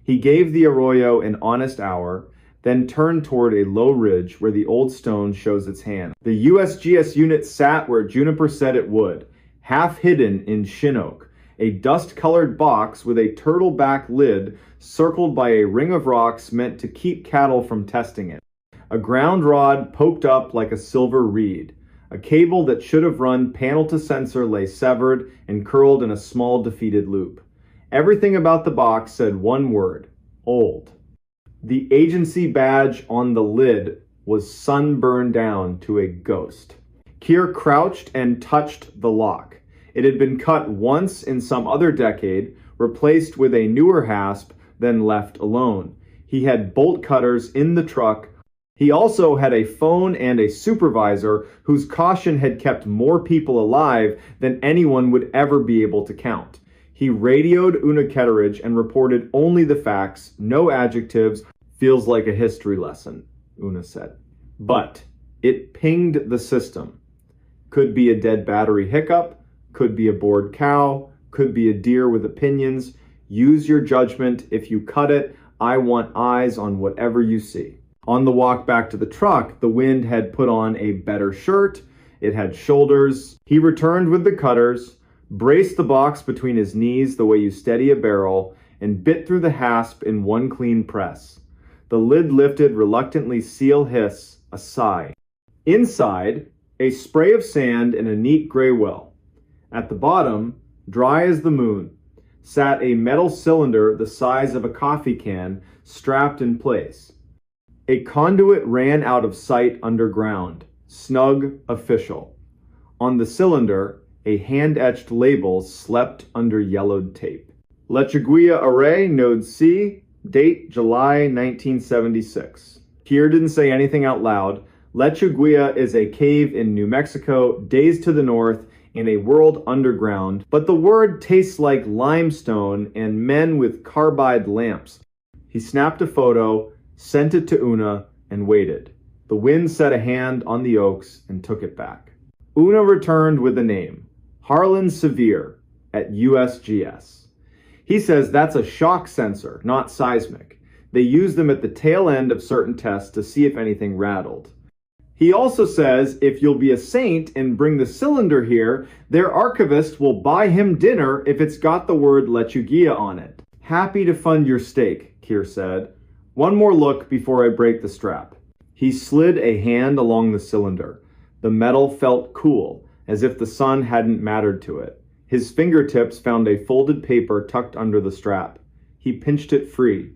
Speaker 1: He gave the arroyo an honest hour, then turned toward a low ridge where the old stone shows its hand. The USGS unit sat where Juniper said it would, half hidden in shin oak, a dust-colored box with a turtle-back lid circled by a ring of rocks meant to keep cattle from testing it. A ground rod poked up like a silver reed. A cable that should have run panel to sensor lay severed and curled in a small defeated loop. Everything about the box said one word: old. The agency badge on the lid was sunburned down to a ghost. Keir crouched and touched the lock. It had been cut once in some other decade, replaced with a newer hasp, then left alone. He had bolt cutters in the truck. He also had a phone and a supervisor whose caution had kept more people alive than anyone would ever be able to count. He radioed Una Ketteridge and reported only the facts, no adjectives. Feels like a history lesson, Una said. But it pinged the system. Could be a dead battery hiccup, could be a bored cow, could be a deer with opinions. Use your judgment. If you cut it, I want eyes on whatever you see. On the walk back to the truck, the wind had put on a better shirt. It had shoulders. He returned with the cutters, braced the box between his knees the way you steady a barrel, and bit through the hasp in one clean press. The lid lifted, reluctantly, seal hiss, a sigh. Inside, a spray of sand and a neat gray well. At the bottom, dry as the moon, sat a metal cylinder the size of a coffee can, strapped in place. A conduit ran out of sight underground, snug, official. On the cylinder, a hand-etched label slept under yellowed tape. Lechuguilla Array, Node C, date July 1976. Keir didn't say anything out loud. Lechuguilla is a cave in New Mexico, days to the north, in a world underground, but the word tastes like limestone and men with carbide lamps. He snapped a photo, sent it to Una, and waited. The wind set a hand on the oaks and took it back. Una returned with a name, Harlan Sevier, at USGS. He says that's a shock sensor, not seismic. They use them at the tail end of certain tests to see if anything rattled. He also says if you'll be a saint and bring the cylinder here, their archivist will buy him dinner if it's got the word Lechuguilla on it. Happy to fund your stake, Keir said. One more look before I break the strap. He slid a hand along the cylinder. The metal felt cool, as if the sun hadn't mattered to it. His fingertips found a folded paper tucked under the strap. He pinched it free.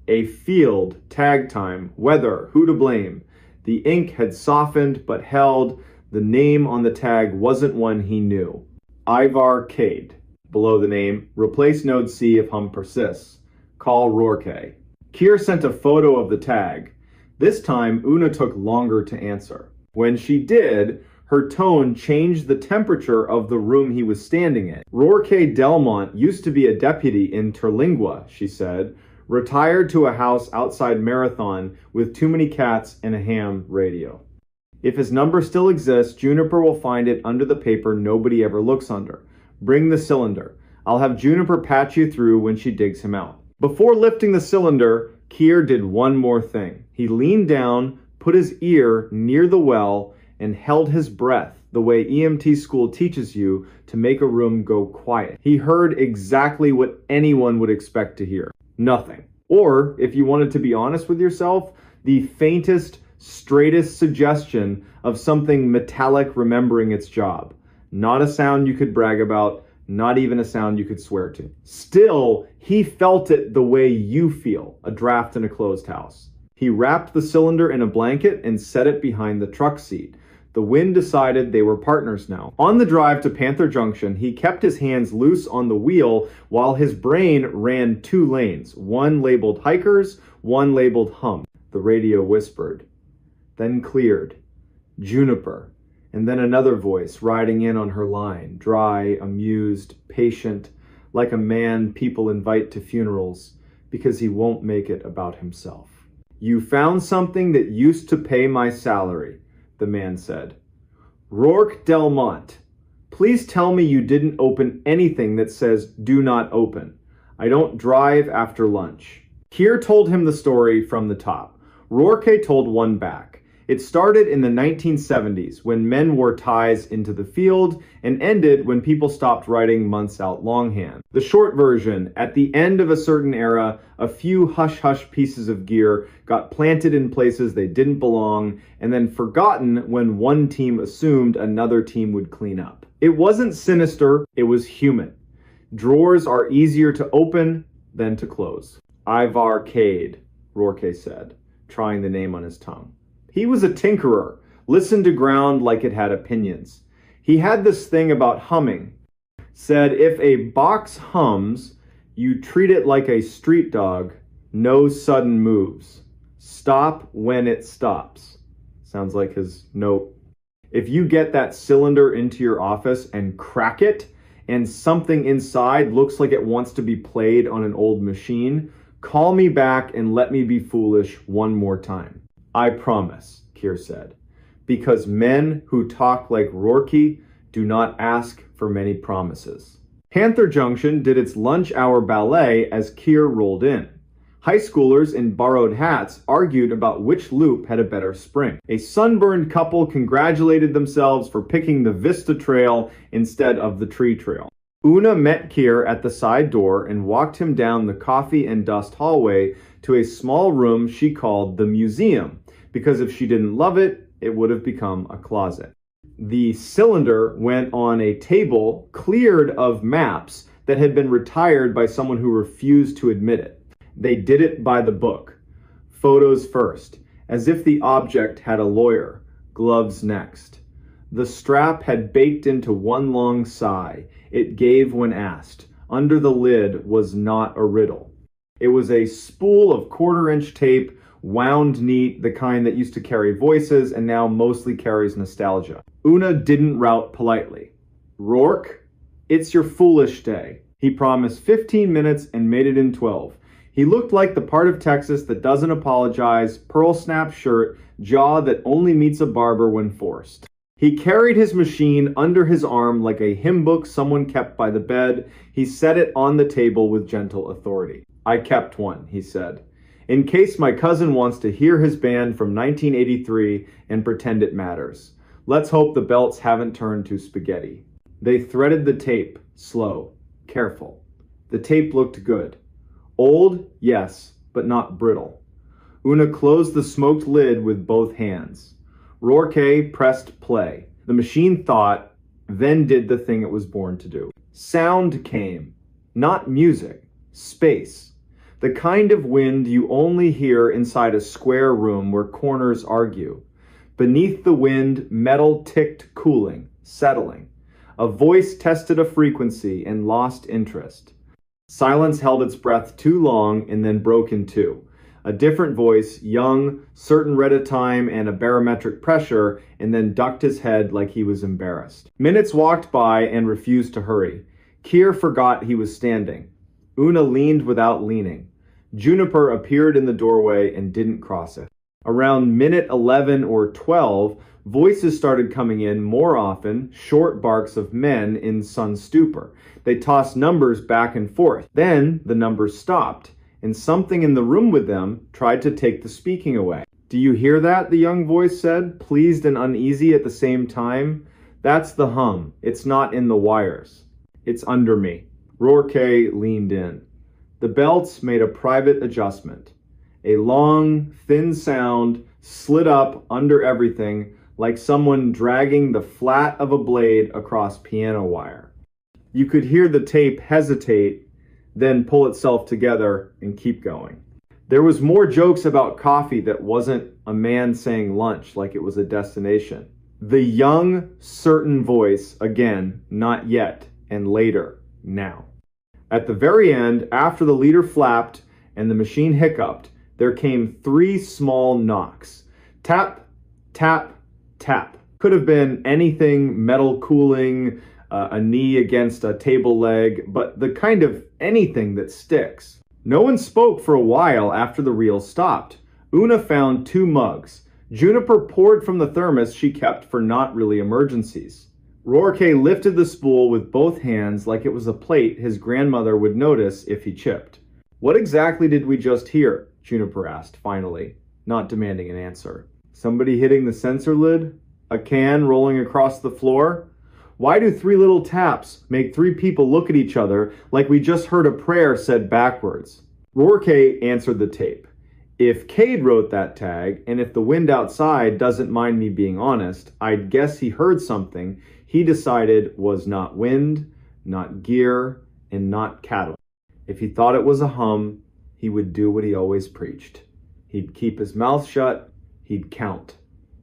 Speaker 1: A field, tag time, weather, who to blame. The ink had softened but held. The name on the tag wasn't one he knew. Ivar Cade. Below the name, replace node C if hum persists. Call Rourke. Keir sent a photo of the tag. This time, Una took longer to answer. When she did, her tone changed the temperature of the room he was standing in. Rourke Delmont used to be a deputy in Terlingua, she said, retired to a house outside Marathon with too many cats and a ham radio. If his number still exists, Juniper will find it under the paper nobody ever looks under. Bring the cylinder. I'll have Juniper patch you through when she digs him out. Before lifting the cylinder, Keir did one more thing. He leaned down, put his ear near the well, and held his breath the way EMT school teaches you to make a room go quiet. He heard exactly what anyone would expect to hear. Nothing. Or, if you wanted to be honest with yourself, the faintest, straightest suggestion of something metallic remembering its job. Not a sound you could brag about, not even a sound you could swear to. Still, he felt it the way you feel, a draft in a closed house. He wrapped the cylinder in a blanket and set it behind the truck seat. The wind decided they were partners now. On the drive to Panther Junction, he kept his hands loose on the wheel while his brain ran two lanes, one labeled hikers, one labeled hum. The radio whispered, then cleared. Juniper. And then another voice riding in on her line, dry, amused, patient, like a man people invite to funerals because he won't make it about himself. You found something that used to pay my salary, the man said. Rourke Delmont, please tell me you didn't open anything that says do not open. I don't drive after lunch. Keir told him the story from the top. Rourke told one back. It started in the 1970s when men wore ties into the field and ended when people stopped writing months out longhand. The short version, at the end of a certain era, a few hush-hush pieces of gear got planted in places they didn't belong and then forgotten when one team assumed another team would clean up. It wasn't sinister, it was human. Drawers are easier to open than to close. Ivar Cade, Rourke said, trying the name on his tongue. He was a tinkerer, listened to ground like it had opinions. He had this thing about humming. Said if a box hums, you treat it like a street dog, no sudden moves. Stop when it stops. Sounds like his note. If you get that cylinder into your office and crack it, and something inside looks like it wants to be played on an old machine, call me back and let me be foolish one more time. I promise, Keir said, because men who talk like Rourke do not ask for many promises. Panther Junction did its lunch hour ballet as Keir rolled in. High schoolers in borrowed hats argued about which loop had a better spring. A sunburned couple congratulated themselves for picking the Vista Trail instead of the tree trail. Una met Keir at the side door and walked him down the coffee and dust hallway to a small room she called the museum, because if she didn't love it, it would have become a closet. The cylinder went on a table cleared of maps that had been retired by someone who refused to admit it. They did it by the book. Photos first, as if the object had a lawyer. Gloves next. The strap had baked into one long sigh. It gave when asked. Under the lid was not a riddle. It was a spool of quarter-inch tape wound neat, the kind that used to carry voices and now mostly carries nostalgia. Una didn't rout politely. "Rourke, it's your foolish day." He promised 15 minutes and made it in 12. He looked like the part of Texas that doesn't apologize, pearl snap shirt, jaw that only meets a barber when forced. He carried his machine under his arm like a hymn book someone kept by the bed. He set it on the table with gentle authority. "I kept one," he said, "in case my cousin wants to hear his band from 1983 and pretend it matters. Let's hope the belts haven't turned to spaghetti." They threaded the tape, slow, careful. The tape looked good. Old, yes, but not brittle. Una closed the smoked lid with both hands. Rourke pressed play. The machine thought, then did the thing it was born to do. Sound came. Not music. Space. The kind of wind you only hear inside a square room where corners argue. Beneath the wind, metal ticked, cooling, settling. A voice tested a frequency and lost interest. Silence held its breath too long and then broke in two. A different voice, young, certain read a time and a barometric pressure, and then ducked his head like he was embarrassed. Minutes walked by and refused to hurry. Kier forgot he was standing. Una leaned without leaning. Juniper appeared in the doorway and didn't cross it. Around minute 11 or 12, voices started coming in more often, short barks of men in sun stupor. They tossed numbers back and forth. Then the numbers stopped, and something in the room with them tried to take the speaking away. "Do you hear that?" the young voice said, pleased and uneasy at the same time. "That's the hum. It's not in the wires. It's under me." Rourke leaned in. The belts made a private adjustment. A long, thin sound slid up under everything, like someone dragging the flat of a blade across piano wire. You could hear the tape hesitate, then pull itself together and keep going. There was more jokes about coffee that wasn't a man saying lunch like it was a destination. The young, certain voice, again, not yet, and later, now. At the very end, after the leader flapped and the machine hiccuped, there came 3 small knocks. Tap, tap, tap. Could have been anything, metal cooling, a knee against a table leg, but the kind of anything that sticks. No one spoke for a while after the reel stopped. Una found 2 mugs. Juniper poured from the thermos she kept for not really emergencies. Rourke lifted the spool with both hands like it was a plate his grandmother would notice if he chipped. "What exactly did we just hear?" Juniper asked finally, not demanding an answer. "Somebody hitting the sensor lid? A can rolling across the floor? Why do 3 little taps make 3 people look at each other like we just heard a prayer said backwards?" Rourke answered the tape. "If Cade wrote that tag, and if the wind outside doesn't mind me being honest, I'd guess he heard something he decided was not wind, not gear, and not cattle. If he thought it was a hum, he would do what he always preached. He'd keep his mouth shut, he'd count,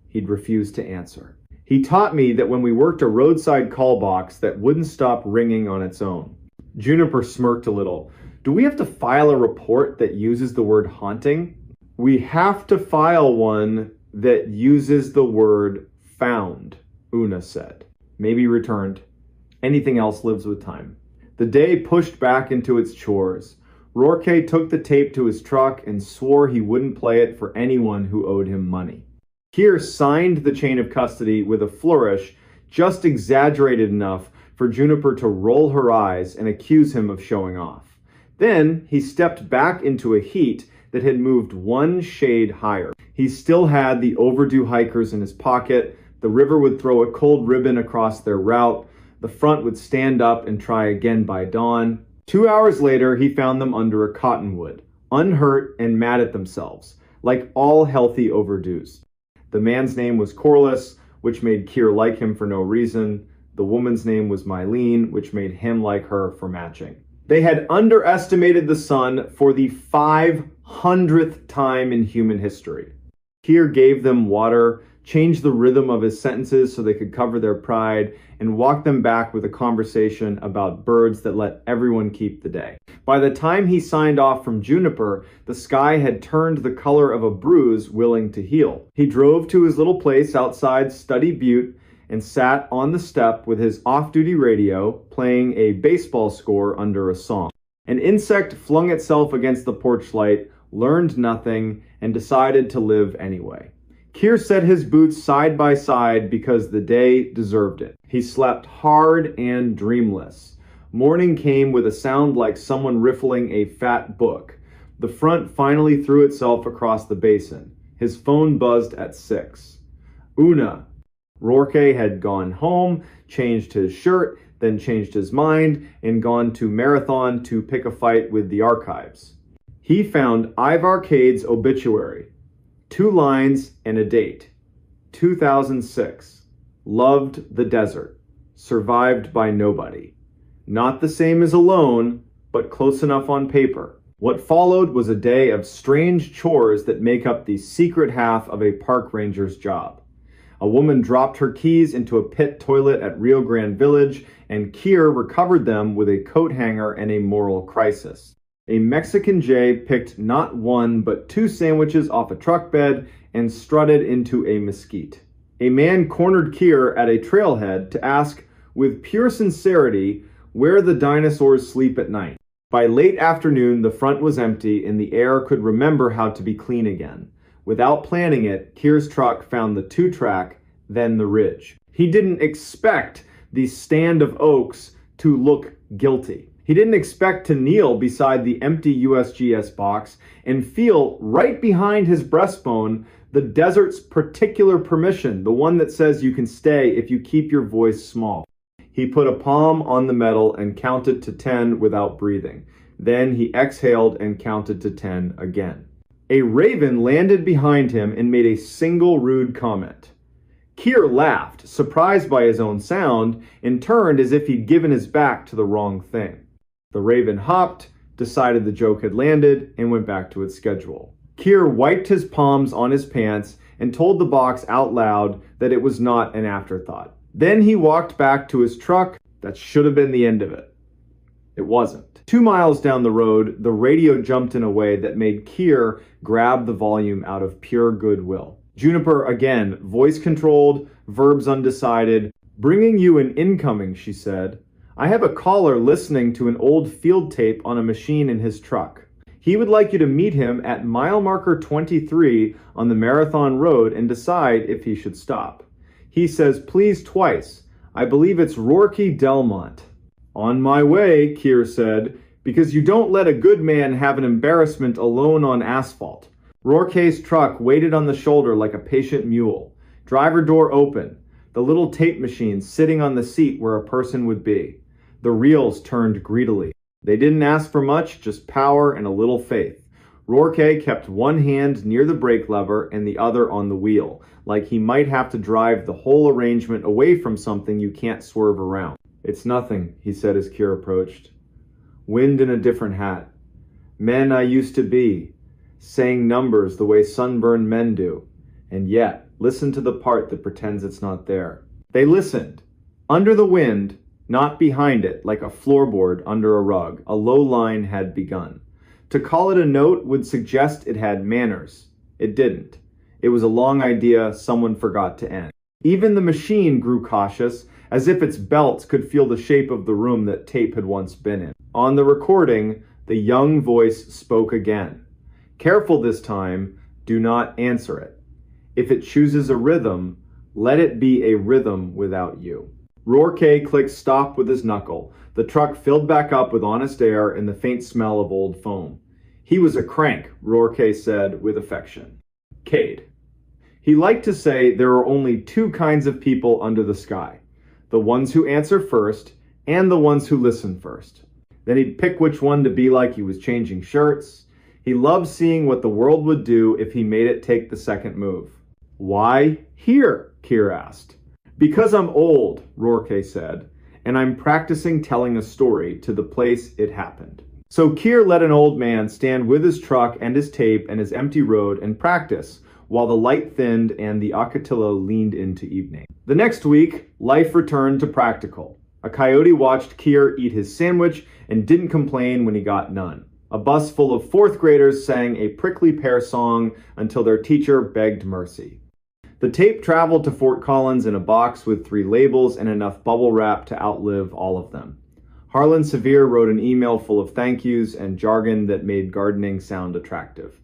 Speaker 1: he'd refuse to answer. He taught me that when we worked a roadside call box that wouldn't stop ringing on its own." Juniper smirked a little. "Do we have to file a report that uses the word haunting?" "We have to file one that uses the word found," Una said. Maybe returned. Anything else lives with time. The day pushed back into its chores. Rourke took the tape to his truck and swore he wouldn't play it for anyone who owed him money. Kier signed the chain of custody with a flourish just exaggerated enough for Juniper to roll her eyes and accuse him of showing off. Then he stepped back into a heat that had moved 1 shade higher. He still had the overdue hikers in his pocket. The river would throw a cold ribbon across their route. The front would stand up and try again by dawn. 2 hours later, he found them under a cottonwood, unhurt and mad at themselves, like all healthy overdues. The man's name was Corliss, which made Kier like him for no reason. The woman's name was Mylene, which made him like her for matching. They had underestimated the sun for the 500th time in human history. Kier gave them water, changed the rhythm of his sentences so they could cover their pride, and walked them back with a conversation about birds that let everyone keep the day. By the time he signed off from Juniper, the sky had turned the color of a bruise willing to heal. He drove to his little place outside Study Butte and sat on the step with his off-duty radio, playing a baseball score under a song. An insect flung itself against the porch light, learned nothing, and decided to live anyway. Keir set his boots side by side because the day deserved it. He slept hard and dreamless. Morning came with a sound like someone riffling a fat book. The front finally threw itself across the basin. His phone buzzed at 6. Una. Rourke had gone home, changed his shirt, then changed his mind, and gone to Marathon to pick a fight with the archives. He found Ivar Cade's obituary. 2 lines and a date. 2006. Loved the desert. Survived by nobody. Not the same as alone, but close enough on paper. What followed was a day of strange chores that make up the secret half of a park ranger's job. A woman dropped her keys into a pit toilet at Rio Grande Village, and Keir recovered them with a coat hanger and a moral crisis. A Mexican Jay picked not 1 but 2 sandwiches off a truck bed and strutted into a mesquite. A man cornered Keir at a trailhead to ask, with pure sincerity, where the dinosaurs sleep at night. By late afternoon, the front was empty and the air could remember how to be clean again. Without planning it, Keir's truck found the 2-track, then the ridge. He didn't expect the stand of oaks to look guilty. He didn't expect to kneel beside the empty USGS box and feel right behind his breastbone the desert's particular permission, the one that says you can stay if you keep your voice small. He put a palm on the metal and counted to 10 without breathing. Then he exhaled and counted to 10 again. A raven landed behind him and made a single rude comment. Keir laughed, surprised by his own sound, and turned as if he'd given his back to the wrong thing. The raven hopped, decided the joke had landed, and went back to its schedule. Keir wiped his palms on his pants and told the box out loud that it was not an afterthought. Then he walked back to his truck. That should have been the end of it. It wasn't. 2 miles down the road, the radio jumped in a way that made Keir grab the volume out of pure goodwill. Juniper again, voice controlled, verbs undecided. Bringing you an incoming, she said. I have a caller listening to an old field tape on a machine in his truck. He would like you to meet him at mile marker 23 on the Marathon Road and decide if he should stop. He says please twice. I believe it's Rourke Delmont. On my way, Keir said, because you don't let a good man have an embarrassment alone on asphalt. Rourke's truck waited on the shoulder like a patient mule. Driver door open. The little tape machine sitting on the seat where a person would be. The reels turned greedily. They didn't ask for much, just power and a little faith. Rourke kept one hand near the brake lever and the other on the wheel, like he might have to drive the whole arrangement away from something you can't swerve around. It's nothing, he said as Keir approached. Wind in a different hat. Men I used to be, saying numbers the way sunburned men do. And yet, listen to the part that pretends it's not there. They listened. Under the wind, not behind it, like a floorboard under a rug, a low line had begun. To call it a note would suggest it had manners. It didn't. It was a long idea someone forgot to end. Even the machine grew cautious, as if its belts could feel the shape of the room that tape had once been in. On the recording, the young voice spoke again. Careful this time, do not answer it. If it chooses a rhythm, let it be a rhythm without you. Rourke clicked stop with his knuckle. The truck filled back up with honest air and the faint smell of old foam. He was a crank, Rourke said with affection. Cade. He liked to say there are only 2 kinds of people under the sky. The ones who answer first and the ones who listen first. Then he'd pick which one to be like he was changing shirts. He loved seeing what the world would do if he made it take the second move. Why here? Keir asked. Because I'm old, Rourke said, and I'm practicing telling a story to the place it happened. So Keir let an old man stand with his truck and his tape and his empty road and practice while the light thinned and the Ocatilla leaned into evening. The next week, life returned to practical. A coyote watched Keir eat his sandwich and didn't complain when he got none. A bus full of fourth graders sang a prickly pear song until their teacher begged mercy. The tape traveled to Fort Collins in a box with 3 labels and enough bubble wrap to outlive all of them. Harlan Sevier wrote an email full of thank yous and jargon that made gardening sound attractive.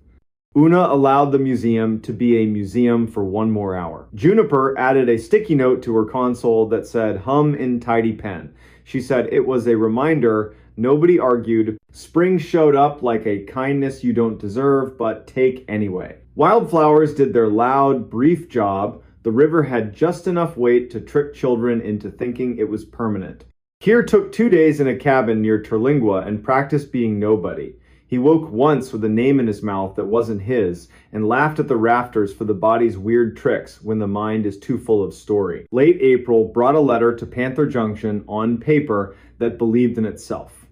Speaker 1: Una allowed the museum to be a museum for 1 more hour. Juniper added a sticky note to her console that said, "Hum in tidy pen." She said it was a reminder. Nobody argued. Spring showed up like a kindness you don't deserve, but take anyway. Wildflowers did their loud, brief job. The river had just enough weight to trick children into thinking it was permanent. Keir took 2 days in a cabin near Terlingua and practiced being nobody. He woke once with a name in his mouth that wasn't his and laughed at the rafters for the body's weird tricks when the mind is too full of story. Late April brought a letter to Panther Junction on paper that believed in itself.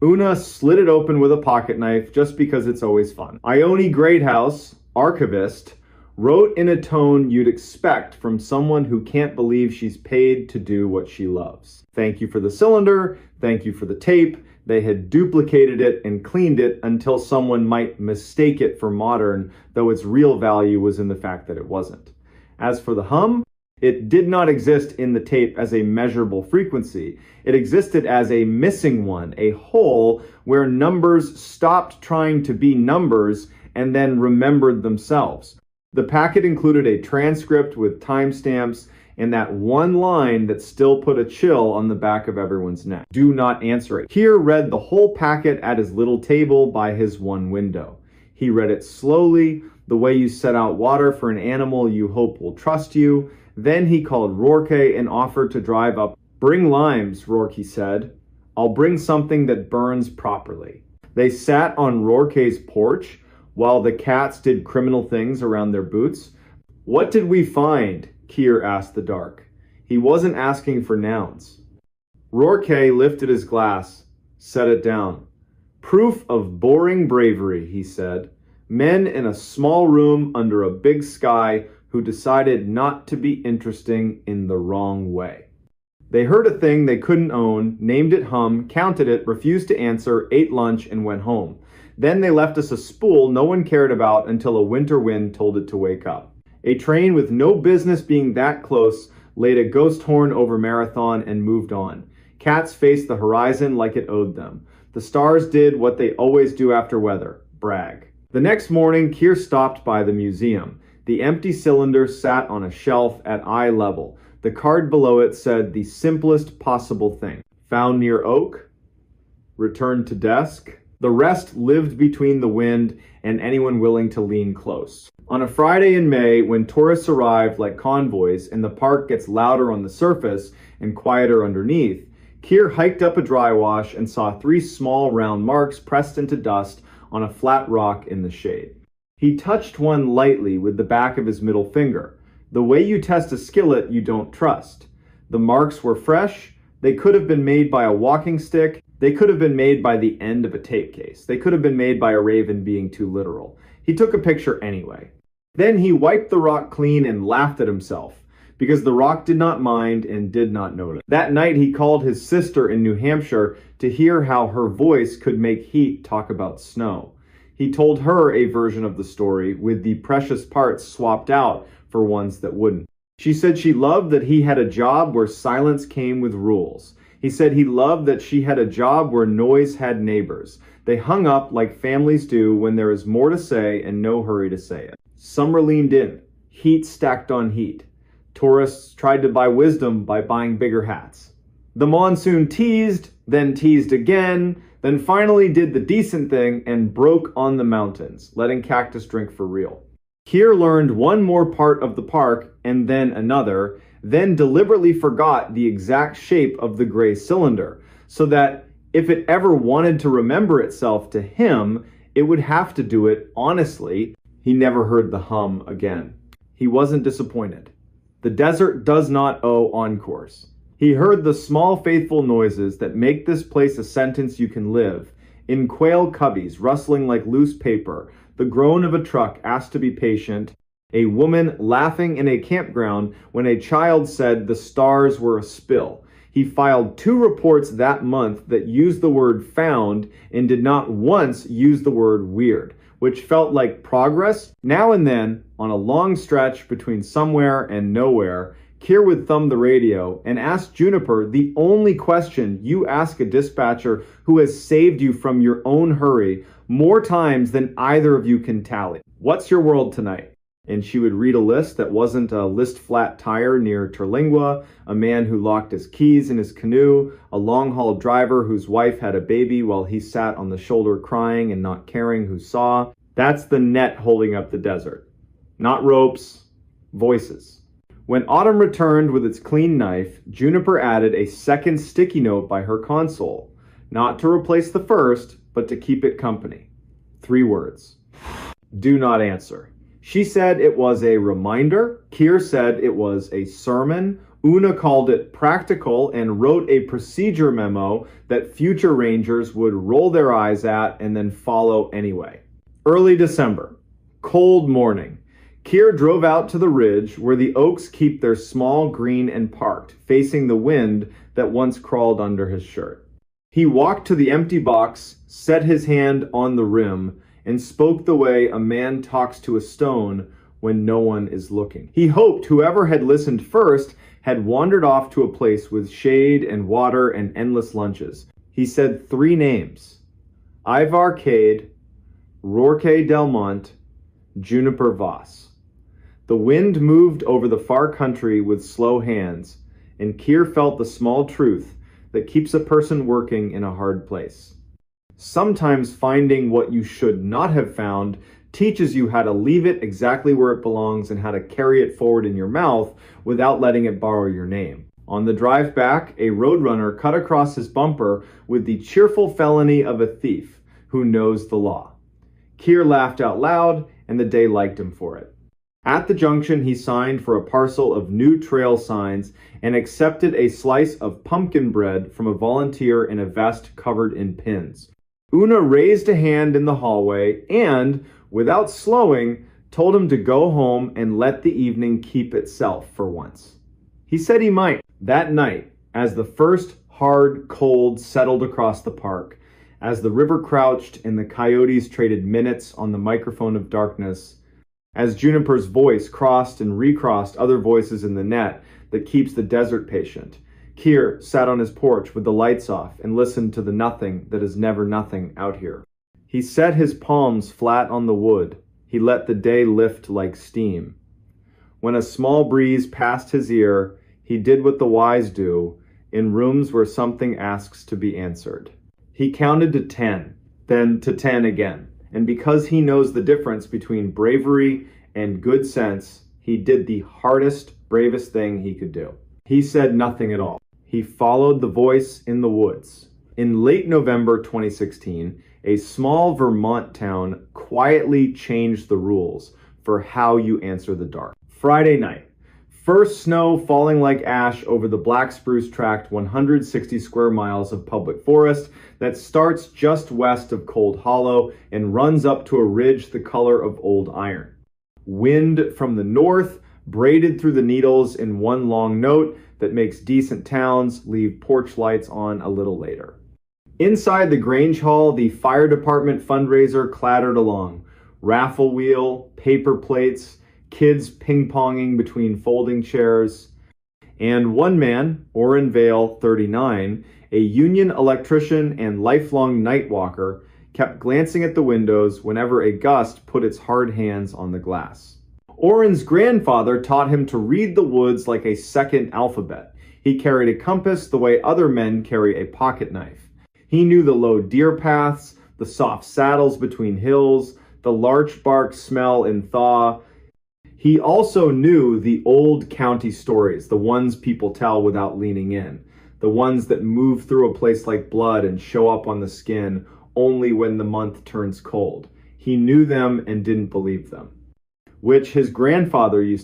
Speaker 1: Una slit it open with a pocket knife just because it's always fun. Ione Greathouse, archivist, wrote in a tone you'd expect from someone who can't believe she's paid to do what she loves. Thank you for the cylinder. Thank you for the tape. They had duplicated it and cleaned it until someone might mistake it for modern, though its real value was in the fact that it wasn't. As for the hum, it did not exist in the tape as a measurable frequency. It existed as a missing one, a hole where numbers stopped trying to be numbers and then remembered themselves. The packet included a transcript with timestamps and that one line that still put a chill on the back of everyone's neck. Do not answer it. Keir read the whole packet at his little table by his one window. He read it slowly, the way you set out water for an animal you hope will trust you. Then he called Rourke and offered to drive up. "Bring limes," Rourke said. "I'll bring something that burns properly." They sat on Rourke's porch while the cats did criminal things around their boots. "What did we find?" Keir asked the dark. He wasn't asking for nouns. Rourke lifted his glass, set it down. "Proof of boring bravery," he said. "Men in a small room under a big sky who decided not to be interesting in the wrong way." They heard a thing they couldn't own, named it hum, counted it, refused to answer, ate lunch, and went home. Then they left us a spool no one cared about until a winter wind told it to wake up. A train with no business being that close laid a ghost horn over Marathon and moved on. Cats faced the horizon like it owed them. The stars did what they always do after weather, brag. The next morning, Keir stopped by the museum. The empty cylinder sat on a shelf at eye level. The card below it said the simplest possible thing. Found near oak, returned to desk. The rest lived between the wind and anyone willing to lean close. On a Friday in May, when tourists arrive like convoys and the park gets louder on the surface and quieter underneath, Keir hiked up a dry wash and saw 3 small round marks pressed into dust on a flat rock in the shade. He touched one lightly with the back of his middle finger. The way you test a skillet you don't trust. The marks were fresh. They could have been made by a walking stick. They could have been made by the end of a tape case. They could have been made by a raven being too literal. He took a picture anyway. Then he wiped the rock clean and laughed at himself, because the rock did not mind and did not notice. That night he called his sister in New Hampshire to hear how her voice could make heat talk about snow. He told her a version of the story with the precious parts swapped out for ones that wouldn't. She said she loved that he had a job where silence came with rules. He said he loved that she had a job where noise had neighbors. They hung up like families do when there is more to say and no hurry to say it. Summer leaned in, heat stacked on heat. Tourists tried to buy wisdom by buying bigger hats. The monsoon teased, then teased again, then finally did the decent thing and broke on the mountains, letting cactus drink for real. Keir learned one more part of the park and then another, then deliberately forgot the exact shape of the gray cylinder, so that if it ever wanted to remember itself to him, it would have to do it honestly. He never heard the hum again. He wasn't disappointed. The desert does not owe encores. He heard the small faithful noises that make this place a sentence you can live. In quail coveys rustling like loose paper, the groan of a truck asked to be patient, a woman laughing in a campground when a child said the stars were a spill. He filed 2 reports that month that used the word found and did not once use the word weird, which felt like progress. Now and then, on a long stretch between somewhere and nowhere, Keir would thumb the radio and ask Juniper the only question you ask a dispatcher who has saved you from your own hurry more times than either of you can tally. What's your world tonight? And she would read a list that wasn't a list flat tire near Terlingua, a man who locked his keys in his canoe, a long-haul driver whose wife had a baby while he sat on the shoulder crying and not caring who saw. That's the net holding up the desert. Not ropes, voices. When autumn returned with its clean knife, Juniper added a second sticky note by her console, not to replace the first, but to keep it company. 3 words. Do not answer. She said it was a reminder. Keir said it was a sermon. Una called it practical and wrote a procedure memo that future rangers would roll their eyes at and then follow anyway. Early December. Cold morning. Keir drove out to the ridge where the oaks keep their small green and parked, facing the wind that once crawled under his shirt. He walked to the empty box, set his hand on the rim, and spoke the way a man talks to a stone when no one is looking. He hoped whoever had listened first had wandered off to a place with shade and water and endless lunches. He said 3 names: Ivar Cade, Rourke Delmont, Juniper Voss. The wind moved over the far country with slow hands, and Keir felt the small truth that keeps a person working in a hard place. Sometimes finding what you should not have found teaches you how to leave it exactly where it belongs and how to carry it forward in your mouth without letting it borrow your name. On the drive back, a roadrunner cut across his bumper with the cheerful felony of a thief who knows the law. Keir laughed out loud, and the day liked him for it. At the junction, he signed for a parcel of new trail signs and accepted a slice of pumpkin bread from a volunteer in a vest covered in pins. Una raised a hand in the hallway and, without slowing, told him to go home and let the evening keep itself for once. He said he might. That night, as the first hard cold settled across the park, as the river crouched and the coyotes traded minutes on the microphone of darkness, as Juniper's voice crossed and recrossed other voices in the net that keeps the desert patient, Keir sat on his porch with the lights off and listened to the nothing that is never nothing out here. He set his palms flat on the wood. He let the day lift like steam. When a small breeze passed his ear, he did what the wise do in rooms where something asks to be answered. He counted to 10, then to 10 again. And because he knows the difference between bravery and good sense, he did the hardest, bravest thing he could do. He said nothing at all. He followed the voice in the woods. In late November 2016, a small Vermont town quietly changed the rules for how you answer the dark. Friday night. First snow falling like ash over the Black Spruce tract 160 square miles of public forest that starts just west of Cold Hollow and runs up to a ridge the color of old iron. Wind from the north braided through the needles in one long note that makes decent towns leave porch lights on a little later. Inside the Grange Hall, the fire department fundraiser clattered along. Raffle wheel, paper plates, kids ping-ponging between folding chairs. And one man, Orrin Vale, 39, a union electrician and lifelong night walker, kept glancing at the windows whenever a gust put its hard hands on the glass. Orrin's grandfather taught him to read the woods like a second alphabet. He carried a compass the way other men carry a pocket knife. He knew the low deer paths, the soft saddles between hills, the larch bark smell in thaw. He also knew the old county stories, the ones people tell without leaning in, the ones that move through a place like blood and show up on the skin only when the month turns cold. He knew them and didn't believe them, which his grandfather used to